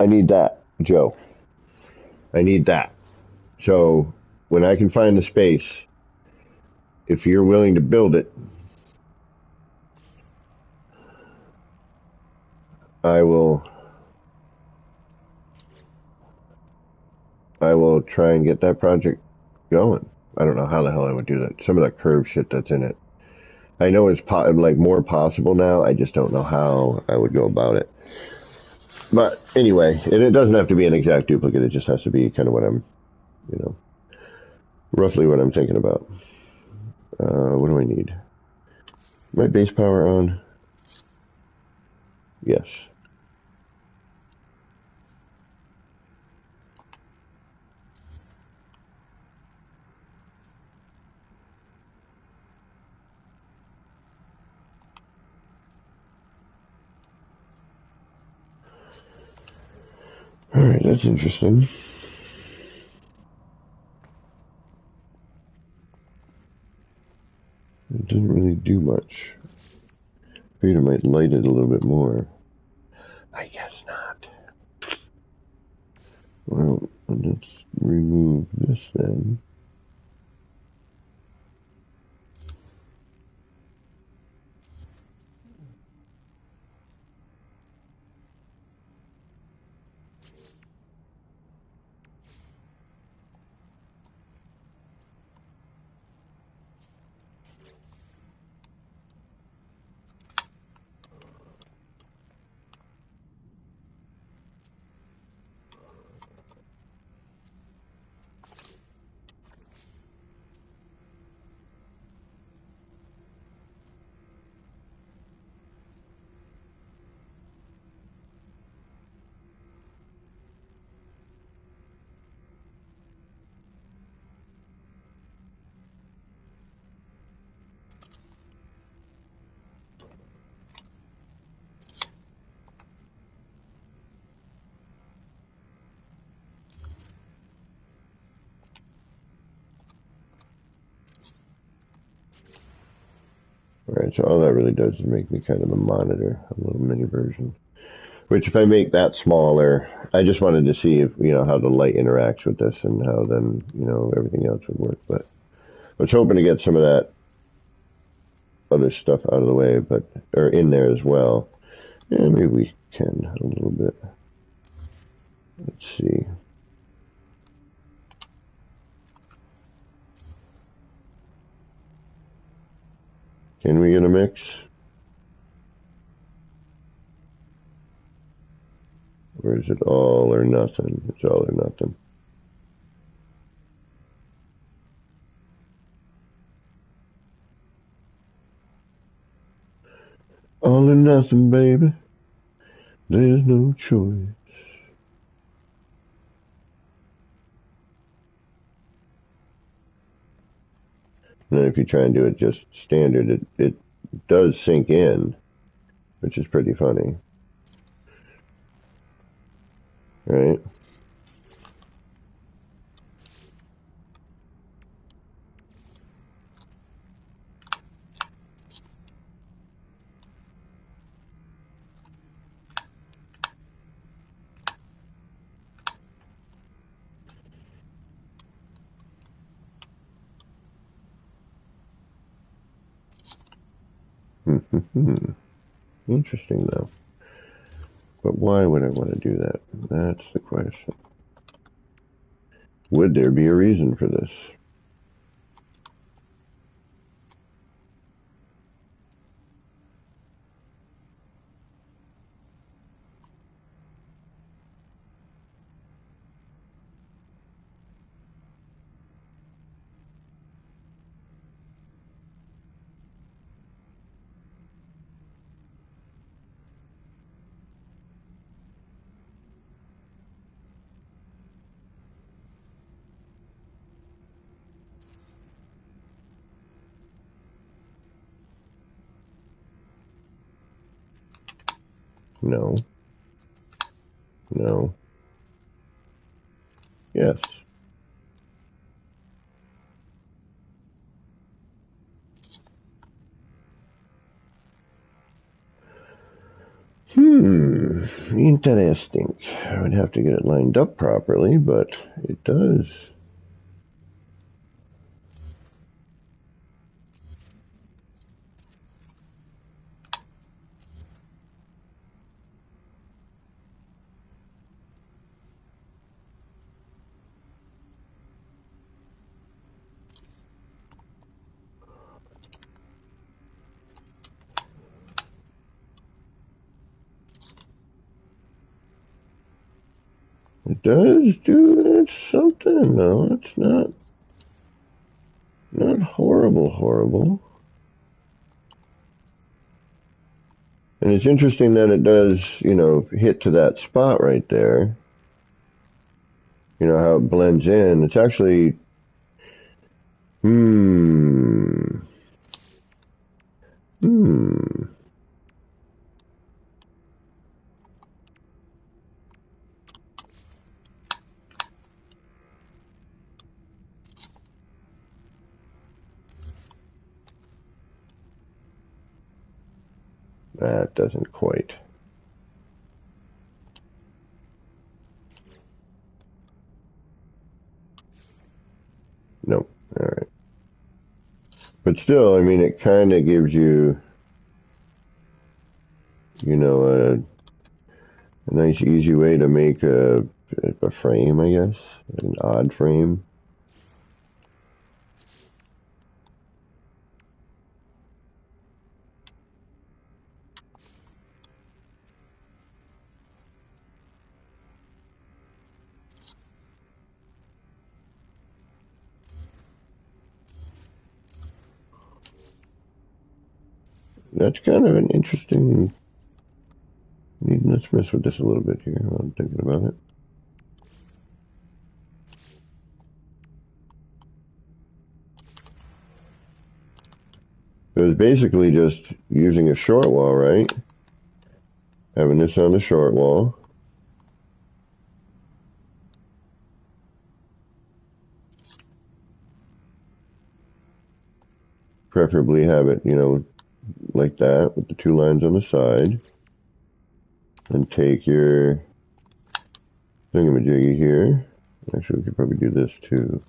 I need that, Joe. I need that. So when I can find the space, if you're willing to build it, I will try and get that project going. I don't know how the hell I would do that. Some of that curve shit that's in it. I know it's like more possible now. I just don't know how I would go about it. But anyway, and it doesn't have to be an exact duplicate. It just has to be kind of what I'm, you know, roughly what I'm thinking about. What do I need? My base power on? Yes. Alright, that's interesting. It doesn't really do much. Peter might light it a little bit more. I guess not. Well, let's remove this then. Alright, so all that really does is make me kind of a monitor, a little mini version. Which, if I make that smaller, I just wanted to see if, how the light interacts with this and how then, everything else would work. But I was hoping to get some of that other stuff out of the way, or in there as well. Yeah, maybe we can a little bit. Let's see. Can we get a mix? Or is it all or nothing? It's all or nothing. All or nothing, baby. There's no choice. And then if you try and do it just standard, it does sink in, which is pretty funny. Right? Interesting, though. But why would I want to do that? That's the question. Would there be a reason for this? No. No. Yes. Interesting. I would have to get it lined up properly, but it does. It does do something. No, it's not horrible. And it's interesting that it does, hit to that spot right there. How it blends in. It's actually, hmm. That doesn't quite. Nope. All right. But still, I mean, it kind of gives you, you know, a nice, easy way to make a frame, I guess, an odd frame. That's kind of an interesting. Let's mess with this a little bit here while I'm thinking about it. It was basically just using a short wall, right? Having this on the short wall. Preferably have it, you know, like that with the two lines on the side. And take your thingamajiggy here. Actually, we could probably do this too.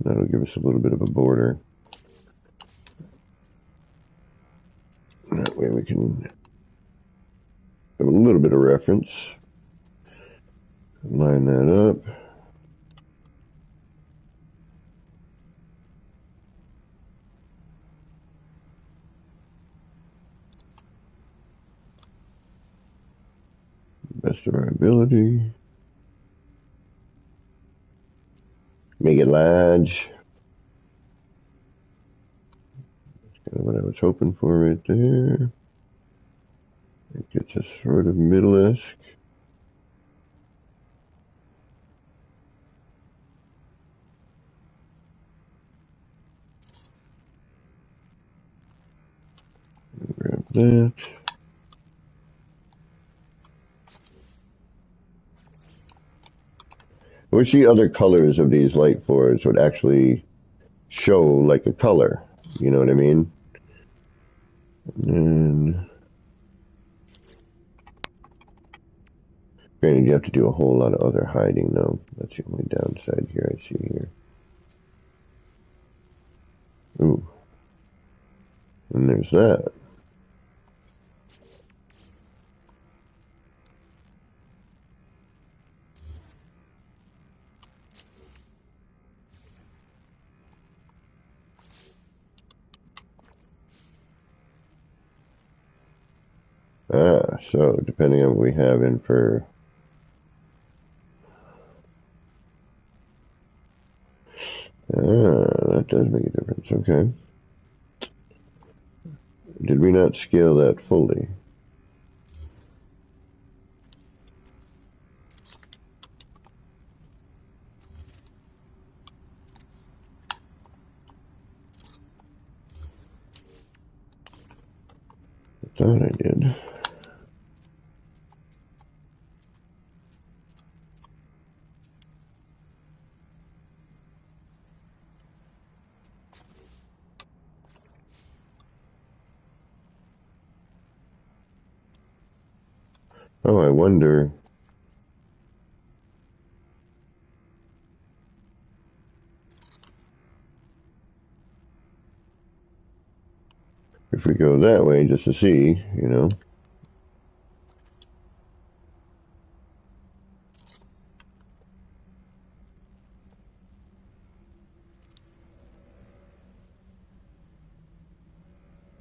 That'll give us a little bit of a border. That way we can have a little bit of reference. Line that up. Best of our ability. Make it large. That's kind of what I was hoping for right there. It gets us sort of middle-esque. Grab that. I wish the other colors of these light fours would actually show like a color. You know what I mean? And granted, you have to do a whole lot of other hiding, though. That's the only downside here I see here. Ooh. And there's that. So depending on what we have in for... that does make a difference. Okay. Did we not scale that fully? I thought I did. Oh, I wonder... if we go that way just to see, you know.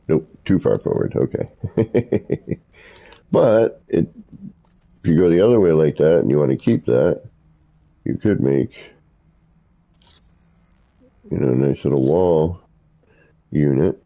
Nope, too far forward. Okay. But if you go the other way like that and you want to keep that, you could make, you know, a nice little wall unit.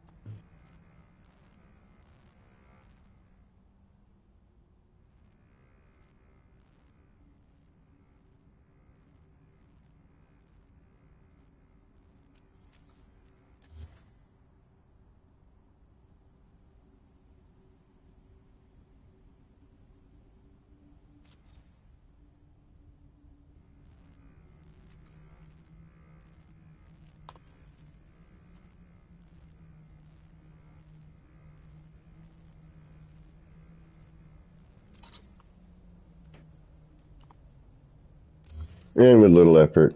And with little effort,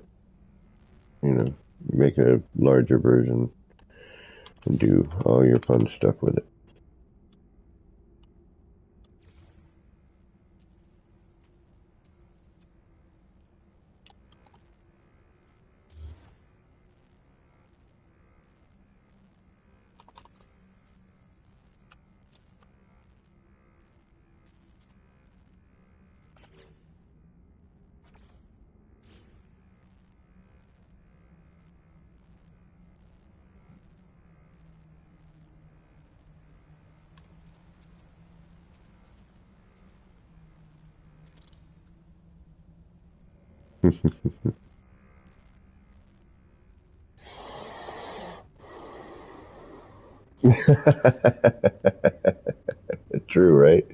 make a larger version and do all your fun stuff with it. True, right?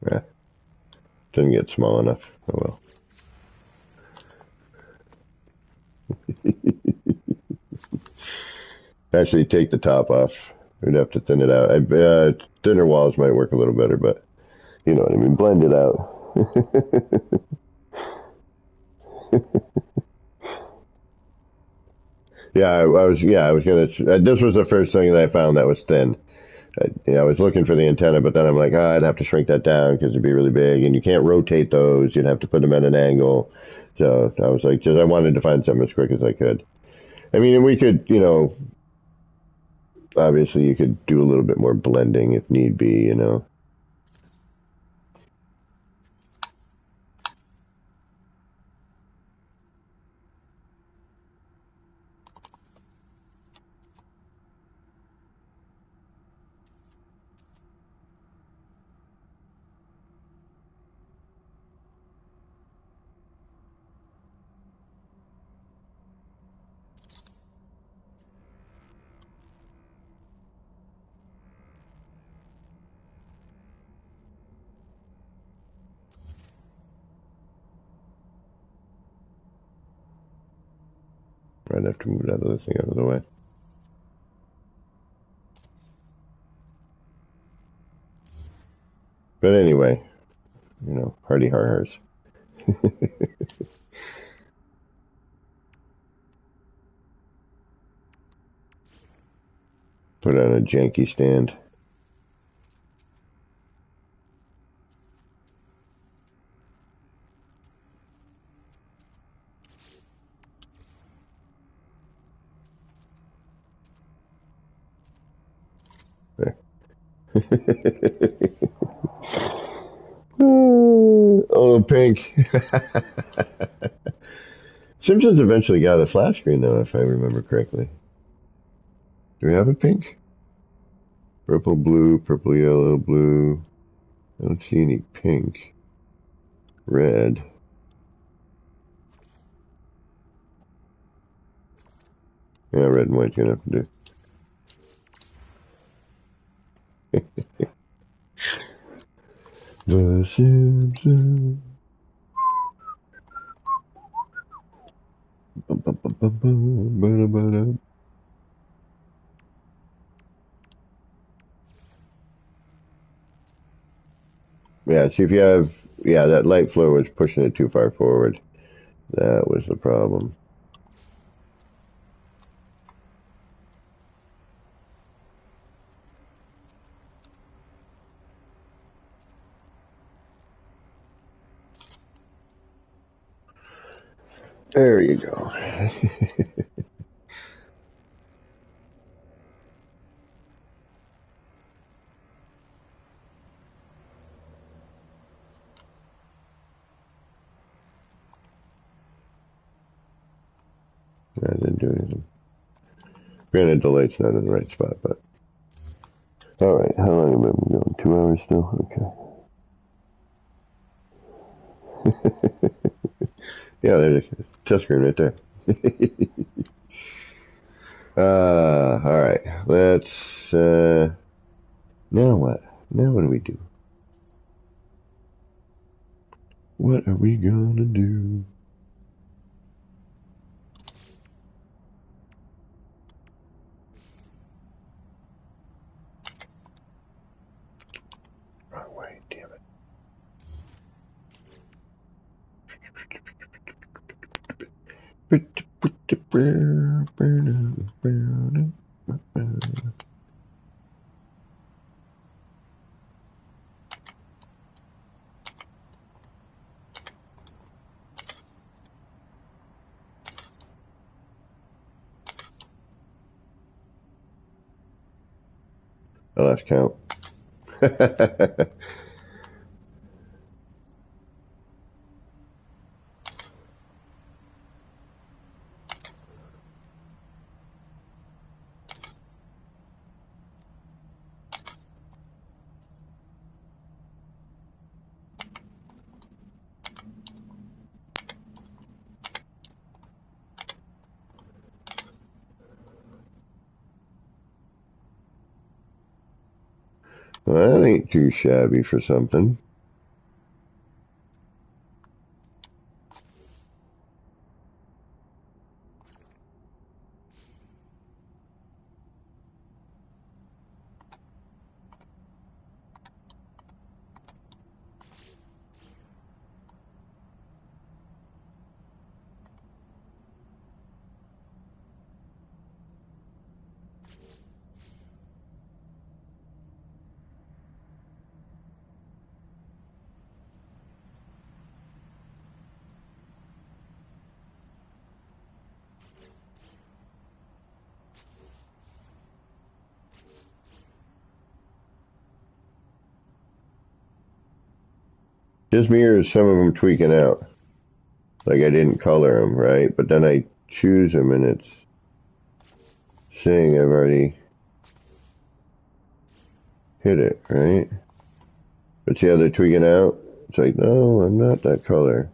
Yeah, didn't get small enough. Oh well. Actually, take the top off. We'd have to thin it out. Thinner walls might work a little better, but you know what I mean. Blend it out. Yeah, I was gonna. This was the first thing that I found that was thin. I was looking for the antenna, but then I'm like, I'd have to shrink that down because it'd be really big, and you can't rotate those. You'd have to put them at an angle. So I was like, just I wanted to find something as quick as I could. I mean, and we could, obviously you could do a little bit more blending if need be. I'd have to move that other thing out of the way. But anyway, hardy har-hars. Put it on a janky stand. There. Oh, pink. Simpsons eventually got a flat screen, though, if I remember correctly. Do we have a pink? Purple, yellow, blue. I don't see any pink. Red. Yeah, red and white's gonna have to do. The Simpsons. Yeah, see if you have, that light flow was pushing it too far forward. That was the problem. There you go. I didn't do anything. Granted, the light's not in the right spot, but... Alright, how long have I been going? 2 hours still? Okay. Yeah, there's a test screen right there. Alright, let's... now what? Now what do we do? What are we gonna do? Wrong way, damn it. I lost count. Well, that ain't too shabby for something. Just me or some of them tweaking out. Like I didn't color them, right? But then I choose them and it's saying I've already hit it, right? But see how they're tweaking out? It's like, no, I'm not that color.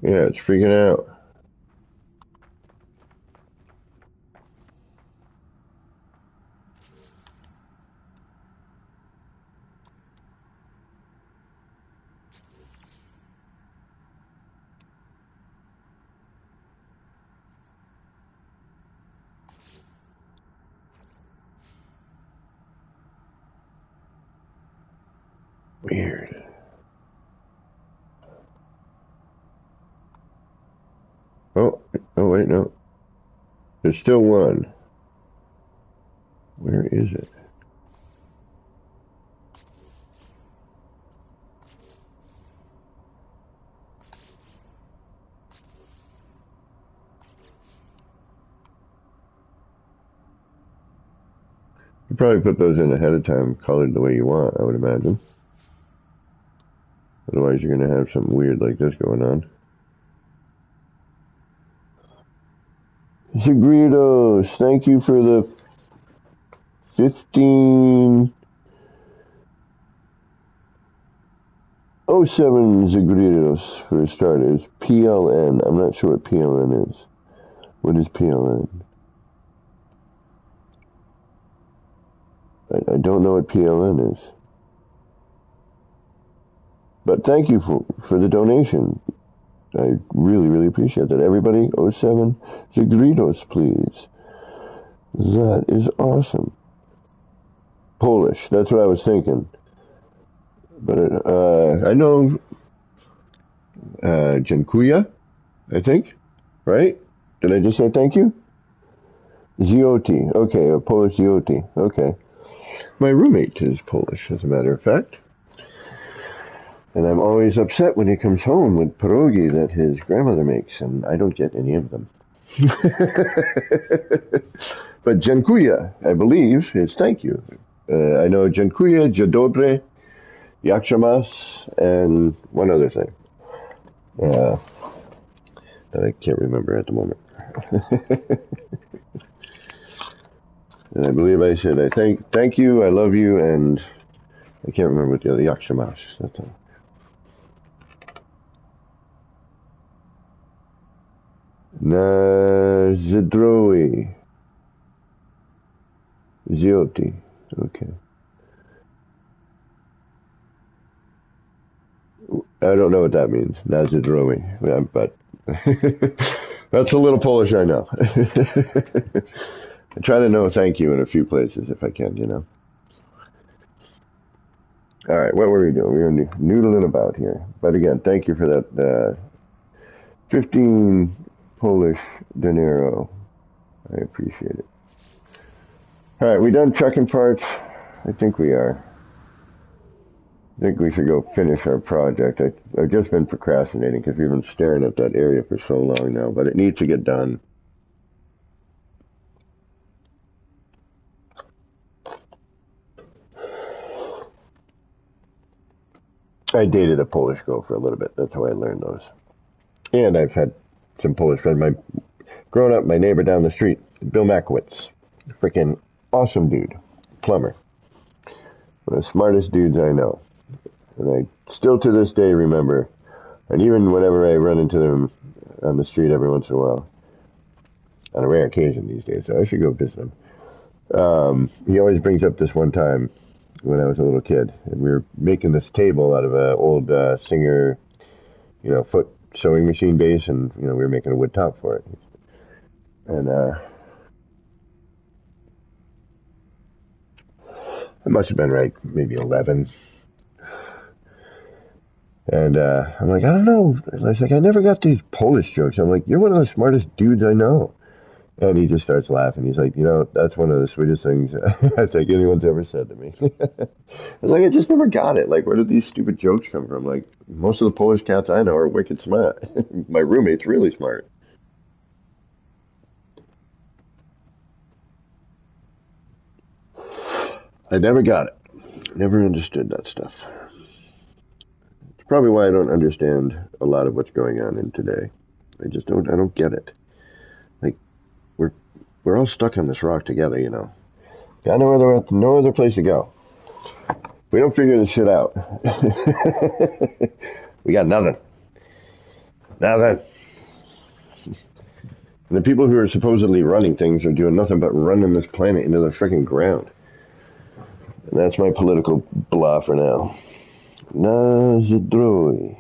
Yeah, it's freaking out. Weird. Oh, wait, no. There's still one. Where is it? You probably put those in ahead of time, colored the way you want, I would imagine. Otherwise, you're going to have something weird like this going on. Zagredos, thank you for the 1507 Zagredos for starters. PLN. I'm not sure what PLN is. What is PLN? I don't know what PLN is. But thank you for the donation. I really, really appreciate that. Everybody, 07 Zagredos, please. That is awesome. Polish. That's what I was thinking. But I know dziękuję, I think, right? Did I just say thank you? Zioti. Okay, a Polish Zioti. Okay. My roommate is Polish, as a matter of fact. And I'm always upset when he comes home with pierogi that his grandmother makes, and I don't get any of them. But dziękuję, I believe, is thank you. I know dziękuję, dzień dobry, jak się masz, and one other thing that I can't remember at the moment. And I believe I said I thank you, I love you, and I can't remember what the other jak się masz. That's all. Na zdrowie. Zioti. Okay. I don't know what that means. Na zdrowie. But that's a little Polish, I know. I try to know thank you in a few places if I can, you know. All right, what were we doing? We were noodling about here. But again, thank you for that 15 Polish dinero. I appreciate it. All right, we done trucking parts? I think we are. I think we should go finish our project. I've just been procrastinating because we've been staring at that area for so long now, but it needs to get done. I dated a Polish girl for a little bit. That's how I learned those. And I've had some Polish friends. Growing up, my neighbor down the street, Bill Makowitz, freaking awesome dude, plumber. One of the smartest dudes I know. And I still to this day remember, and even whenever I run into them on the street every once in a while, on a rare occasion these days, so I should go visit him. He always brings up this one time when I was a little kid, and we were making this table out of an old Singer, foot sewing machine base, and we were making a wood top for it. And I must have been maybe 11. And I'm like, I don't know. And I was like, I never got these Polish jokes. I'm like, you're one of the smartest dudes I know. And he just starts laughing. He's like, that's one of the sweetest things I think anyone's ever said to me. I was like, I just never got it. Like, where did these stupid jokes come from? Like, most of the Polish cats I know are wicked smart. My roommate's really smart. I never got it. Never understood that stuff. It's probably why I don't understand a lot of what's going on in today. I don't get it. Like, we're all stuck on this rock together, Got no other place to go. We don't figure this shit out. We got nothing. Nothing. And the people who are supposedly running things are doing nothing but running this planet into the freaking ground. And that's my political blah for now. Na zdrowie.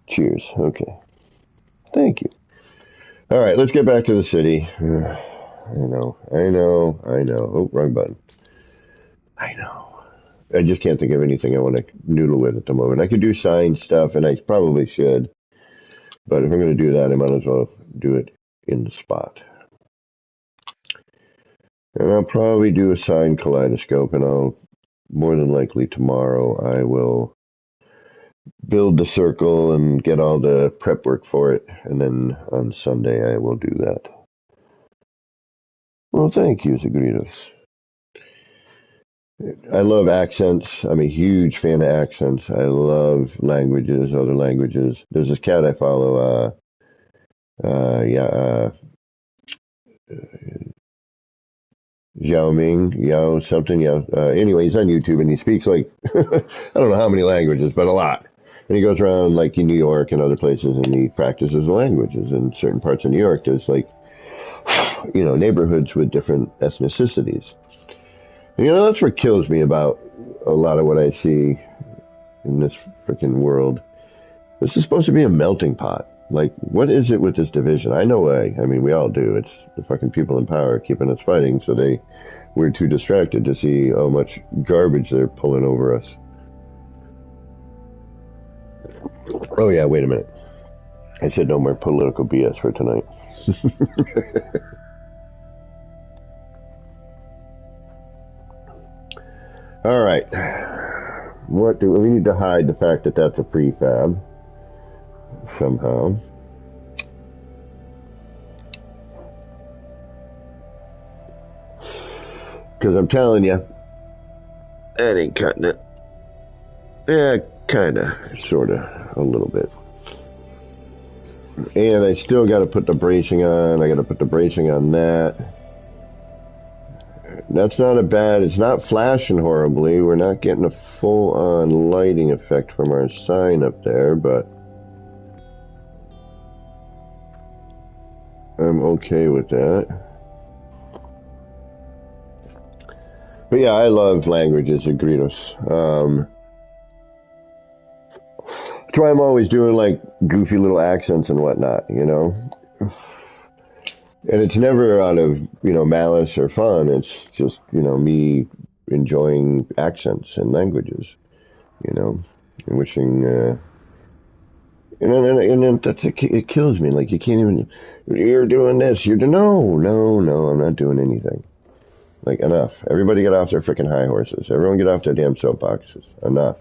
Cheers. Okay. Thank you. All right, let's get back to the city. I know. Oh, wrong button. I know. I just can't think of anything I want to noodle with at the moment. I could do sign stuff, and I probably should. But if I'm going to do that, I might as well do it in the spot. And I'll probably do a sign kaleidoscope, and I'll, more than likely tomorrow, I will build the circle and get all the prep work for it. And then on Sunday, I will do that. Well, thank you, Zagritos. I love accents. I'm a huge fan of accents. I love languages, other languages. There's this cat I follow, anyway, he's on YouTube and he speaks like, I don't know how many languages, but a lot. And he goes around like in New York and other places and he practices the languages. In certain parts of New York, there's like, neighborhoods with different ethnicities. And, that's what kills me about a lot of what I see in this freaking world. This is supposed to be a melting pot. Like, what is it with this division? I know we all do. It's the fucking people in power keeping us fighting so they we're too distracted to see how much garbage they're pulling over us. Oh yeah, wait a minute. I said no more political BS for tonight. All right. What do we need to hide the fact that that's a prefab somehow? Because I'm telling you, that ain't cutting it. Yeah, kinda, sorta, a little bit. And I still got to put the bracing on. I got to put the bracing on that. That's not a bad, it's not flashing horribly. We're not getting a full-on lighting effect from our sign up there, but I'm okay with that. But yeah, I love languages, Agridos. That's why I'm always doing like goofy little accents and whatnot, you know? And it's never out of, malice or fun. It's just, me enjoying accents and languages, and wishing, and then it kills me. Like, you can't even, you're doing this, no, I'm not doing anything. Like, enough. Everybody get off their freaking high horses. Everyone get off their damn soapboxes. Enough.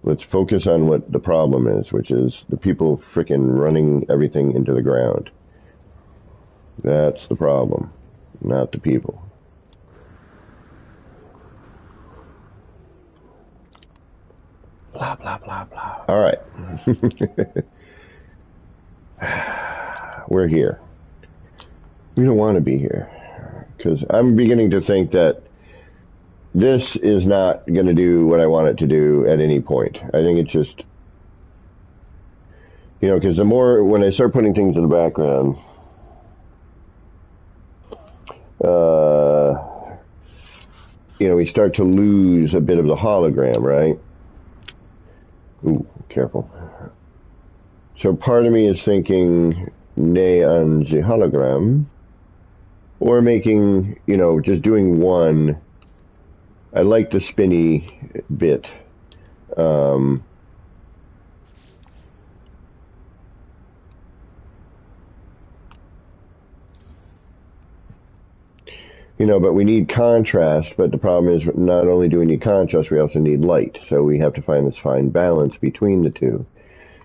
Let's focus on what the problem is, which is the people freaking running everything into the ground. That's the problem, not the people. Blah, blah, blah, blah. All right. We're here. We don't want to be here. Because I'm beginning to think that this is not going to do what I want it to do at any point. I think it's just, because the more, when I start putting things in the background, we start to lose a bit of the hologram, right? Ooh, careful. So part of me is thinking, nay on the hologram, or making, just doing one. I like the spinny bit. But we need contrast, but the problem is not only do we need contrast, we also need light. So we have to find this fine balance between the two.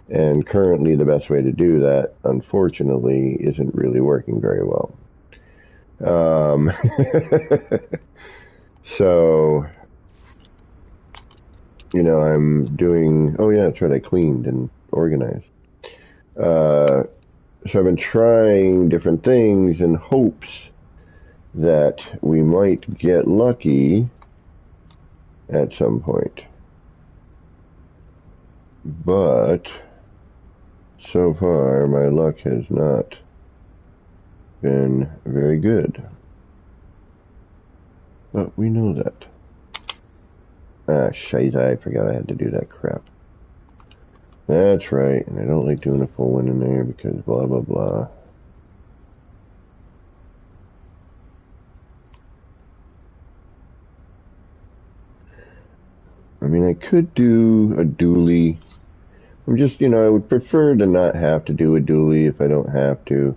And currently the best way to do that, unfortunately, isn't really working very well. So, I'm doing, oh yeah, that's right, I cleaned and organized. So I've been trying different things in hopes that we might get lucky at some point. But so far, my luck has not been very good. But we know that. Ah, shite, I forgot I had to do that crap. That's right, and I don't like doing a full one in there because blah, blah, blah. I mean, I could do a dually. I'm just, I would prefer to not have to do a dually if I don't have to,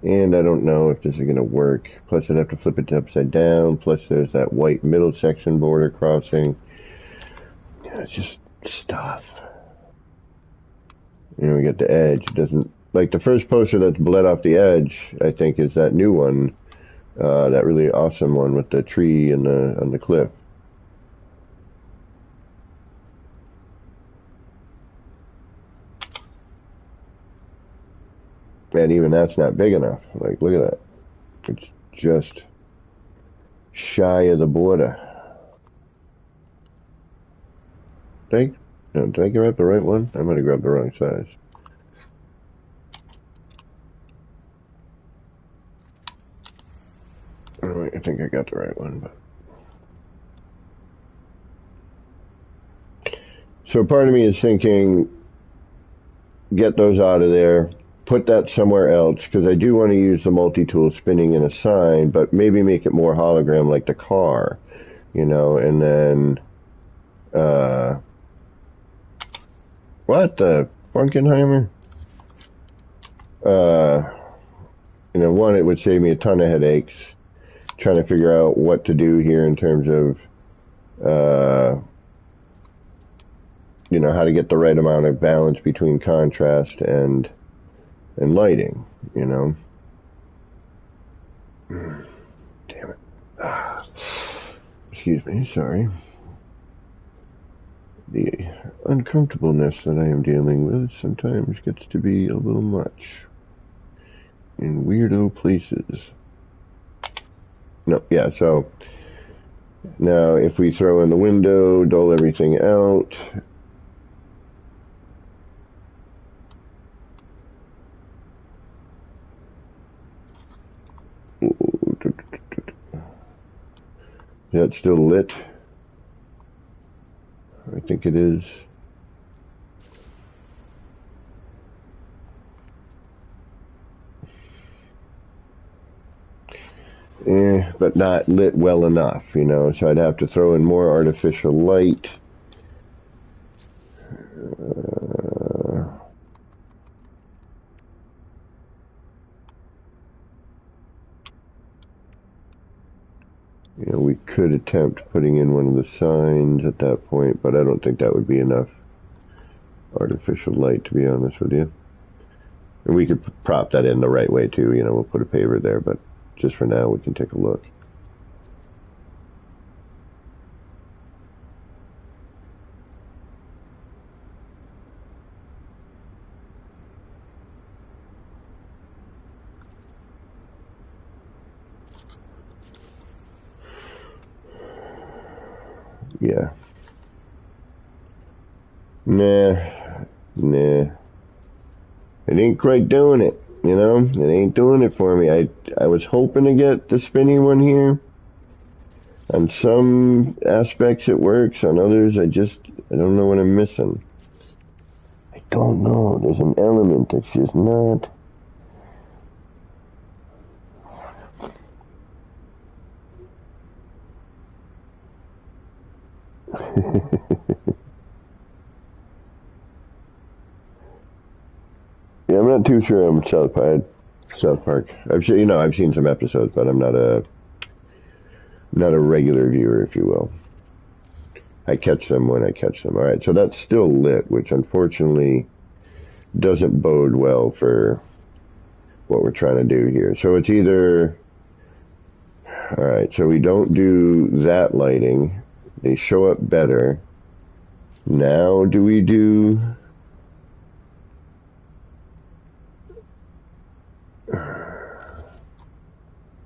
And I don't know if this is going to work. Plus, I'd have to flip it to upside down. Plus, there's that white middle section border crossing. It's just stuff. We got the edge. It doesn't, like the first poster that's bled off the edge, I think, is that new one. That really awesome one with the tree and on the cliff. And even that's not big enough. Like, look at that. It's just shy of the border. Did I grab the right one? I might have grabbed the wrong size. Alright, I think I got the right one. But so part of me is thinking, get those out of there. put that somewhere else, because I do want to use the multi-tool spinning in a sign, but maybe make it more hologram like the car, and then, what the Funkenheimer? One, it would save me a ton of headaches trying to figure out what to do here in terms of, how to get the right amount of balance between contrast and lighting, Damn it. Excuse me, sorry. The uncomfortableness that I am dealing with sometimes gets to be a little much in weirdo places. No, yeah, so now if we throw in the window, dull everything out. Is that still lit? I think it is. But not lit well enough, so I'd have to throw in more artificial light. We could attempt putting in one of the signs at that point, but I don't think that would be enough artificial light, to be honest with you. And we could prop that in the right way too, we'll put a paver there, but just for now we can take a look. Yeah. Nah. It ain't quite doing it, It ain't doing it for me. I was hoping to get the spinny one here. On some aspects it works, on others I don't know what I'm missing. I don't know. There's an element that's just not... Yeah, I'm not too sure I'm South Park. I've seen some episodes, but I'm not a regular viewer, if you will. I catch them when I catch them. All right, so that's still lit, which unfortunately doesn't bode well for what we're trying to do here. So it's either... All right, so we don't do that lighting. They show up better. Now do we do...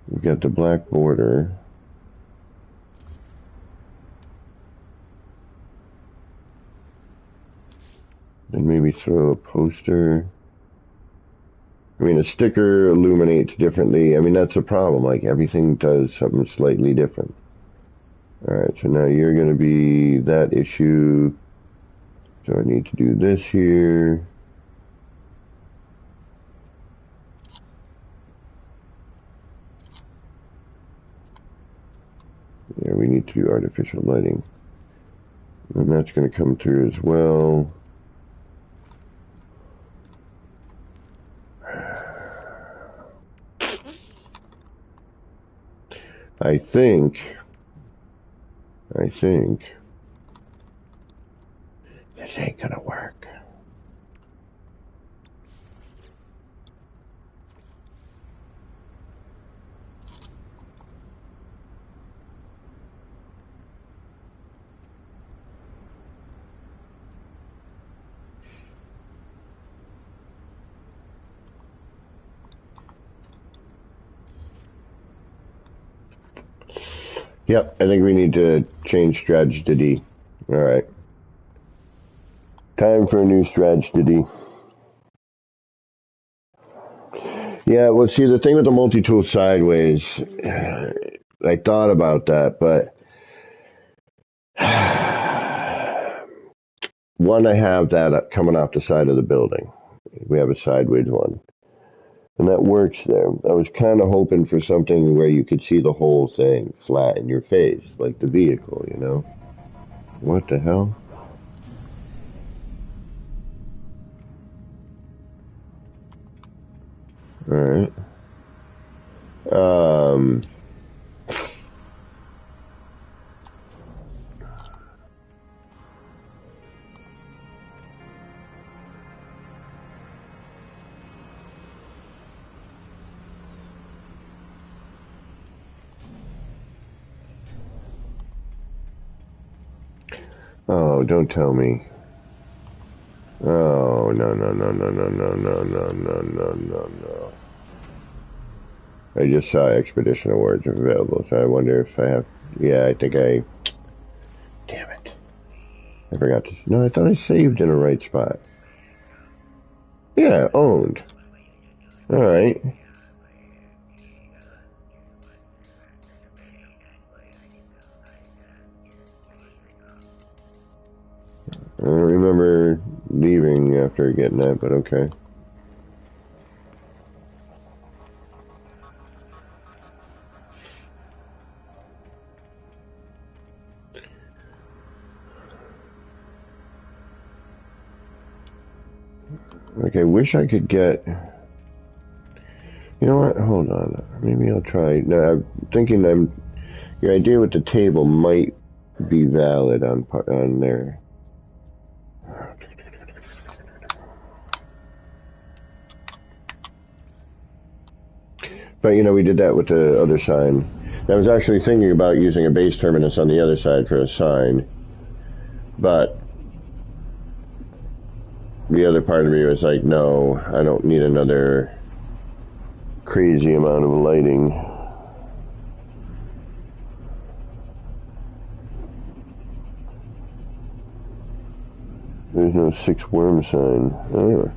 We got the black border. Then maybe throw a poster. I mean, a sticker illuminates differently. I mean, that's a problem. Like, everything does something slightly different. Alright, so now you're going to be that issue. So I need to do this here. Yeah, we need to do artificial lighting. And that's going to come through as well. I think this ain't gonna work. Yep, I think we need to change strategy to D. Alright. Time for a new strategy. Yeah, well, see, the thing with the multi-tool sideways, I thought about that, but one, I have that coming off the side of the building, We have a sideways one. And that works there. I was kind of hoping for something where you could see the whole thing flat in your face, like the vehicle, you know? What the hell? Alright. Oh, don't tell me. Oh, no, no, no, no, no, no, no, no, no, no, no, no. I just saw Expedition Awards available, so I wonder if I have... Yeah, I think I... Damn it. I forgot to... No, I thought I saved in the right spot. Yeah, owned. Alright. I don't remember leaving after getting that, but okay. Like, I wish I could get... You know what? Hold on. Maybe I'll try... No, I'm thinking your idea with the table might be valid on there. But, you know, we did that with the other sign. I was actually thinking about using a base terminus on the other side for a sign. But the other part of me was like, no, I don't need another crazy amount of lighting. There's no 6 worm sign. Oh.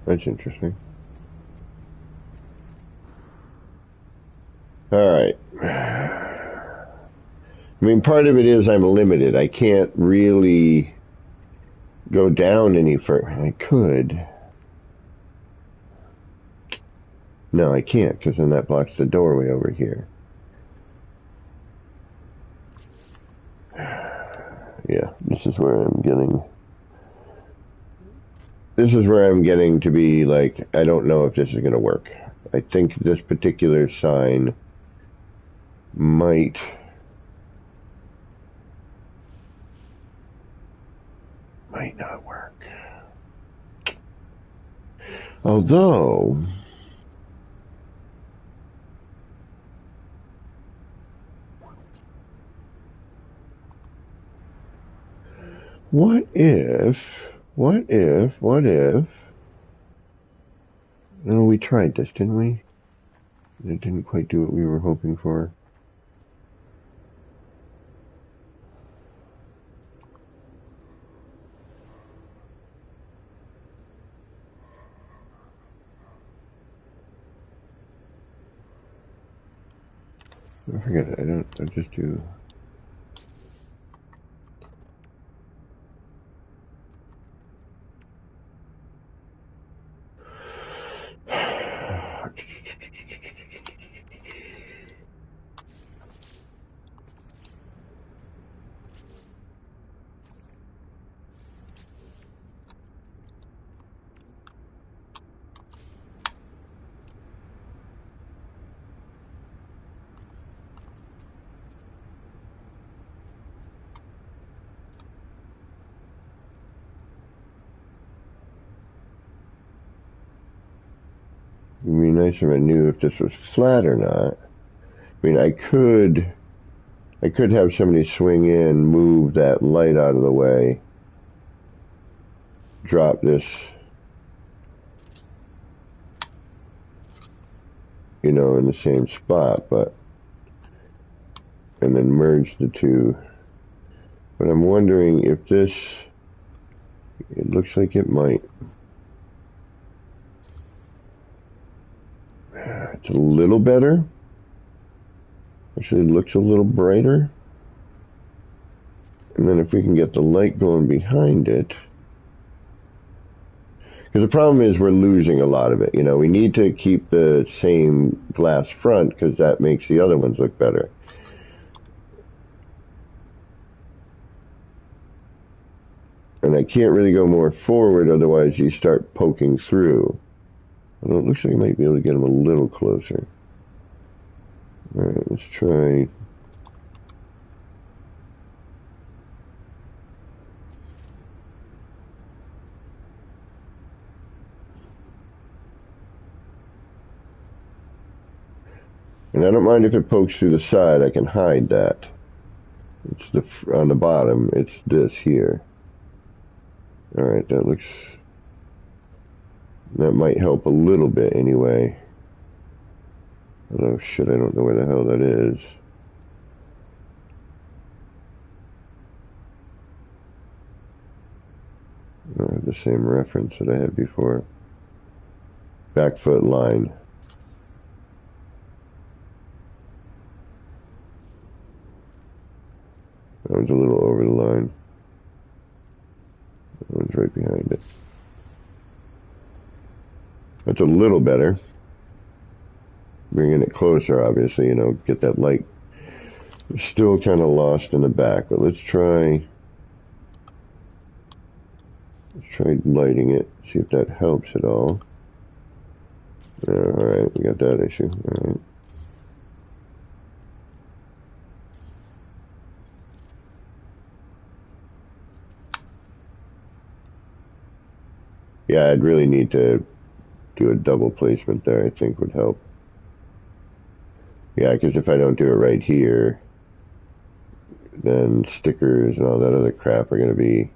That's interesting. Alright. I mean, part of it is I'm limited. I can't really go down any further. I could. No, I can't, because then that blocks the doorway over here. Yeah, this is where I'm getting... This is where I'm getting to be like, I don't know if this is going to work. I think this particular sign might not work. Although, what if, no, we tried this, didn't we? It didn't quite do what we were hoping for. I forget it, I just do... It'd be nice if I knew if this was flat or not. I mean, I could have somebody swing in, move that light out of the way, drop this. you know, in the same spot, but, and then merge the two. But I'm wondering if this, it looks like it might. It's a little better. Actually, it looks a little brighter. And then if we can get the light going behind it, because the problem is we're losing a lot of it. You know, we need to keep the same glass front because that makes the other ones look better. And I can't really go more forward, otherwise you start poking through. Although it looks like I might be able to get them a little closer. Alright, let's try. And I don't mind if it pokes through the side, I can hide that. It's the, on the bottom, it's this here. Alright, that looks, that might help a little bit anyway. Oh shit, I don't know where the hell that is. I don't have the same reference that I had before. Back foot line. That one's a little over the line. That one's right behind it. That's a little better. Bringing it closer, obviously, you know, get that light. Still kind of lost in the back, but let's try lighting it, see if that helps at all. Alright, we got that issue. Alright. Yeah, I'd really need to do a double placement there, I think would help. Yeah, because if I don't do it right here, then stickers and all that other crap are going to be...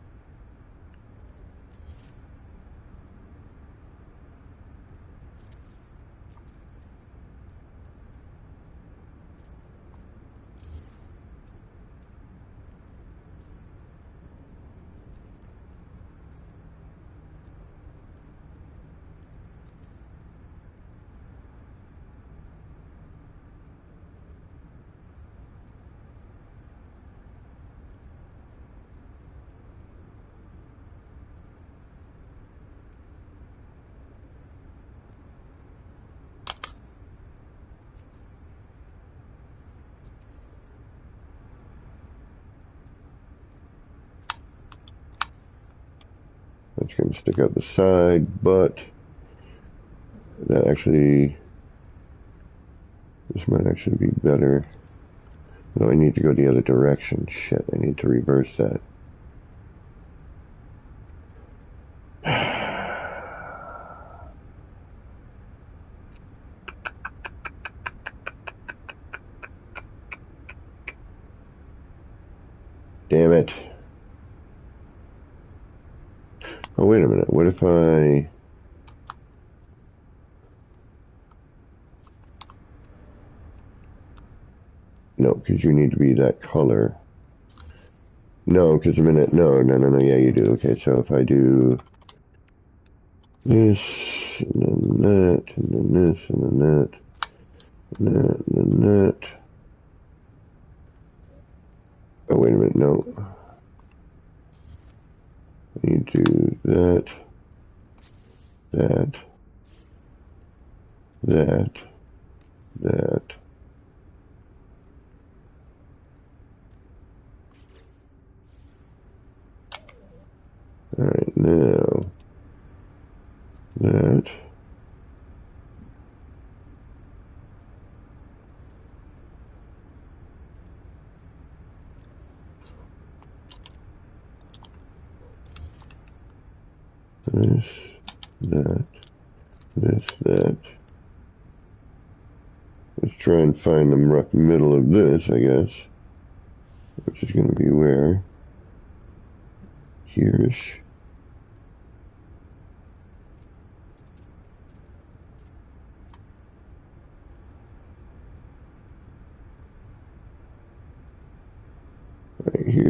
That's going to stick out the side, but that actually, this might actually be better. No, I need to go the other direction. Shit, I need to reverse that. Damn it. Oh, wait a minute. What if I... No, because you need to be that color. No, because a minute... No, yeah, you do. Okay, so if I do this, and then that, and then this, and then that, and that, and then that... Oh, wait a minute, no. I need to do that, that, that, that. Alright, now, that. This, that, this, that. Let's try and find the rough middle of this, I guess. Which is going to be where? Here-ish.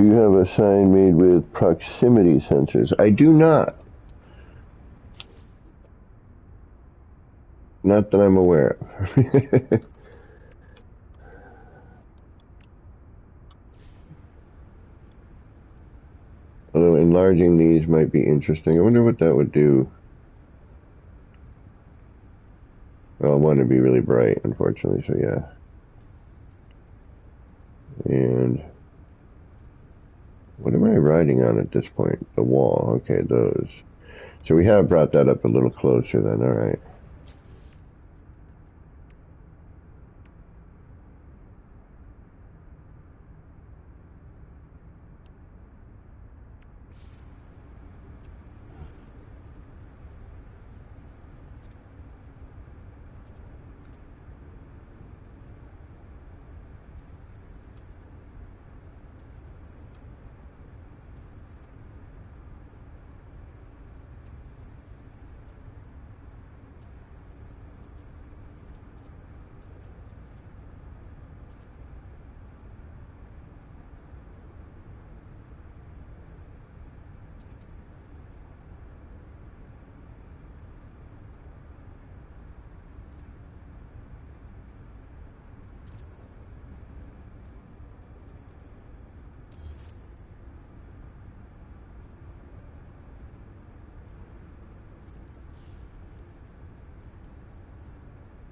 Do you have a sign made with proximity sensors? I do not. Not that I'm aware of. Although enlarging these might be interesting. I wonder what that would do. Well, one would be really bright, unfortunately, so yeah. And what am I riding on at this point? The wall. Okay, those. So we have brought that up a little closer then, alright.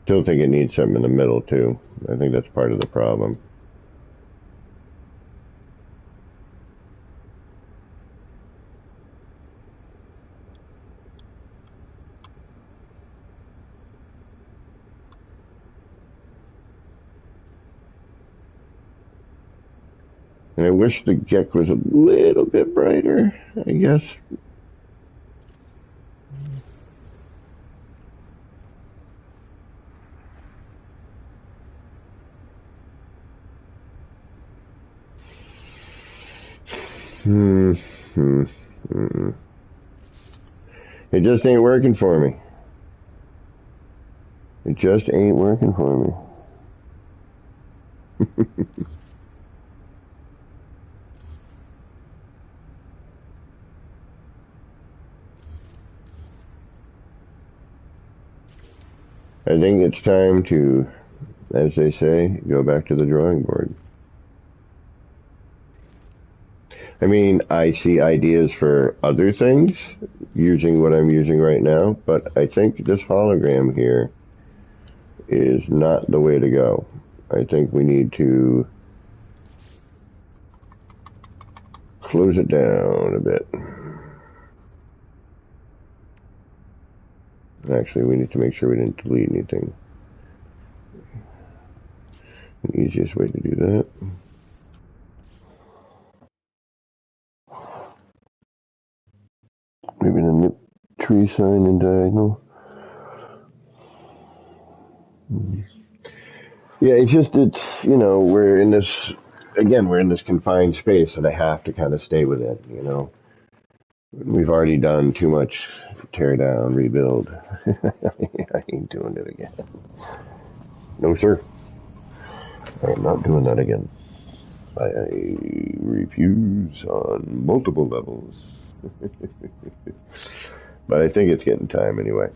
Still think it needs something in the middle too. I think that's part of the problem. And I wish the Gek was a little bit brighter, I guess. It just ain't working for me. It just ain't working for me. I think it's time to, as they say, go back to the drawing board. I mean, I see ideas for other things using what I'm using right now, but I think this hologram here is not the way to go. I think we need to close it down a bit. Actually, we need to make sure we didn't delete anything. The easiest way to do that. Maybe the nip tree sign in diagonal. Yeah, it's just, we're in this, again, we're in this confined space and I have to kind of stay with it, We've already done too much tear down, rebuild. I ain't doing it again. No, sir. I am not doing that again. I refuse on multiple levels. But I think it's getting time anyway.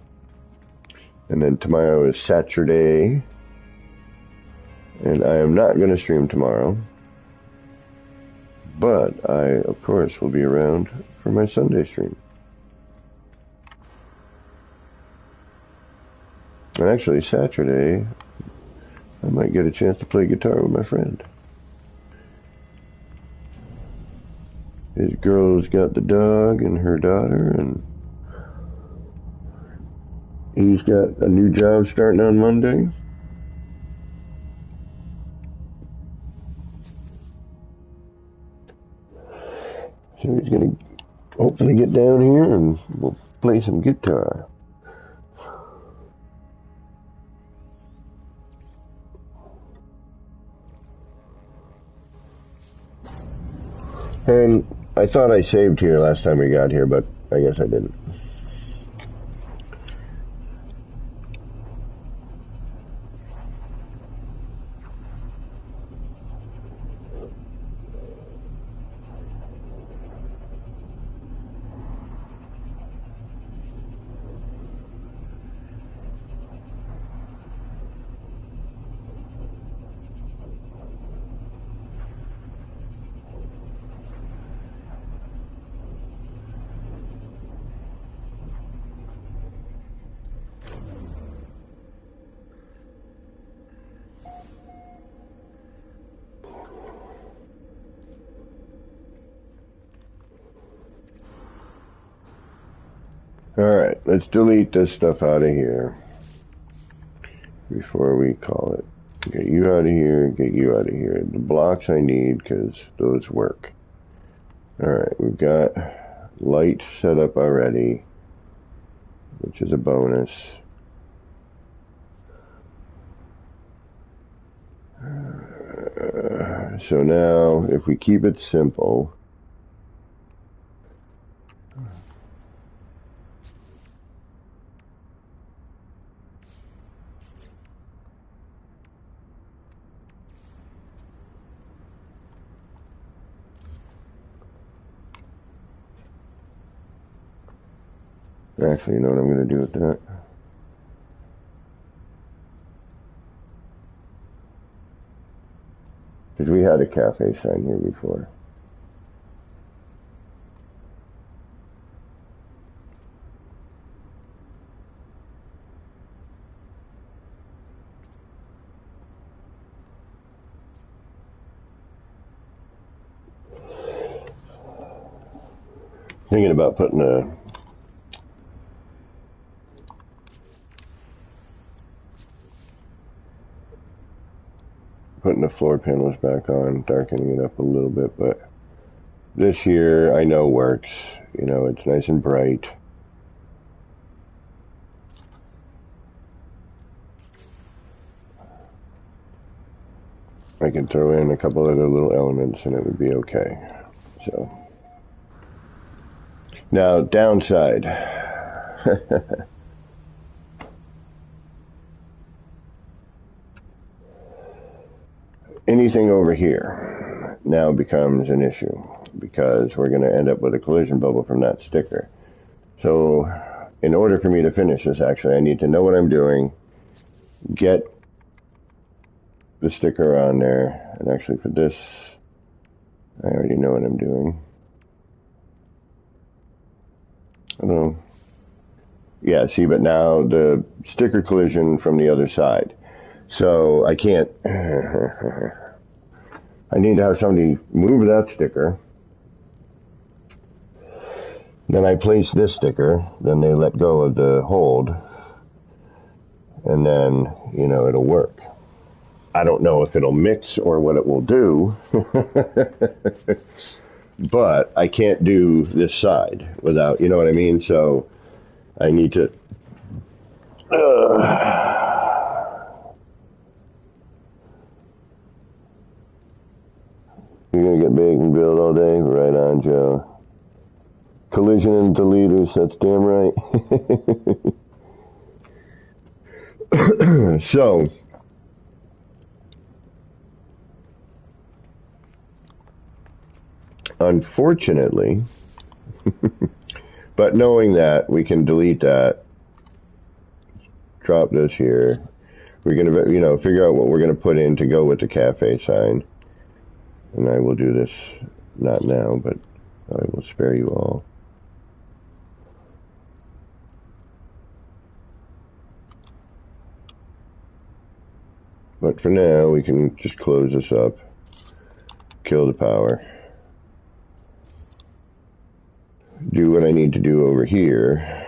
And then tomorrow is Saturday. And I am not going to stream tomorrow. But I, of course, will be around for my Sunday stream. And actually, Saturday, I might get a chance to play guitar with my friend. His girl's got the dog and her daughter, and he's got a new job starting on Monday. So he's going to hopefully get down here and we'll play some guitar. And I thought I saved here last time we got here, but I guess I didn't. Alright, let's delete this stuff out of here before we call it. Get you out of here, get you out of here. The blocks I need, because those work. Alright, we've got light set up already, which is a bonus. So now, if we keep it simple, actually, you know what I'm going to do with that? Because we had a cafe sign here before. Thinking about putting the floor panels back on, darkening it up a little bit, but this here I know works. You know, it's nice and bright. I can throw in a couple other little elements and it would be okay. So now downside. Anything over here now becomes an issue because we're going to end up with a collision bubble from that sticker. So in order for me to finish this, actually, I need to know what I'm doing, get the sticker on there, and actually for this, I already know what I'm doing. I don't know. Yeah, see, but now the sticker collision from the other side. So I can't, I need to have somebody move that sticker. Then I place this sticker, then they let go of the hold, and then, you know, it'll work. I don't know if it'll mix or what it will do, but I can't do this side without, you know what I mean? So I need to, You're going to get big and build all day? Right on, Joe. Collision and deleters, that's damn right. So, unfortunately, but knowing that, we can delete that, drop this here. We're going to, you know, figure out what we're going to put in to go with the cafe sign. And I will do this, not now, but I will spare you all. But for now, we can just close this up, kill the power, do what I need to do over here.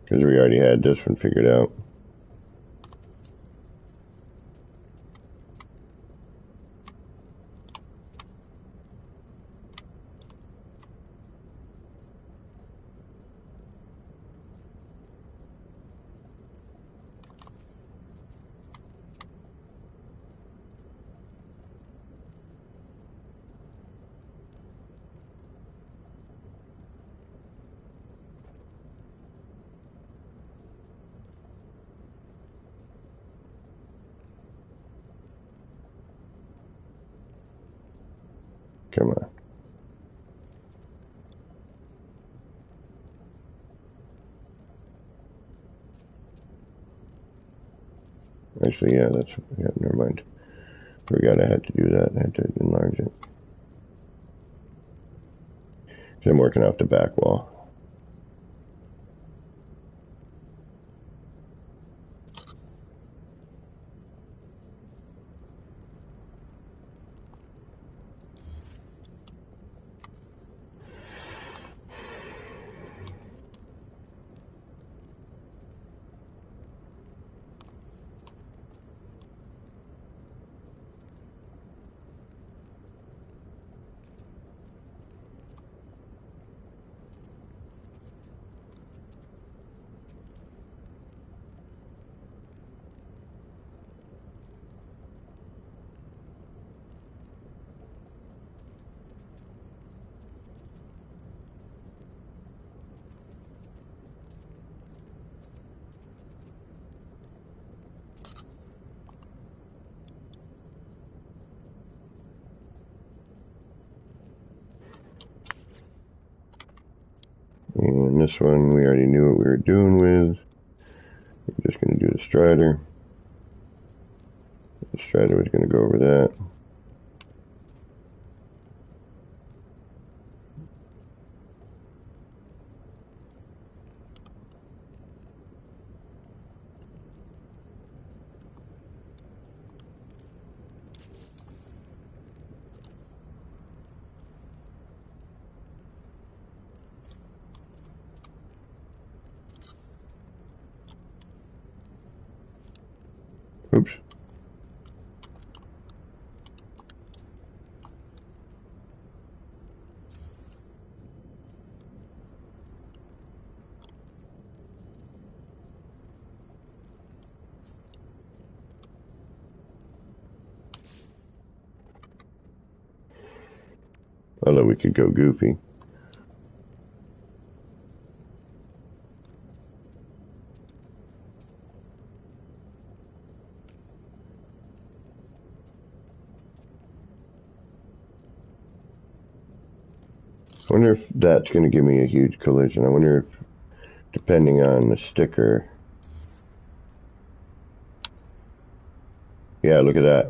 Because we already had this one figured out. Come on. Actually, yeah, never mind. Forgot I had to do that. I had to enlarge it. So I'm working off the back wall. And this one, we already knew what we were doing with. We're just going to do the strider. The strider was going to go over that. Oops. Although we could go goofy. I wonder if that's going to give me a huge collision. I wonder if, depending on the sticker. Yeah, look at that.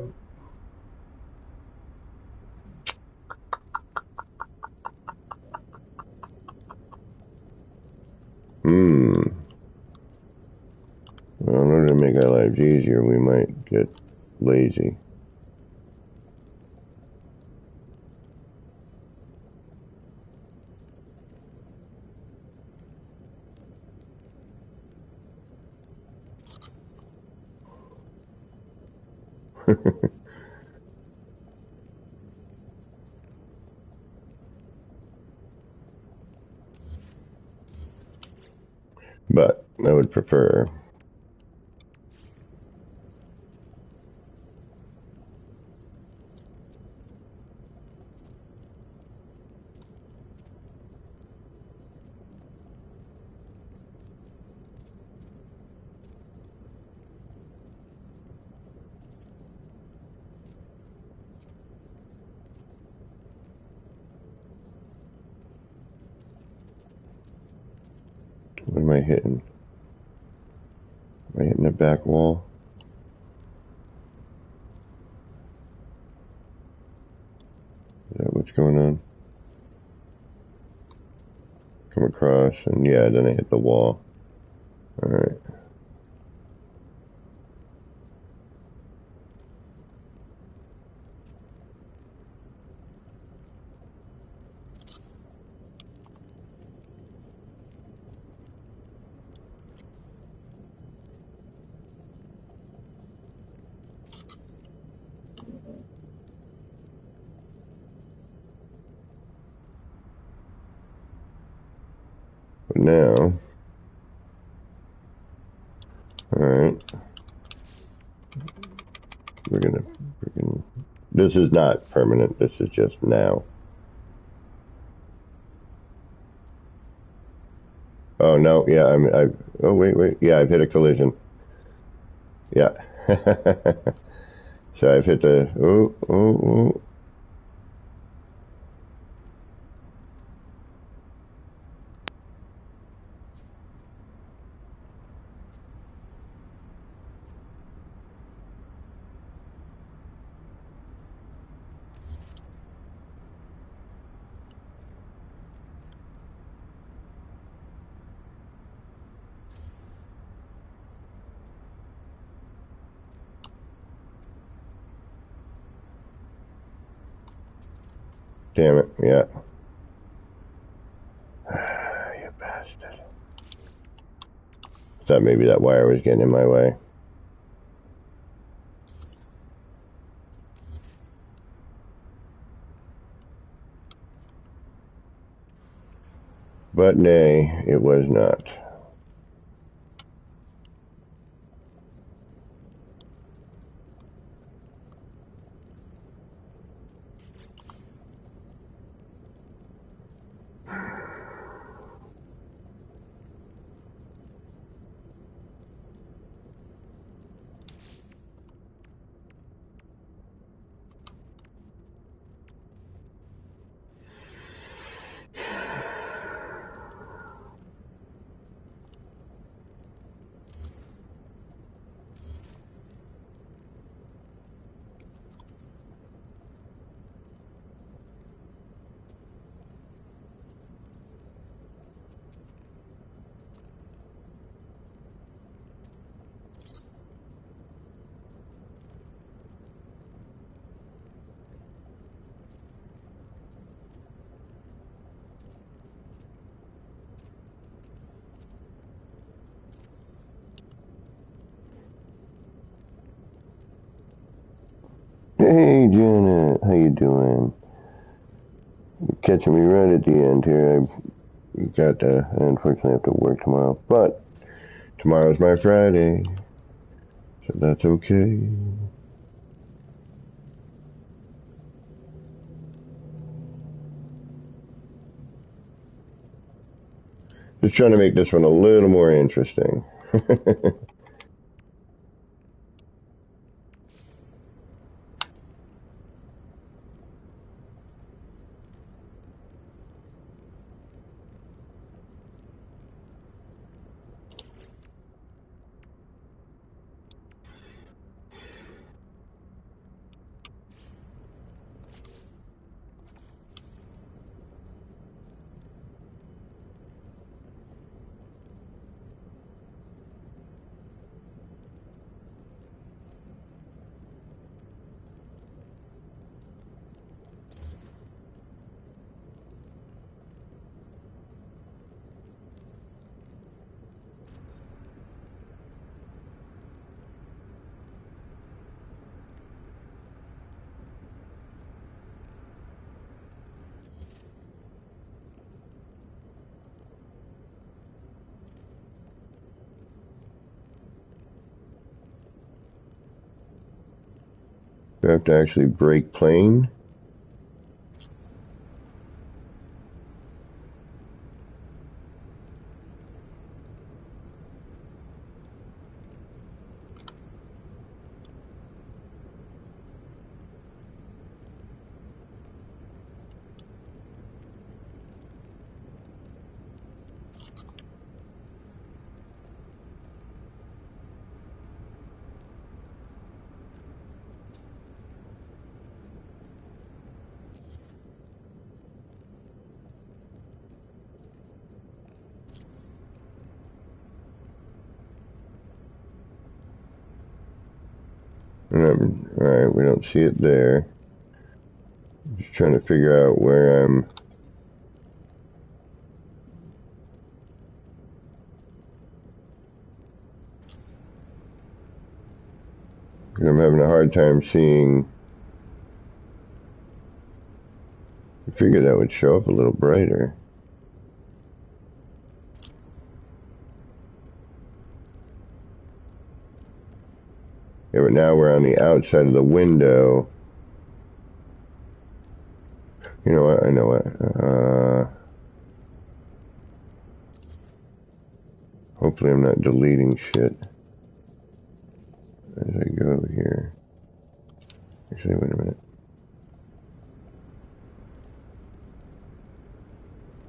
Well, in order to make our lives easier, we might get lazy. But I would prefer. What am I hitting? Am I hitting the back wall? Is that what's going on? Come across, and yeah, then I hit the wall. Alright. But now, alright, we're gonna freaking, this is not permanent, this is just now. Oh no, yeah, oh wait, yeah, I've hit a collision. Yeah. So I've hit the, oh. Damn it, yeah. You bastard. Thought maybe that wire was getting in my way. But nay, it was not. Hey Janet, how you doing? You're catching me right at the end here. I unfortunately have to work tomorrow, but tomorrow's my Friday, so that's okay. Just trying to make this one a little more interesting. Do I have to actually break plane? Alright, we don't see it there. Just trying to figure out where I'm... I'm having a hard time seeing... I figured that would show up a little brighter. Yeah, but now we're on the outside of the window. You know what? I know what. Hopefully I'm not deleting shit as I go over here. Actually, wait a minute.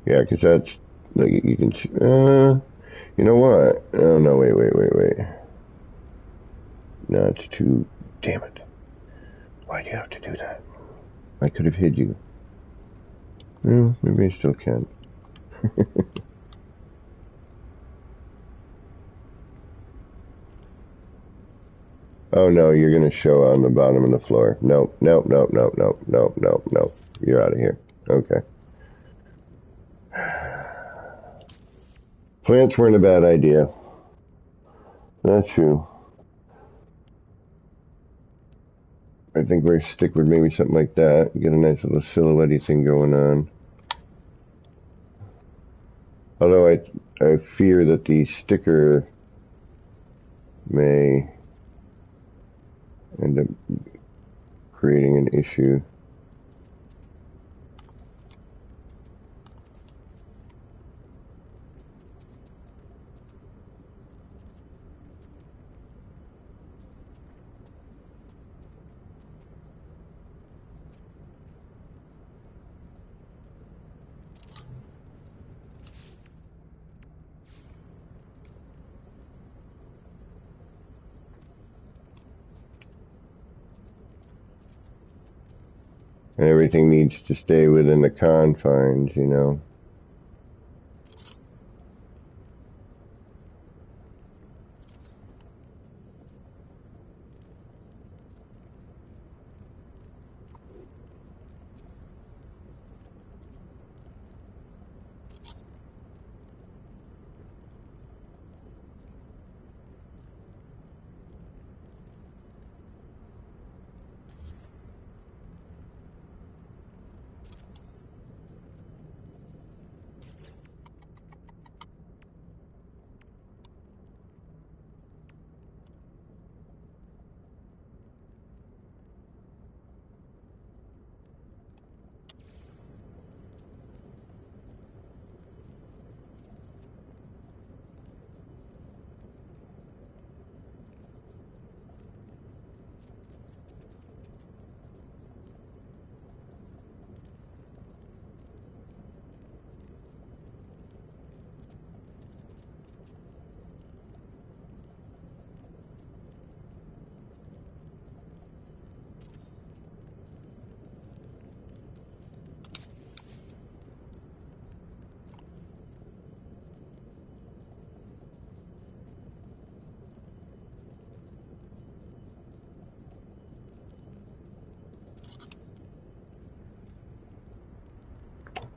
Yeah, because that's, like, you can see, you know what? Oh, no, wait. No, it's too, damn it. Why do you have to do that? I could have hid you. Well, maybe I still can. Oh no, you're gonna show on the bottom of the floor. Nope. You're out of here. Okay. Plants weren't a bad idea. That's true. I think we're stick with maybe something like that. Get a nice little silhouette thing going on. Although I fear that the sticker may end up creating an issue. And everything needs to stay within the confines, you know.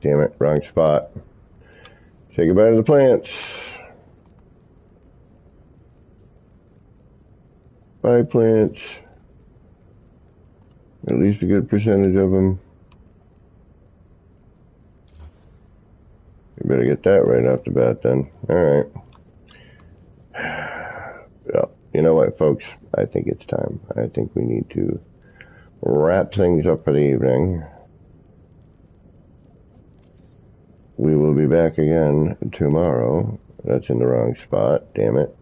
Damn it, wrong spot. Say goodbye to the plants. Bye, plants. At least a good percentage of them. You better get that right off the bat then. Alright. Well, you know what, folks? I think it's time. I think we need to wrap things up for the evening. We will be back again tomorrow. That's in the wrong spot. Damn it.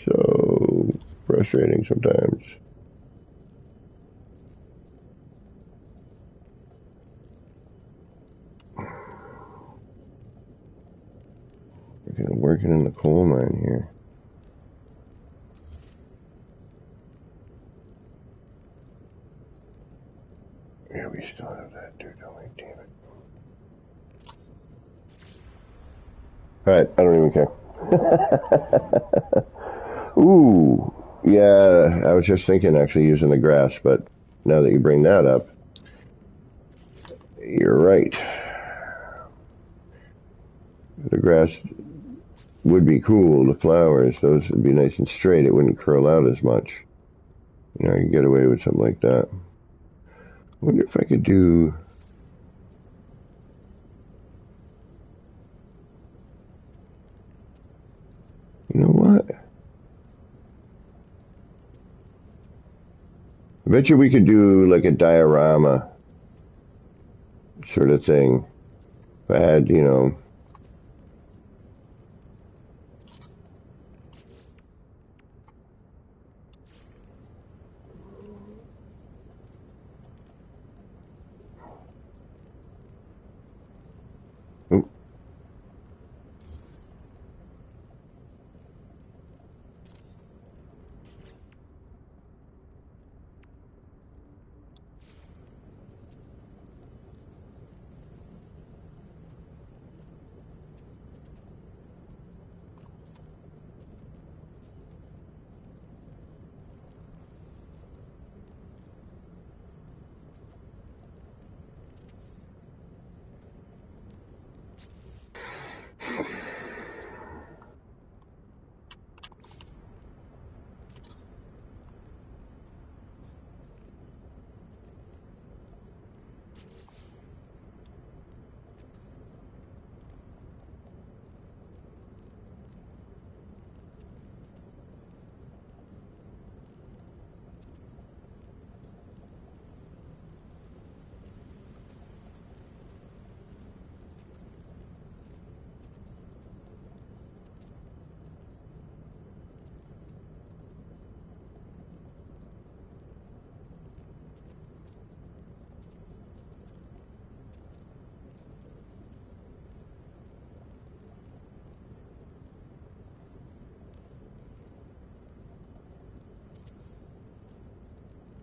So frustrating sometimes. Working in the coal mine here. Yeah, we still have that too, don't we? Damn it. Alright, I don't even care. Ooh, yeah, I was just thinking actually using the grass, but now that you bring that up, you're right. The grass would be cool, the flowers, those would be nice and straight, it wouldn't curl out as much. You know, you get away with something like that. I wonder if I could do... You know what? I bet you we could do like a diorama sort of thing. If I had, you know... Ooh.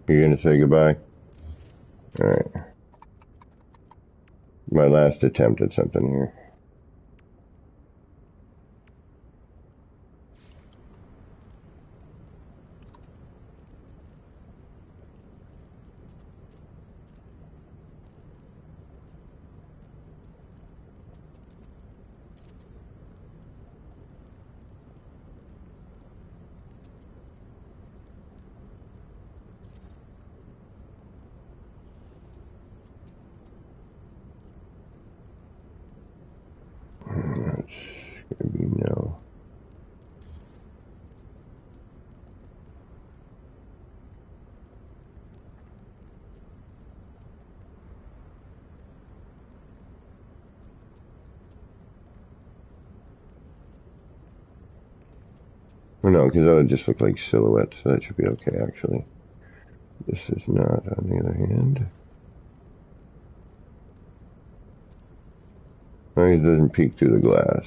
You're gonna say goodbye? Alright. My last attempt at something here. That's gonna be no. Oh no, because that would just look like silhouettes, so that should be okay actually. This is not, on the other hand. It doesn't peek through the glass.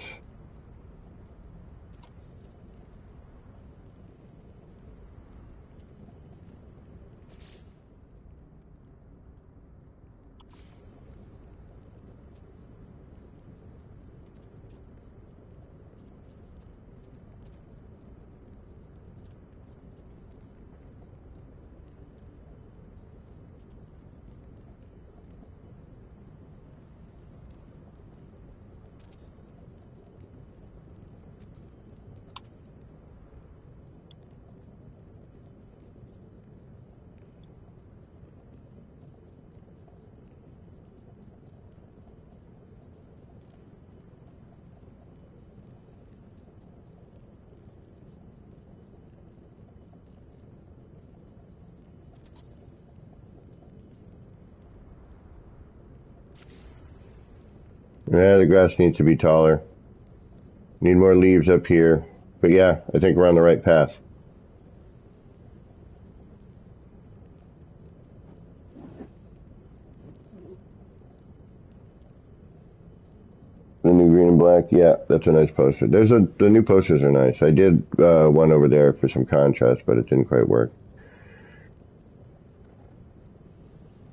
Yeah, the grass needs to be taller. Need more leaves up here. But yeah, I think we're on the right path. The new green and black, yeah, that's a nice poster. The new posters are nice. I did one over there for some contrast, but it didn't quite work.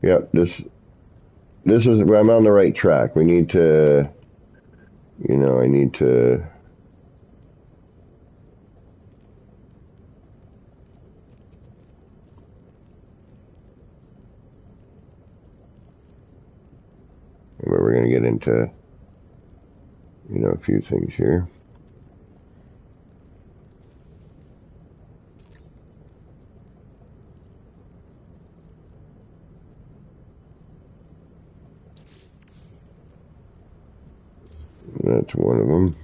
Yeah, this is, I'm on the right track. We need to, I need to. We're going to get into, a few things here. That's one of them.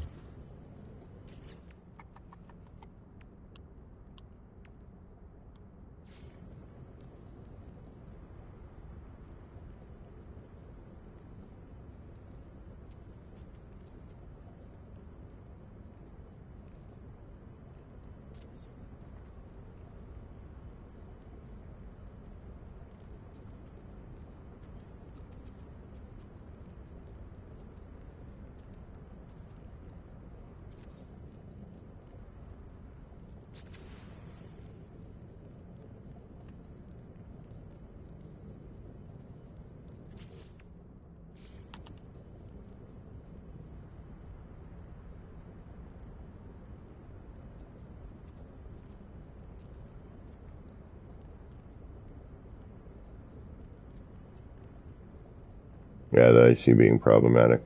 Yeah, that I see being problematic.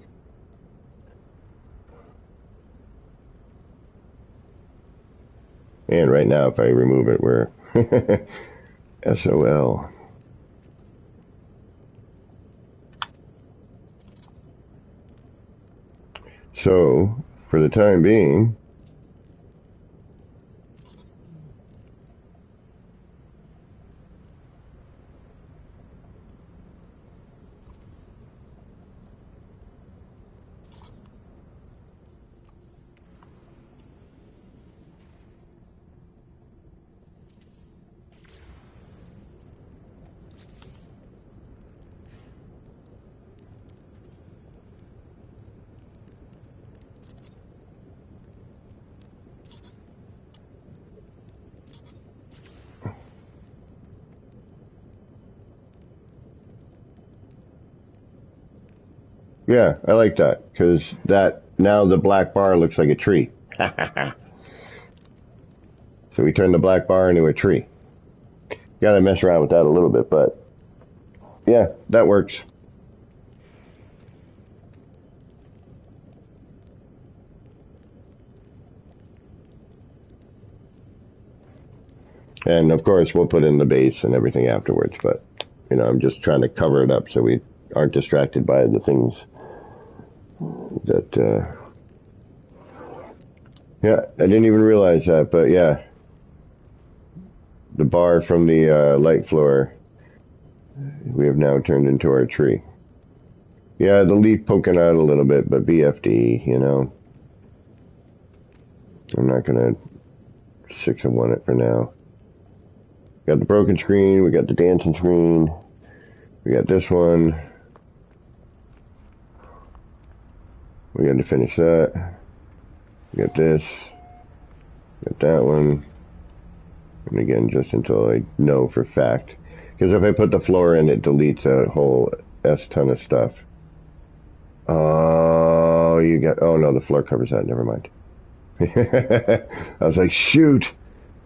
And right now, if I remove it, we're SOL. So, for the time being, Yeah, I like that, because that, now the black bar looks like a tree. So we turned the black bar into a tree. Gotta mess around with that a little bit, but yeah, that works. And of course, we'll put in the base and everything afterwards, but I'm just trying to cover it up so we aren't distracted by the things that, yeah, I didn't even realize that, but yeah, the bar from the light floor, we have now turned into our tree. Yeah, the leaf poking out a little bit, but BFD, I'm not going to 6 of 1 it for now. Got the broken screen, we got the dancing screen, we got this one. We got to finish that. We got this. Got that one. And again, just until I know for fact. Because if I put the floor in, it deletes a whole S-ton of stuff. Oh, oh no, the floor covers that, never mind. I was like, shoot!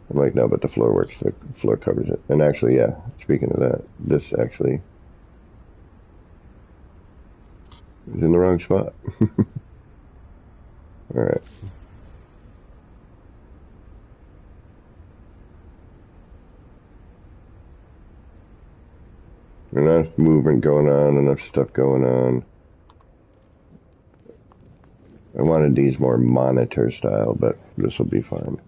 I'm like, no, but the floor works. The floor covers it. And actually, yeah, speaking of that, this actually is in the wrong spot. Alright. Enough movement going on, enough stuff going on. I wanted these more monitor style, but this will be fine.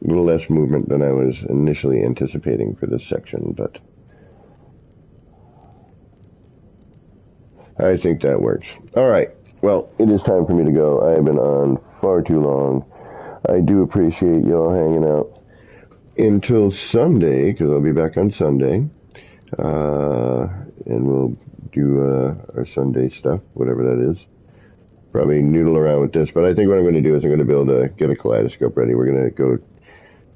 A little less movement than I was initially anticipating for this section, but I think that works. Alright, well, it is time for me to go. I have been on far too long. I do appreciate y'all hanging out. Until Sunday, because I'll be back on Sunday, and we'll do our Sunday stuff, whatever that is. Probably noodle around with this, but I think what I'm going to do is I'm going to get a kaleidoscope ready. We're going to go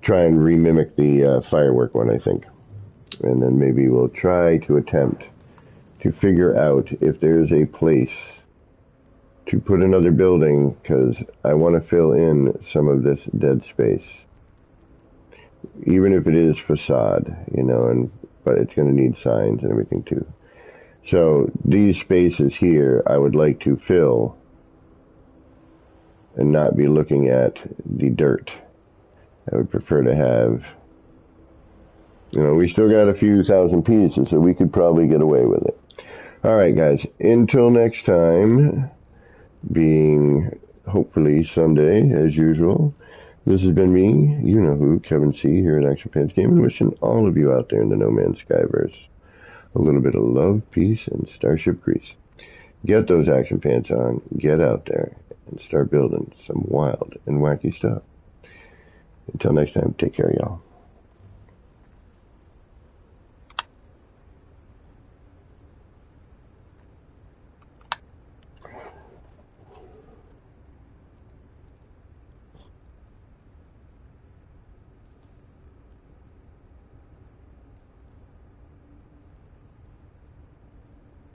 try and re-mimic the firework one, I think. And then maybe we'll try to attempt to figure out if there's a place to put another building, because I want to fill in some of this dead space. Even if it is facade, but it's going to need signs and everything too. So these spaces here, I would like to fill and not be looking at the dirt. I would prefer to have, we still got a few thousand pieces, so we could probably get away with it. All right, guys, until next time, being hopefully Sunday as usual. This has been me, you know who, Kevin C. here at Action Pants Gaming, wishing all of you out there in the No Man's Skyverse a little bit of love, peace, and Starship grease. Get those action pants on, get out there, and start building some wild and wacky stuff. Until next time, take care, y'all.